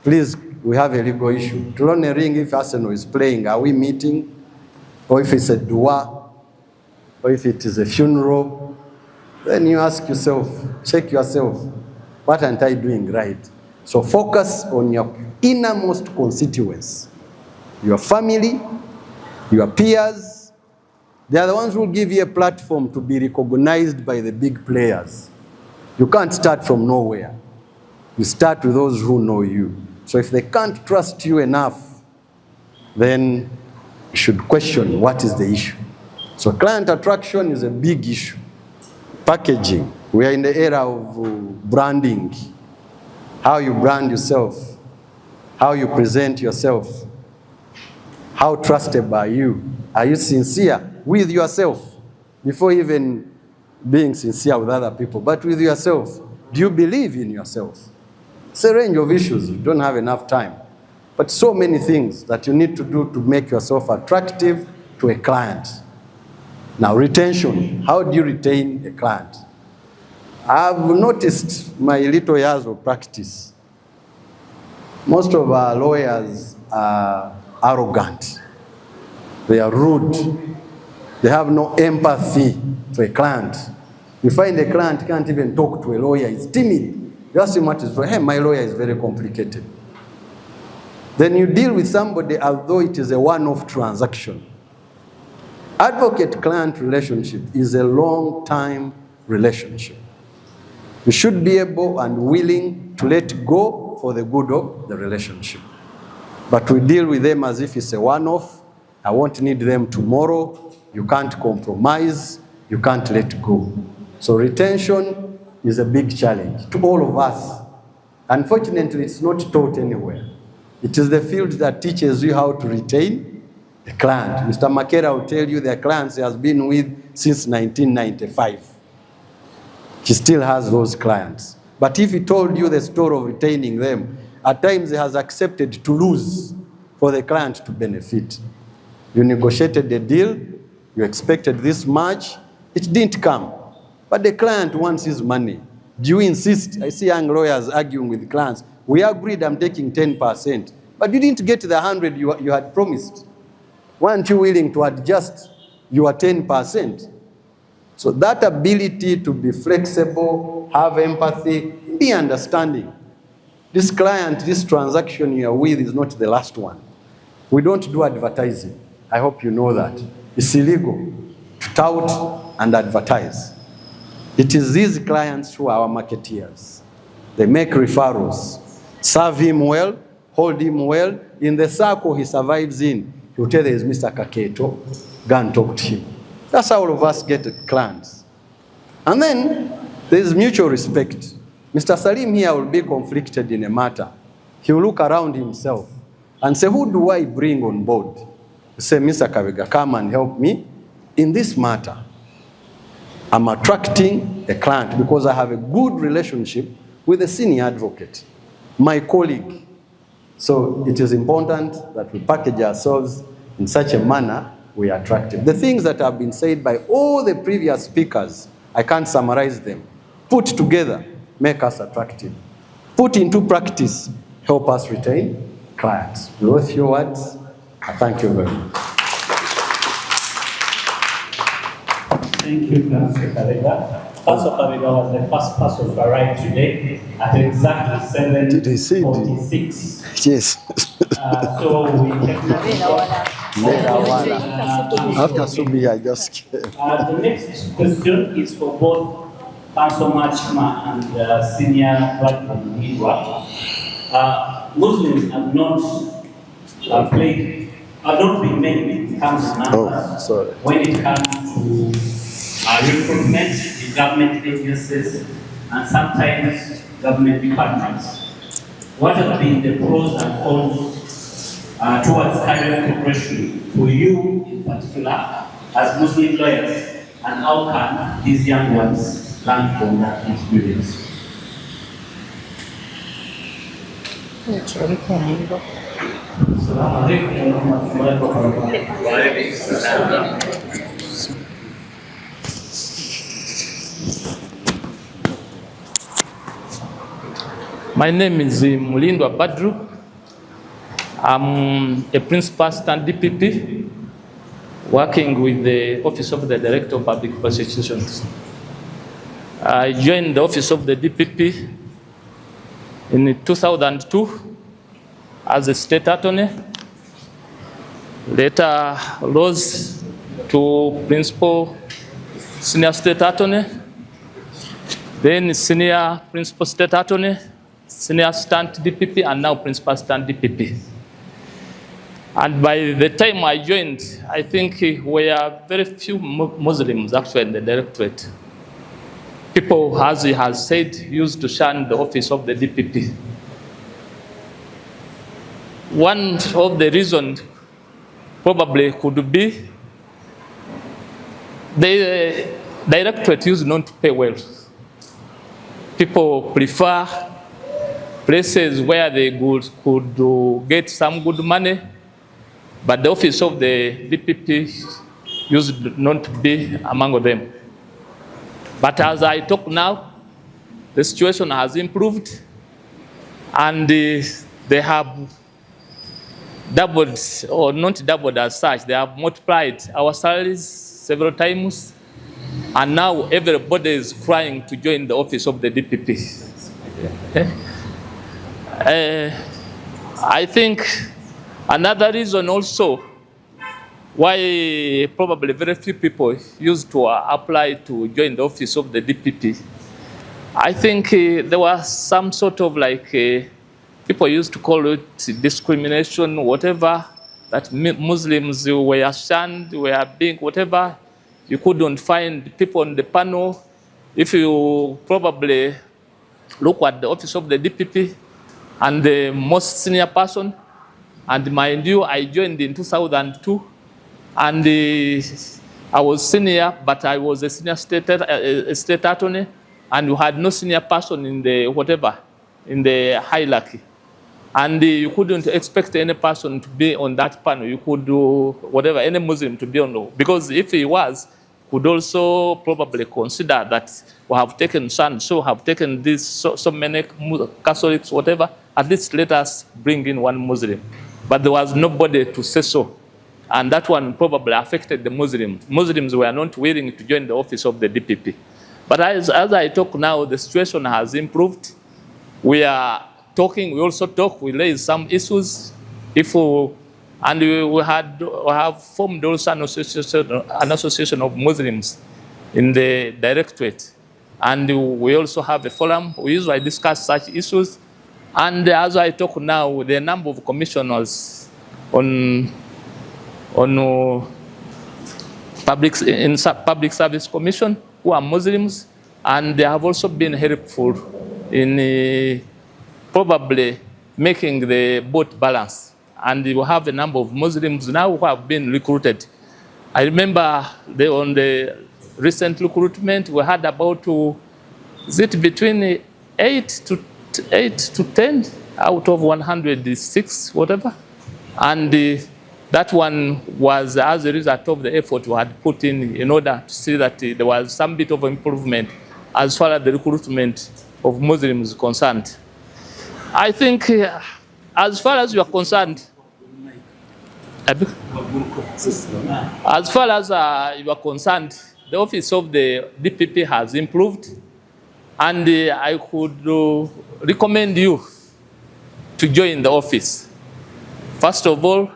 Please, we have a legal issue. To run a ring if Arsenal is playing, are we meeting? Or if it's a dua? Or if it is a funeral? Then you ask yourself, check yourself, what am I doing right? So focus on your innermost constituents. your family, your peers. They are the ones who will give you a platform to be recognized by the big players. You can't start from nowhere. You start with those who know you. So if they can't trust you enough, then you should question what is the issue. So client attraction is a big issue. Packaging. We are in the era of branding. How you brand yourself, how you present yourself, how trustable are you? Are you sincere with yourself before even being sincere with other people, but with yourself? Do you believe in yourself? It's a range of issues. You don't have enough time. But so many things that you need to do to make yourself attractive to a client. Now, retention. How do you retain a client? I've noticed my little years of practice. Most of our lawyers are arrogant. They are rude. They have no empathy for a client. You find a client can't even talk to a lawyer. He's timid. You ask him what is wrong. Hey, my lawyer is very complicated. Then you deal with somebody as though it is a one-off transaction. Advocate-client relationship is a long-time relationship. You should be able and willing to let go for the good of the relationship. But we deal with them as if it's a one-off. I won't need them tomorrow. You can't compromise. You can't let go. So retention is a big challenge to all of us. Unfortunately, it's not taught anywhere. It is the field that teaches you how to retain the client. Mr. Makera will tell you their clients he has been with since 1995. He still has those clients. But if he told you the story of retaining them, at times he has accepted to lose for the client to benefit. You negotiated the deal, you expected this much, it didn't come. But the client wants his money. Do you insist? I see young lawyers arguing with clients. We agreed I'm taking 10%, but you didn't get the 100 you had promised. Weren't you willing to adjust your 10%? So that ability to be flexible, have empathy, be understanding. This client, this transaction you are with is not the last one. We don't do advertising. I hope you know that. It's illegal to tout and advertise. It is these clients who are our marketeers. They make referrals. Serve him well, hold him well. In the circle he survives in, he'll tell there is Mr. Kaketo, go and talk to him. That's how all of us get clients. And then there's mutual respect. Mr. Salim here will be conflicted in a matter. He will look around himself and say, who do I bring on board? Say, Mr. Kavega, come and help me in this matter. I'm attracting a client because I have a good relationship with a senior advocate, my colleague. So it is important that we package ourselves in such a manner we are attractive. The things that have been said by all the previous speakers, I can't summarize them. Put together, make us attractive. Put into practice, help us retain clients. With your words, I thank you very much. Thank you, Councillor Kavega. Councillor Kavega was the first person to arrive today at exactly 7:46. Yes. So we After Subi, I just came. the next question is for both Councillor Machima and Senior Platinum Midwa. Muslims have not been made in terms of numbers when it comes to recruitment in government agencies and sometimes government departments. What have been the pros and cons towards career progression for you in particular as Muslim lawyers, and how can these young ones learn from that experience? My name is Mulindwa Badru. I'm a principal assistant DPP working with the Office of the Director of Public Prosecutions. I joined the Office of the DPP in 2002 as a state attorney. Later rose to principal senior state attorney, then senior principal state attorney, senior assistant DPP, and now principal assistant DPP. And by the time I joined, I think we were very few Muslims actually in the directorate. People, as he has said, used to shun the office of the DPP. One of the reasons probably could be the directorate used not to pay well. People prefer places where they could get some good money, but the office of the DPP used not to be among them. But as I talk now, the situation has improved, and they have doubled, or not doubled as such, they have multiplied our salaries several times, and now everybody is trying to join the office of the DPP. I think another reason also why probably very few people used to apply to join the office of the DPP, I think there was some sort of like, people used to call it discrimination, whatever, that Muslims were shunned, were being whatever. You couldn't find people on the panel. If you probably look at the office of the DPP and the most senior person, and mind you, I joined in 2002, and I was senior, but I was a senior state attorney, and you had no senior person in the whatever, in the hierarchy. And you couldn't expect any person to be on that panel. You could do whatever, any Muslim to be on, because if he was, could also probably consider that we have taken have taken this so many Catholics, whatever, at least let us bring in one Muslim. But there was nobody to say so. And that one probably affected the Muslims. Muslims were not willing to join the office of the DPP. But as I talk now, the situation has improved. We are talking, we also talk, we raise some issues. And we have formed also an association of Muslims in the directorate. And we also have a forum. We usually discuss such issues. And as I talk now, the number of commissioners on public service commission who are Muslims, and they have also been helpful in probably making the both balance. And we have a number of Muslims now who have been recruited. I remember on the recent recruitment, we had about, is it between 8 to 10 out of 106, whatever. And that one was as a result of the effort we had put in order to see that there was some bit of improvement as far as the recruitment of Muslims is concerned. I think as far as you are concerned, as far as you are concerned, the office of the DPP has improved, and I could recommend you to join the office. First of all,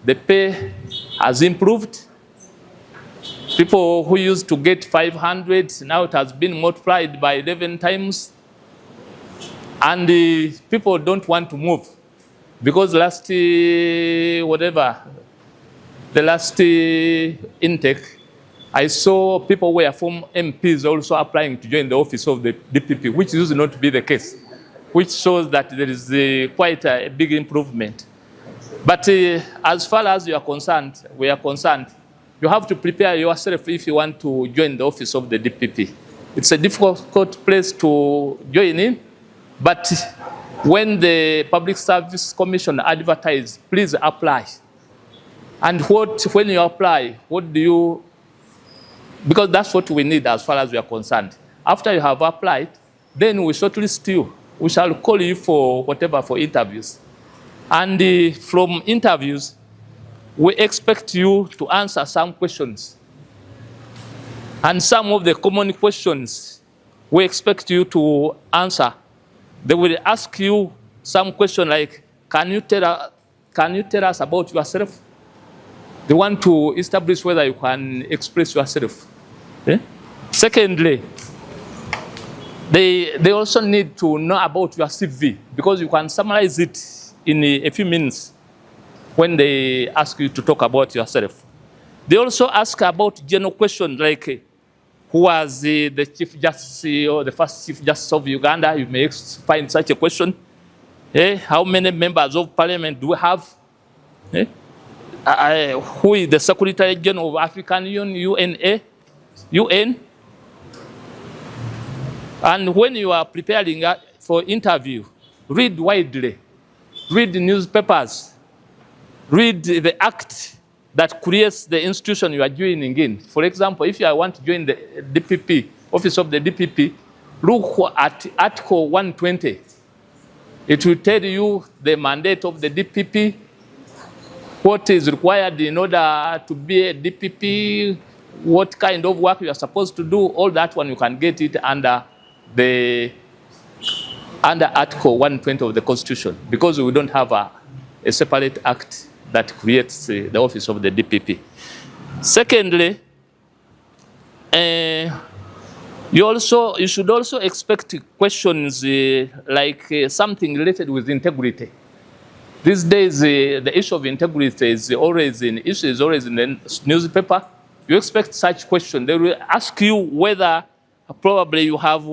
the pay has improved. People who used to get 500, now it has been multiplied by 11 times. And people don't want to move because the last intake, I saw people were from MPs also applying to join the office of the DPP, which used not to be the case, which shows that there is quite a big improvement. But as far as you are concerned, we are concerned, you have to prepare yourself if you want to join the office of the DPP. It's a difficult place to join in, but when the Public Service Commission advertise, please apply. And when you apply, what do you, because that's what we need as far as we are concerned. After you have applied, then we shortlist you. We shall call you for whatever, for interviews. And from interviews, we expect you to answer some questions. And some of the common questions we expect you to answer. They will ask you some question like, can you tell us about yourself? They want to establish whether you can express yourself. Secondly, they also need to know about your CV, because you can summarize it in a few minutes when they ask you to talk about yourself. They also ask about general questions like who was the Chief Justice or the first Chief Justice of Uganda? You may find such a question. How many members of parliament do we have? Who is the Secretary General of African Union, UN? And when you are preparing for interview, read widely, read the newspapers, read the act that creates the institution you are joining in. For example, if I want to join the DPP, office of the DPP, look at Article 120. It will tell you the mandate of the DPP, what is required in order to be a DPP, what kind of work you are supposed to do. All that one you can get it under Article 120 of the Constitution, because we don't have a separate act that creates the office of the DPP. Secondly, you should also expect questions like something related with integrity. These days, the issue of integrity is always in the newspaper. You expect such questions. They will ask you whether probably you have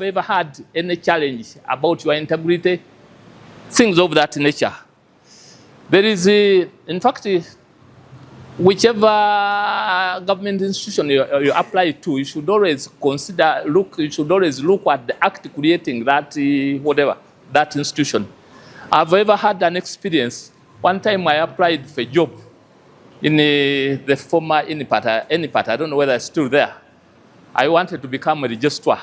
ever had any challenge about your integrity, things of that nature. There is, in fact, whichever government institution you apply to, you should always you should always look at the act creating that, that institution. I've ever had an experience. One time I applied for a job in the former NIPAT. I don't know whether it's still there. I wanted to become a registrar.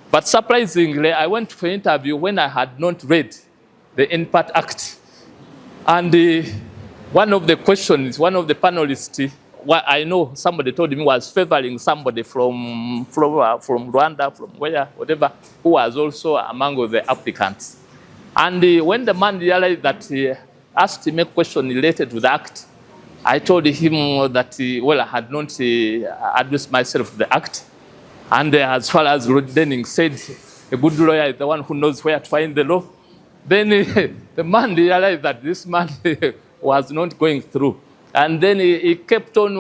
But surprisingly, I went for an interview when I had not read the NIPAT Act. And one of the questions, one of the panelists, what I know somebody told me was favoring somebody from Rwanda, from whatever, who was also among the applicants. And when the man realized that he asked him a question related to the act, I told him that, I had not addressed myself to the act. And as far as Rod Denning said, a good lawyer is the one who knows where to find the law. Then the man realized that this man was not going through. And then he kept on,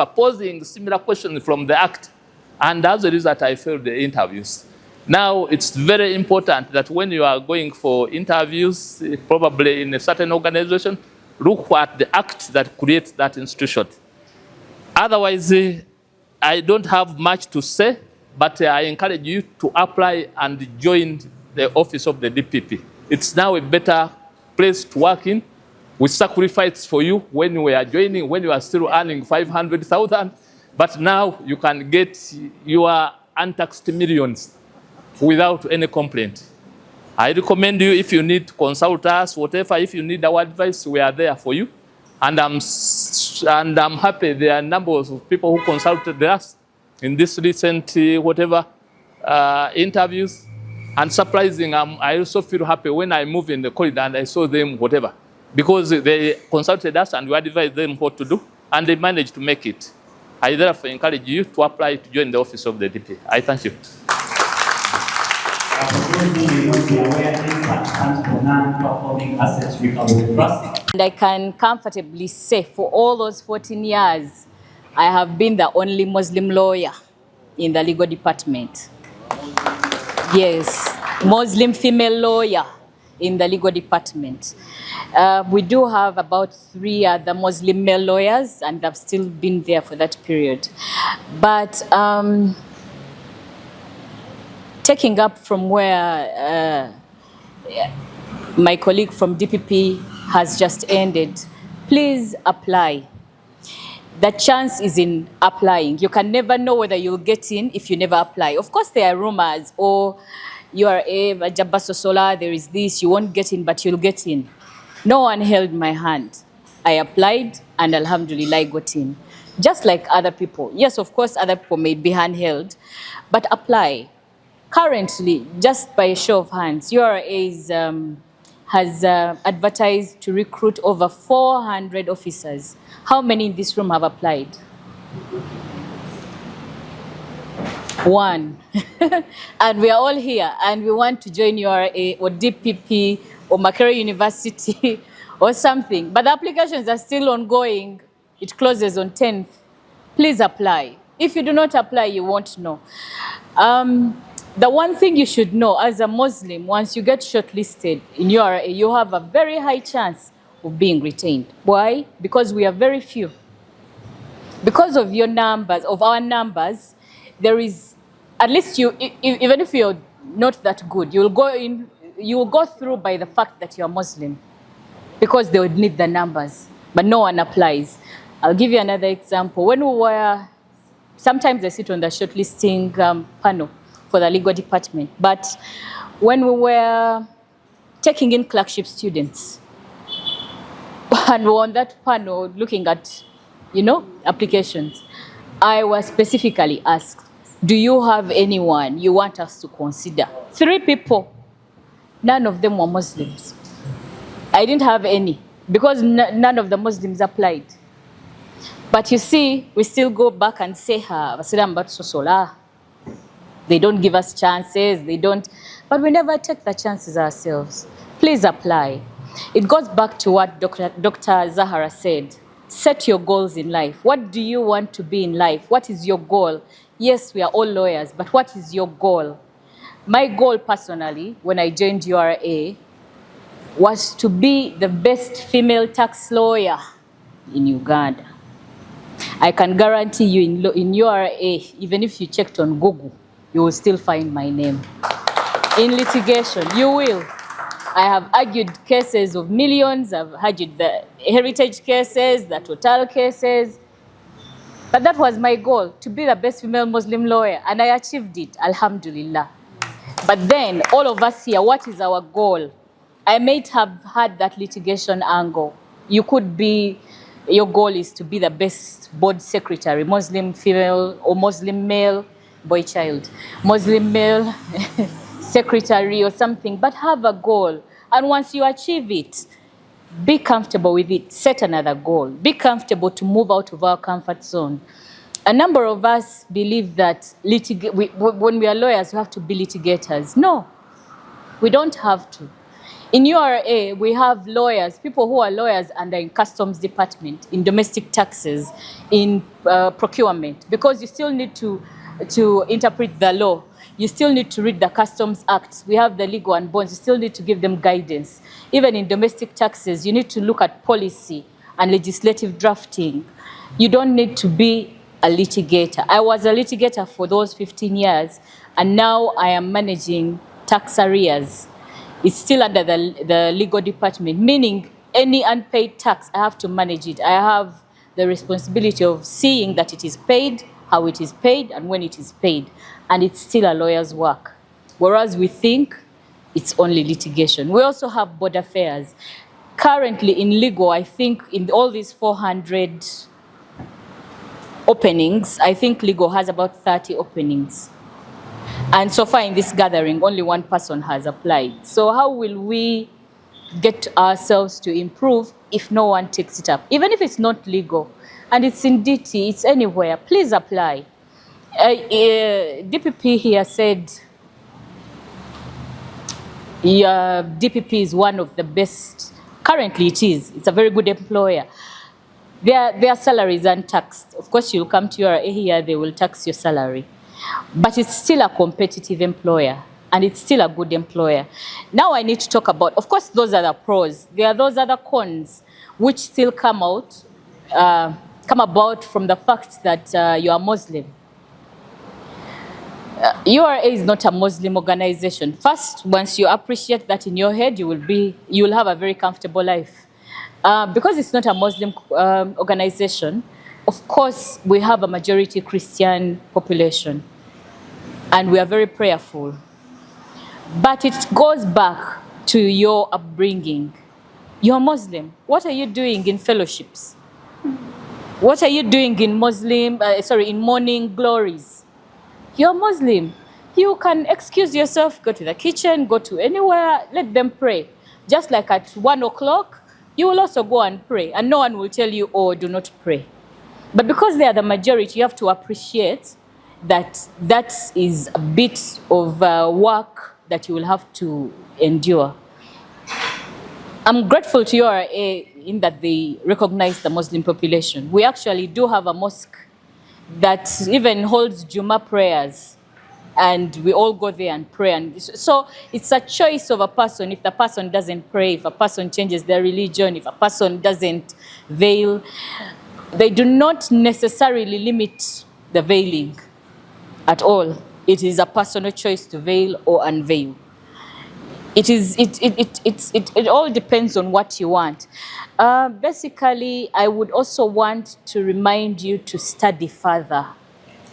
posing similar questions from the act. And as a result, I failed the interviews. Now, it's very important that when you are going for interviews, probably in a certain organization, look at the act that creates that institution. Otherwise, I don't have much to say, but I encourage you to apply and join the office of the DPP. It's now a better place to work in. We sacrificed for you when you were joining, when you are still earning 500,000, but now you can get your untaxed millions without any complaint. I recommend you, if you need to consult us, whatever, if you need our advice, we are there for you. And I'm happy there are numbers of people who consulted us in this recent interviews. And surprising, I also feel happy when I move in the corridor and I saw them, because they consulted us and we advised them what to do, and they managed to make it. I therefore encourage you to apply to join the office of the DP. I thank you. And I can comfortably say for all those 14 years, I have been the only Muslim lawyer in the legal department. Yes, Muslim female lawyer in the legal department. We do have about 3 other Muslim male lawyers, and I've still been there for that period. But taking up from where my colleague from DPP has just ended, please apply. The chance is in applying. You can never know whether you'll get in if you never apply. Of course, there are rumors, or you are a Jabasosola, there is this, you won't get in, but you'll get in. No one held my hand. I applied, and alhamdulillah, I got in. Just like other people. Yes, of course, other people may be handheld, but apply. Currently, just by a show of hands, URA is has advertised to recruit over 400 officers. How many in this room have applied? One. And we are all here, and we want to join URA or DPP or Makerere University or something. But the applications are still ongoing. It closes on 10th. Please apply. If you do not apply, you won't know. The one thing you should know as a Muslim, once you get shortlisted in URA, you have a very high chance of being retained. Why? Because we are very few. Because of your numbers, of our numbers, there is, at least you, even if you're not that good, you will go through by the fact that you're Muslim, because they would need the numbers, but no one applies. I'll give you another example. When we were, sometimes I sit on the shortlisting panel for the legal department, but when we were taking in clerkship students, and we were on that panel looking at, applications, I was specifically asked, do you have anyone you want us to consider? 3 people, none of them were Muslims. I didn't have any, because none of the Muslims applied. But you see, we still go back and say, they don't give us chances, but we never take the chances ourselves. Please apply. It goes back to what Dr. Zahara said. Set your goals in life. What do you want to be in life? What is your goal? Yes, we are all lawyers, but what is your goal? My goal personally, when I joined URA, was to be the best female tax lawyer in Uganda. I can guarantee you in URA, even if you checked on Google, you will still find my name. In litigation, you will. I have argued cases of millions. I've argued the heritage cases, the total cases. But that was my goal, to be the best female Muslim lawyer, and I achieved it, alhamdulillah. But then, all of us here, what is our goal? I might have had that litigation angle. You could be, your goal is to be the best board secretary, Muslim female or Muslim male, boy child, Muslim male secretary or something, but have a goal. And once you achieve it, be comfortable with it, set another goal. Be comfortable to move out of our comfort zone. A number of us believe that when we are lawyers, we have to be litigators. No, we don't have to. In URA, we have lawyers, people who are lawyers and are in customs department, in domestic taxes, in procurement, because you still need to interpret the law. You still need to read the Customs Act. We have the legal and bonds. You still need to give them guidance. Even in domestic taxes, you need to look at policy and legislative drafting. You don't need to be a litigator. I was a litigator for those 15 years, and now I am managing tax arrears. It's still under the legal department, meaning any unpaid tax, I have to manage it. I have the responsibility of seeing that it is paid, how it is paid, and when it is paid. And it's still a lawyer's work. Whereas we think it's only litigation. We also have board affairs. Currently in legal, I think in all these 400 openings, I think legal has about 30 openings. And so far in this gathering, only one person has applied. So how will we get ourselves to improve if no one takes it up? Even if it's not legal, and it's in DT, it's anywhere, please apply. DPP here said DPP is one of the best. Currently it is. It's a very good employer. Their salaries are untaxed. Of course, you'll come to your here, they will tax your salary. But it's still a competitive employer, and it's still a good employer. Now I need to talk about, of course, those are the pros. There are those other cons which still come about from the fact that you are Muslim. URA is not a Muslim organization. First, once you appreciate that in your head, you will have a very comfortable life. Because it's not a Muslim organization, of course, we have a majority Christian population, and we are very prayerful. But it goes back to your upbringing. You're Muslim. What are you doing in fellowships? What are you doing in in morning glories? You're Muslim. You can excuse yourself, go to the kitchen, go to anywhere, let them pray. Just like at 1 o'clock, you will also go and pray, and no one will tell you, oh, do not pray. But because they are the majority, you have to appreciate that that is a bit of work that you will have to endure. I'm grateful to URA in that they recognize the Muslim population. We actually do have a mosque that even holds Juma prayers, and we all go there and pray. And so it's a choice of a person. If the person doesn't pray, if a person changes their religion, if a person doesn't veil, they do not necessarily limit the veiling at all. It is a personal choice to veil or unveil. It all depends on what you want. Basically, I would also want to remind you to study further.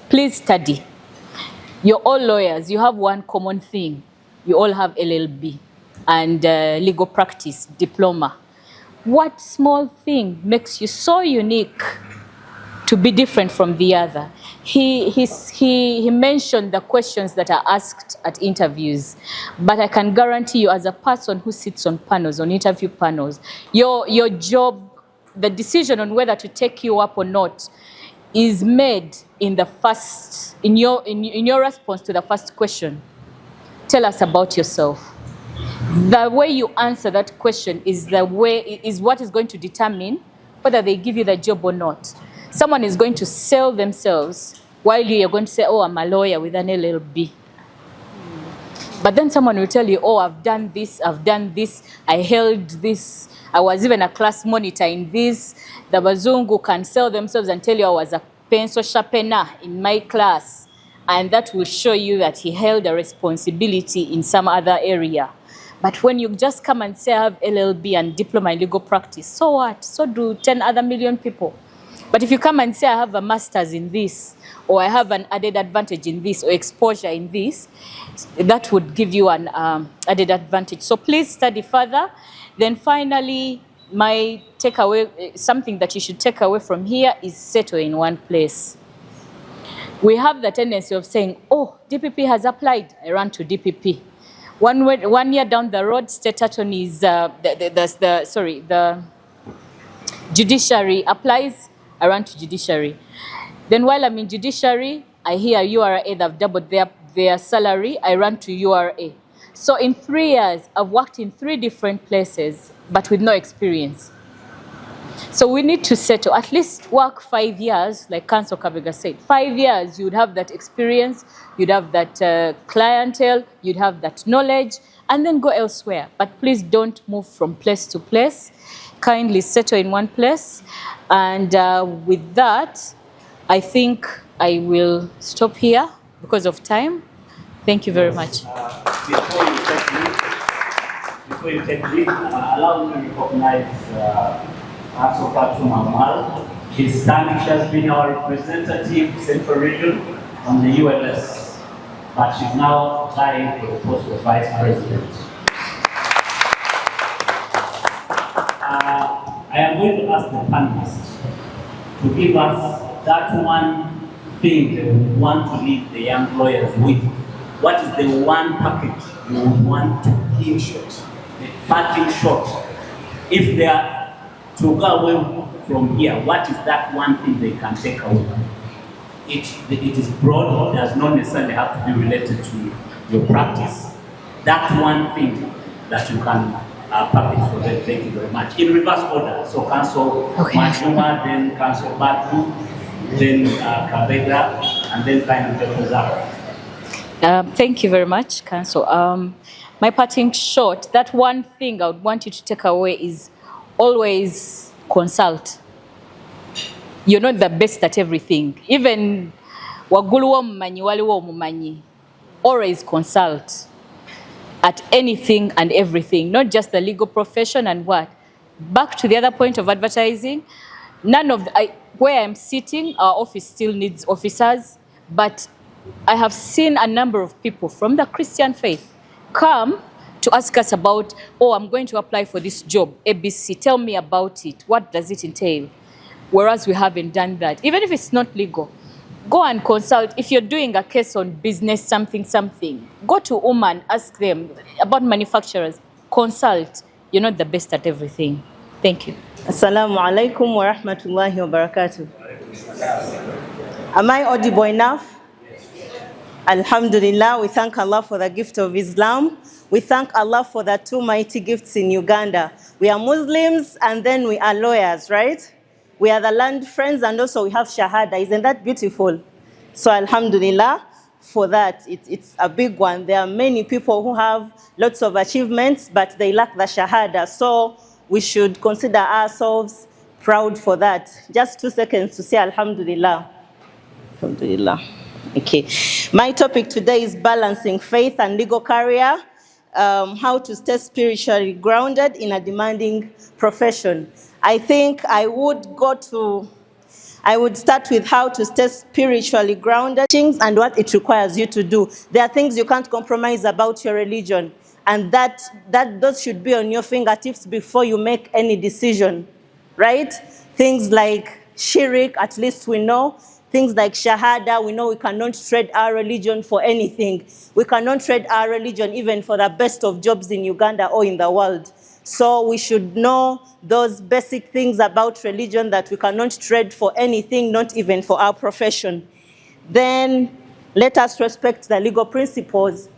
Please study. You're all lawyers. You have one common thing. You all have LLB and legal practice diploma. What small thing makes you so unique to be different from the other? He mentioned the questions that are asked at interviews, but I can guarantee you, as a person who sits on panels, on interview panels, your job, the decision on whether to take you up or not, is made in the first, in your response to the first question. Tell us about yourself. The way you answer that question is what is going to determine whether they give you the job or not. Someone is going to sell themselves while you are going to say, oh, I'm a lawyer with an LLB. But then someone will tell you, oh, I've done this, I held this, I was even a class monitor in this. The Bazungu can sell themselves and tell you I was a pencil sharpener in my class. And that will show you that he held a responsibility in some other area. But when you just come and say I have LLB and diploma in legal practice, so what? So do 10 other million people. But if you come and say I have a master's in this, or I have an added advantage in this, or exposure in this, that would give you an added advantage. So please study further. Then finally, my takeaway, something that you should take away from here is settle in one place. We have the tendency of saying, oh, DPP has applied, I ran to DPP. 1 year down the road, state attorneys, the judiciary applies, I run to judiciary. Then while I'm in judiciary, I hear URA, they've doubled their salary, I run to URA. So in 3 years, I've worked in 3 different places, but with no experience. So we need to settle, at least work 5 years, like Council Kabega said. 5 years, you'd have that experience, you'd have that clientele, you'd have that knowledge, and then go elsewhere. But please don't move from place to place. Kindly settle in one place. And with that, I think I will stop here because of time. Thank you very much. Before you take lead, allow me to recognize Council Fatum Amal. His son, she has been our representative, Central Region, on the ULS, but she's now applying for the post of Vice President. I am going to ask the panelists to give us that one thing they would want to leave the young lawyers with. What is the one package you would want to give the parting shot? If they are to go away from here, what is that one thing they can take away? It is broad, it does not necessarily have to be related to your practice. That one thing that you can package for them. Thank you very much. In reverse order, so Council Majuma, then Council Batu, then Kabega, and then finally Dr. Zara. Thank you very much, Council. My parting shot, that one thing I would want you to take away is always consult. You're not the best at everything. Even wagulu mumanyi waliwo mumanyi. Always consult at anything and everything, not just the legal profession and what. Back to the other point of advertising, where I'm sitting, our office still needs officers, but I have seen a number of people from the Christian faith come to ask us about, oh, I'm going to apply for this job, ABC, tell me about it, what does it entail? Whereas we haven't done that. Even if it's not legal, go and consult. If you're doing a case on business, something, go to Oman, ask them about manufacturers, consult. you're not the best at everything. Thank you. Assalamu alaikum wa rahmatullahi wa barakatuh. Am I audible enough? Alhamdulillah, we thank Allah for the gift of Islam. We thank Allah for the two mighty gifts in Uganda. We are Muslims and then we are lawyers, right? We are the land friends and also we have Shahada. Isn't that beautiful? So Alhamdulillah for that. It's a big one. There are many people who have lots of achievements, but they lack the Shahada. So we should consider ourselves proud for that. Just 2 seconds to say Alhamdulillah. Alhamdulillah. Okay. My topic today is balancing faith and legal career, how to stay spiritually grounded in a demanding profession. I think I would start with how to stay spiritually grounded and what it requires you to do. There are things you can't compromise about your religion, and those should be on your fingertips before you make any decision, right? Things like shirk, at least we know. Things like Shahada, we know we cannot trade our religion for anything. We cannot trade our religion even for the best of jobs in Uganda or in the world. So we should know those basic things about religion that we cannot trade for anything, not even for our profession. Then let us respect the legal principles.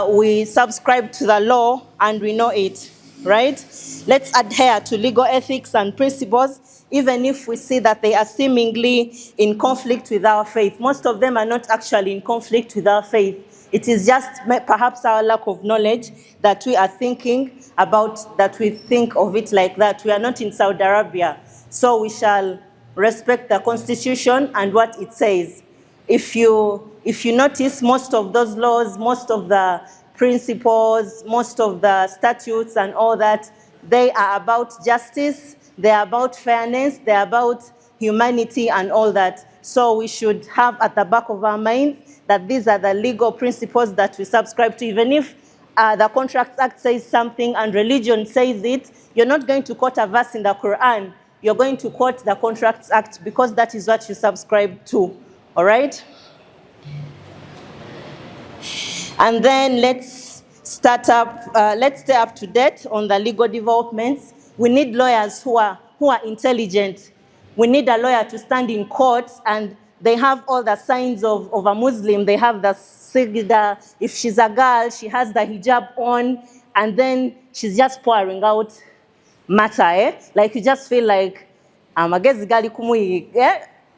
We subscribe to the law and we know it, right? Let's adhere to legal ethics and principles, even if we see that they are seemingly in conflict with our faith. Most of them are not actually in conflict with our faith. It is just perhaps our lack of knowledge that we are thinking about, that we think of it like that. We are not in Saudi Arabia, so we shall respect the constitution and what it says. If you notice, most of those laws, most of the principles, most of the statutes and all that, they are about justice, they are about fairness, they are about humanity and all that. So we should have at the back of our minds that these are the legal principles that we subscribe to. Even if the Contracts Act says something and religion says it, you're not going to quote a verse in the Quran. You're going to quote the Contracts Act because that is what you subscribe to. All right? And then let's stay up to date on the legal developments. We need lawyers who are intelligent. We need a lawyer to stand in court and they have all the signs of a Muslim. They have the sigda. If she's a girl, she has the hijab on, and then she's just pouring out matter. Like you just feel like,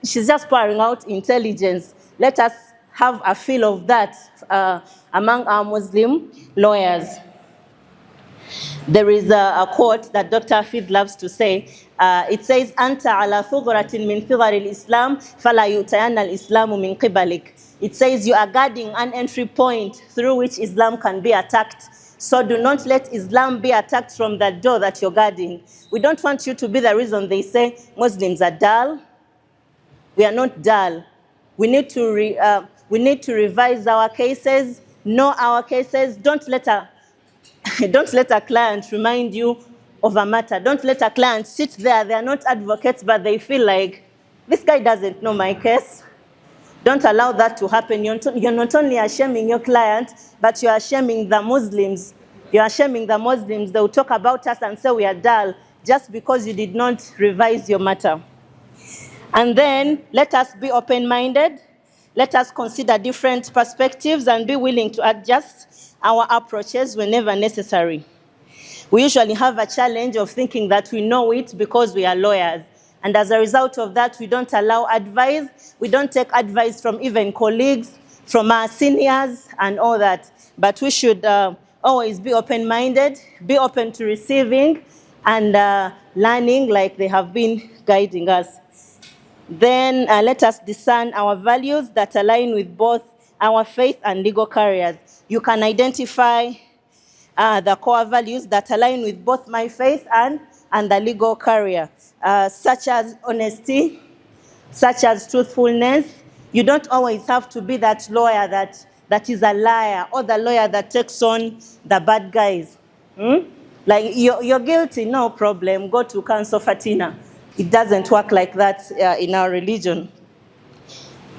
she's just pouring out intelligence. Let us have a feel of that among our Muslim lawyers. There is a quote that Dr. Hafid loves to say. It says, "Anta ala thughratin min thugari al-Islam, fala yutayanna al-Islamu min qibalik." It says you are guarding an entry point through which Islam can be attacked. So do not let Islam be attacked from the door that you're guarding. We don't want you to be the reason they say Muslims are dull. We are not dull. We need to revise our cases, know our cases. Don't let a client remind you of a matter. Don't let a client sit there. They are not advocates, but they feel like, this guy doesn't know my case. Don't allow that to happen. You're not only shaming your client, but you are shaming the Muslims. You are shaming the Muslims. They will talk about us and say we are dull just because you did not revise your matter. And then let us be open-minded. Let us consider different perspectives and be willing to adjust our approaches whenever necessary. We usually have a challenge of thinking that we know it because we are lawyers. And as a result of that, we don't allow advice. We don't take advice from even colleagues, from our seniors and all that. But we should always be open-minded, be open to receiving and learning like they have been guiding us. Then let us discern our values that align with both our faith and legal careers. You can identify the core values that align with both my faith and the legal career, such as honesty, such as truthfulness. You don't always have to be that lawyer that is a liar or the lawyer that takes on the bad guys. Like, you're guilty, no problem, go to counsel Fatina. It doesn't work like that in our religion.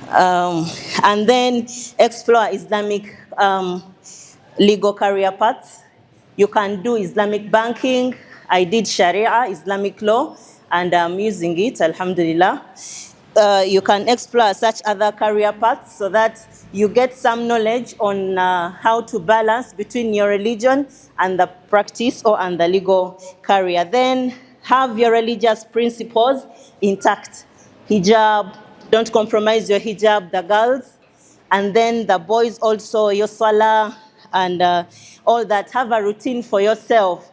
And then explore Islamic legal career paths. You can do Islamic banking. I did Sharia, Islamic law, and I'm using it, alhamdulillah. You can explore such other career paths so that you get some knowledge on how to balance between your religion and the practice and the legal career. Then have your religious principles intact. Hijab, don't compromise your hijab, the girls. And then the boys also, your salah and all that. Have a routine for yourself.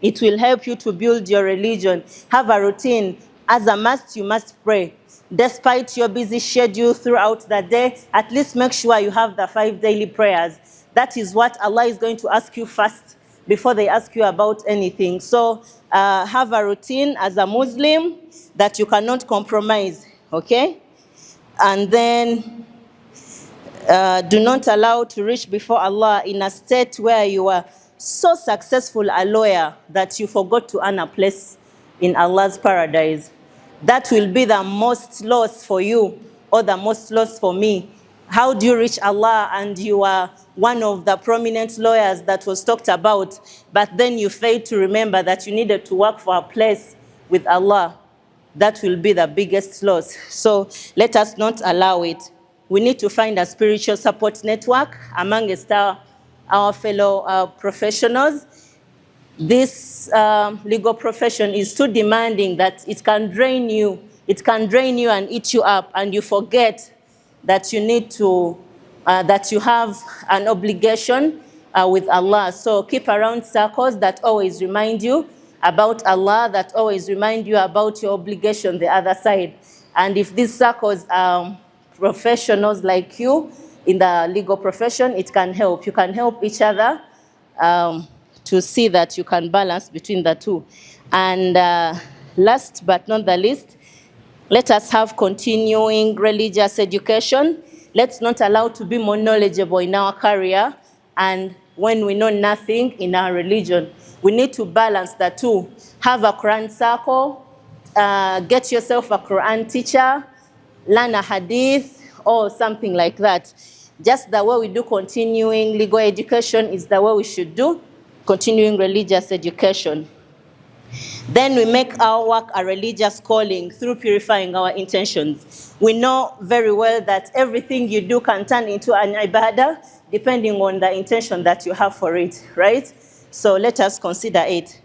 It will help you to build your religion. Have a routine. As a must, you must pray. Despite your busy schedule throughout the day, at least make sure you have the 5 daily prayers. That is what Allah is going to ask you first before they ask you about anything. So have a routine as a Muslim that you cannot compromise, okay? And then do not allow to reach before Allah in a state where you are so successful a lawyer that you forgot to earn a place in Allah's paradise. That will be the most loss for you or the most loss for me. How do you reach Allah and you are one of the prominent lawyers that was talked about, but then you failed to remember that you needed to work for a place with Allah? That will be the biggest loss. So let us not allow it. We need to find a spiritual support network amongst our fellow professionals. This legal profession is too demanding that it can drain you. It can drain you and eat you up, and you forget that you need to, that you have an obligation with Allah. So keep around circles that always remind you about Allah, that always remind you about your obligation, the other side. And if these circles are professionals like you in the legal profession, it can help. You can help each other to see that you can balance between the two. And last but not the least, let us have continuing religious education. Let's not allow to be more knowledgeable in our career and when we know nothing in our religion. We need to balance the two. Have a Quran circle, get yourself a Quran teacher, learn a hadith or something like that. Just the way we do continuing legal education is the way we should do continuing religious education. Then we make our work a religious calling through purifying our intentions. We know very well that everything you do can turn into an ibadah depending on the intention that you have for it, right? So let us consider it.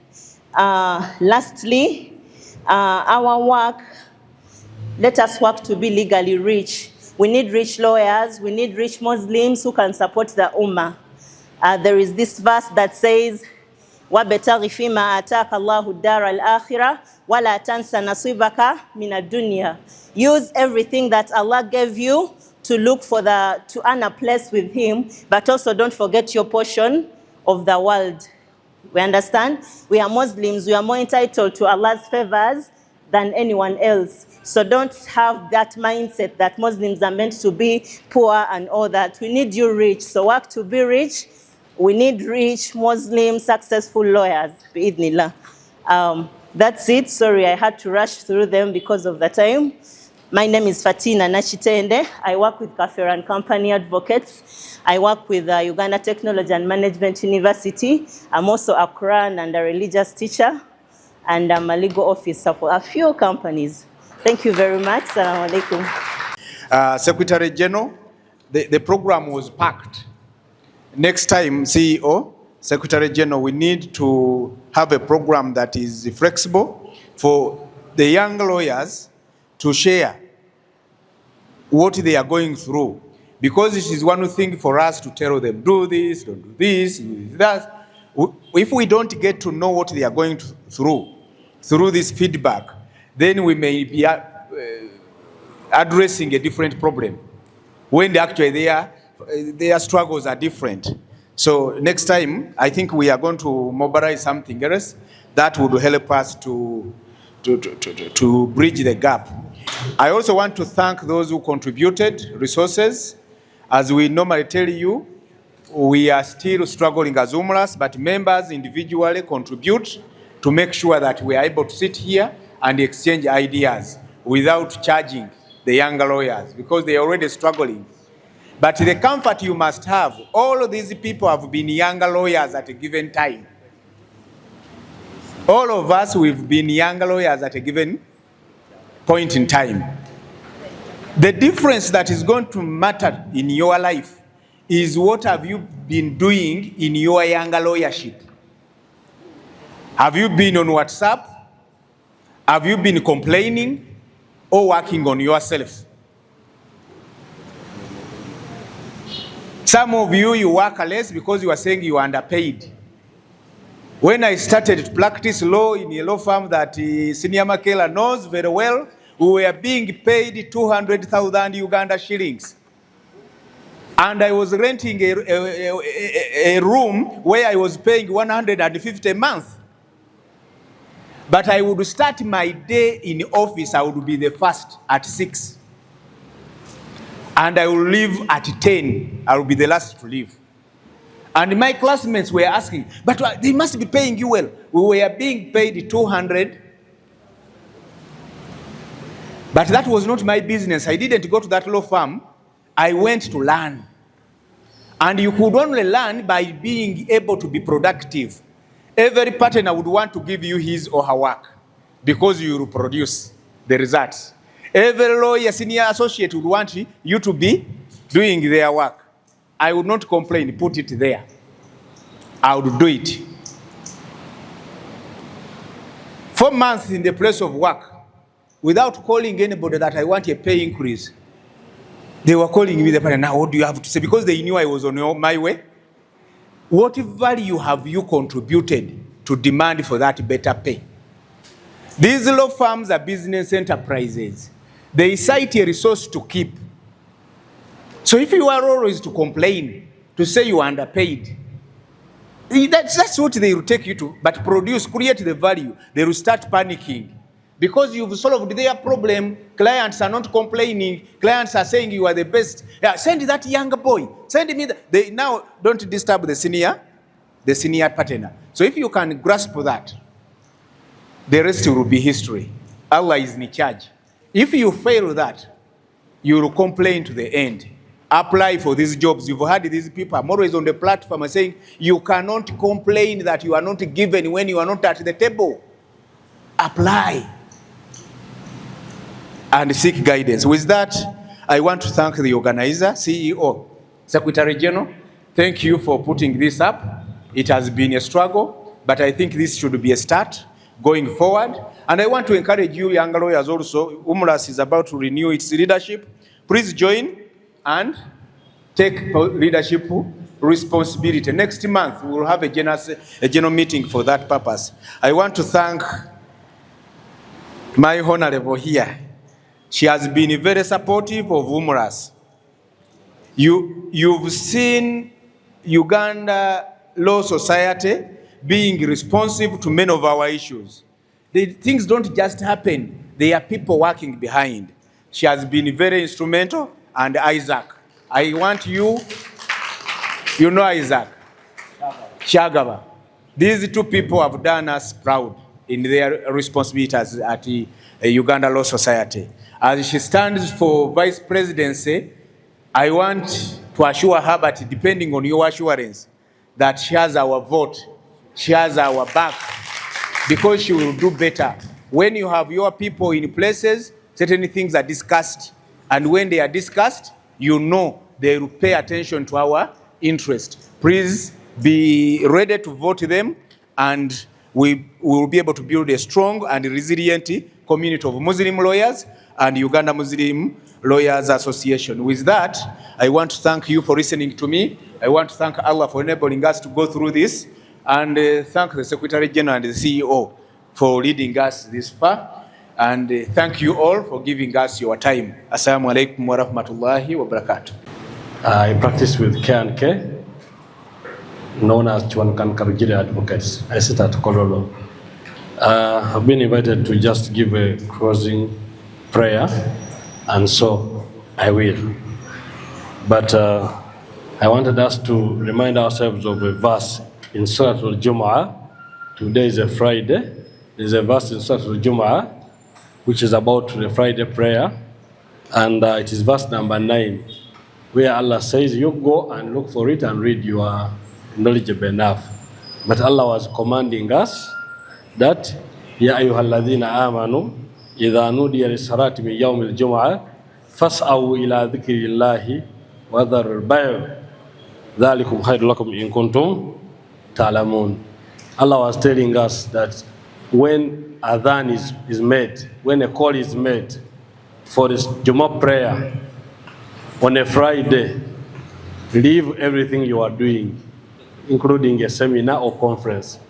Lastly, our work, let us work to be legally rich. We need rich lawyers, we need rich Muslims who can support the ummah. There is this verse that says, وَبَتَغِ فِي مَا آتَاكَ اللَّهُ الدَّارَ الْآخِرَةَ وَلَا تَنْسَ نَصِيبَكَ مِنَ الدُّنْيَا. Use everything that Allah gave you to look for to earn a place with Him, but also don't forget your portion of the world. We understand? We are Muslims, we are more entitled to Allah's favors than anyone else. So don't have that mindset that Muslims are meant to be poor and all that. We need you rich, so work to be rich. We need rich, Muslim, successful lawyers, bi'idhnillah. That's it. Sorry, I had to rush through them because of the time. My name is Fatina Nachitende. I work with Kafir and Company Advocates. I work with Uganda Technology and Management University. I'm also a Quran and a religious teacher, and I'm a legal officer for a few companies. Thank you very much. Assalamu alaikum. Secretary General, the program was packed. Next time, CEO, Secretary General, we need to have a program that is flexible for the young lawyers to share what they are going through. Because it is one thing for us to tell them, do this, don't do this, do that. If we don't get to know what they are going through this feedback, then we may be addressing a different problem, when actually their struggles are different. So next time, I think we are going to mobilize something else that would help us to bridge the gap. I also want to thank those who contributed resources. As we normally tell you, we are still struggling as Umlas, but members individually contribute to make sure that we are able to sit here and exchange ideas without charging the younger lawyers, because they are already struggling. But the comfort you must have, all of these people have been younger lawyers at a given time. All of us, we've been young lawyers at a given point in time. The difference that is going to matter in your life is what have you been doing in your younger lawyership. Have you been on WhatsApp? Have you been complaining or working on yourself? Some of you, you work less because you are saying you are underpaid. When I started to practice law in a law firm that Senior Makela knows very well, we were being paid 200,000 Uganda shillings. And I was renting a room where I was paying 150 a month. But I would start my day in office, I would be the first at 6. And I will leave at 10, I will be the last to leave. And my classmates were asking, but they must be paying you well. We were being paid 200. But that was not my business. I didn't go to that law firm. I went to learn. And you could only learn by being able to be productive. Every partner would want to give you his or her work because you will produce the results. Every lawyer, senior associate would want you to be doing their work. I would not complain, put it there. I would do it. 4 months in the place of work without calling anybody that I want a pay increase. They were calling me, now what do you have to say? Because they knew I was on my way. What value have you contributed to demand for that better pay? These law firms are business enterprises. They cite a resource to keep. So if you are always to complain, to say you are underpaid, that's what they will take you to. But produce, create the value, they will start panicking. Because you've solved their problem, clients are not complaining, clients are saying you are the best. Yeah, send that younger boy, send me they now don't disturb the senior partner. So if you can grasp that, the rest will be history. Allah is in charge. If you fail that, you will complain to the end. Apply for these jobs. You've heard these people. I'm always on the platform saying you cannot complain that you are not given when you are not at the table. Apply and seek guidance. With that, I want to thank the organizer, CEO, Secretary General. Thank you for putting this up. It has been a struggle, but I think this should be a start going forward. And I want to encourage you young lawyers also. Umlas is about to renew its leadership. Please join and take leadership responsibility. Next month, we will have a general meeting for that purpose. I want to thank my honorable here. She has been very supportive of Umlas. You've seen Uganda Law Society being responsive to many of our issues. Things don't just happen. There are people working behind. She has been very instrumental. And Isaac, I want you know Isaac, Shagaba. These two people have done us proud in their responsibilities at the Uganda Law Society. As she stands for vice presidency, I want to assure her that depending on your assurance, that she has our vote, she has our back, because she will do better. When you have your people in places, certain things are discussed, and when they are discussed, you know they will pay attention to our interest. Please be ready to vote them, and we will be able to build a strong and resilient community of Muslim lawyers and Uganda Muslim Lawyers Association. With that, I want to thank you for listening to me. I want to thank Allah for enabling us to go through this, and thank the Secretary General and the CEO for leading us this far. And thank you all for giving us your time. Assalamu alaikum wa rahmatullahi wa barakatuh. I practice with K&K, known as Chwankan Karujiri Advocates. I sit at Kololo. I've been invited to just give a closing prayer, and so I will. But I wanted us to remind ourselves of a verse in Surah Al-Jumu'ah. Today is a Friday. There's a verse in Surah Al-Jumu'ah which is about the Friday prayer, and it is verse number 9, where Allah says, you go and look for it and read, you are knowledgeable enough. But Allah was commanding us that Ya ayyuhalladhina amanu idha nudiya lis-salati min yawmil jum'ah fas'au ila dhikrillahi wa dharul bay' dhalikum khairul lakum in kuntum ta'lamun. Allah was telling us that when adhan is made, when a call is made for this Jummah prayer on a Friday, leave everything you are doing, including a seminar or conference.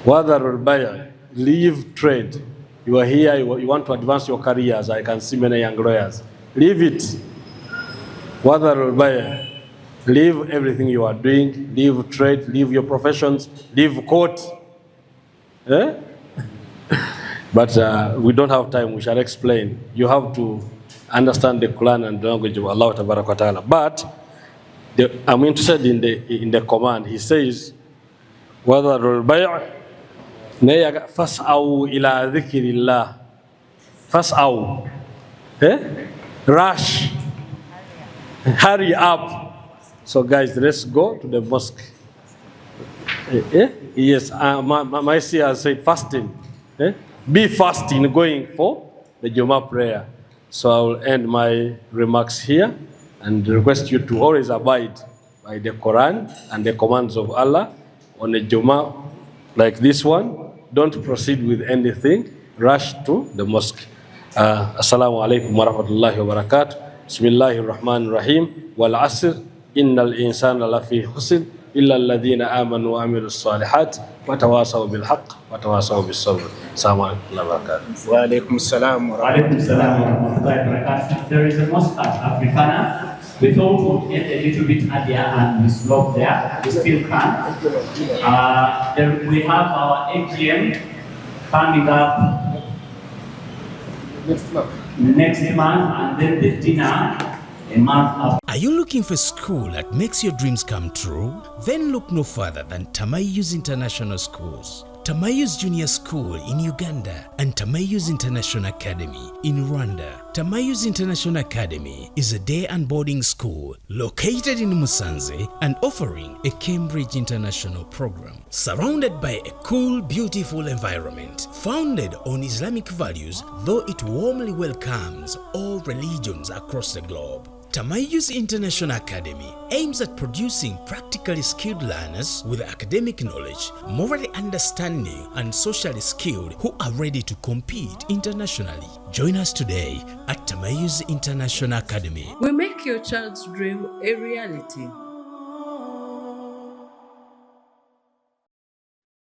Wadharul bay', leave trade. You are here, you want to advance your careers. I can see many young lawyers. Leave it. Wadharul bay', leave everything you are doing, leave trade, leave your professions, leave court. Eh? But we don't have time, we shall explain. You have to understand the Quran and the language of Allah Ta'ala. But I'm interested in the command. He says, وَذَرُوا الْبَيْعَ فَاسْعَوْا إِلَىٰ ذِكْرِ اللَّهِ. فَاسْعَوْا. Rush. Hurry up. So guys, let's go to the mosque. Yes, my seer said fasting. Be fasting going for the Jummah prayer. So I will end my remarks here and request you to always abide by the Quran and the commands of Allah on a Jummah like this one. Don't proceed with anything. Rush to the mosque. Assalamu alaikum wa rahmatullahi wa barakatuh. Bismillahir Rahmanir Rahim. Wal asr innal insana lafi khusr illa alladhina amanu wa amilus salihat wa tawasaw bil haqq wa tawasaw bis sabr. Assalamu alaikum wa barakatuh. Wa alaikum assalam wa rahmatullahi. There is a mosque at Africana. We thought we'd get a little bit earlier and we slope there. We still can. Then we have our AGM coming up next month, and then the dinner a month after. Are you looking for a school that makes your dreams come true? Then look no further than Tamayus International Schools. Tamayus Junior School in Uganda and Tamayus International Academy in Rwanda. Tamayus International Academy is a day and boarding school located in Musanze and offering a Cambridge International program. Surrounded by a cool, beautiful environment, founded on Islamic values, though it warmly welcomes all religions across the globe. Tamayus International Academy aims at producing practically skilled learners with academic knowledge, morally understanding, and socially skilled who are ready to compete internationally. Join us today at Tamayus International Academy. We make your child's dream a reality.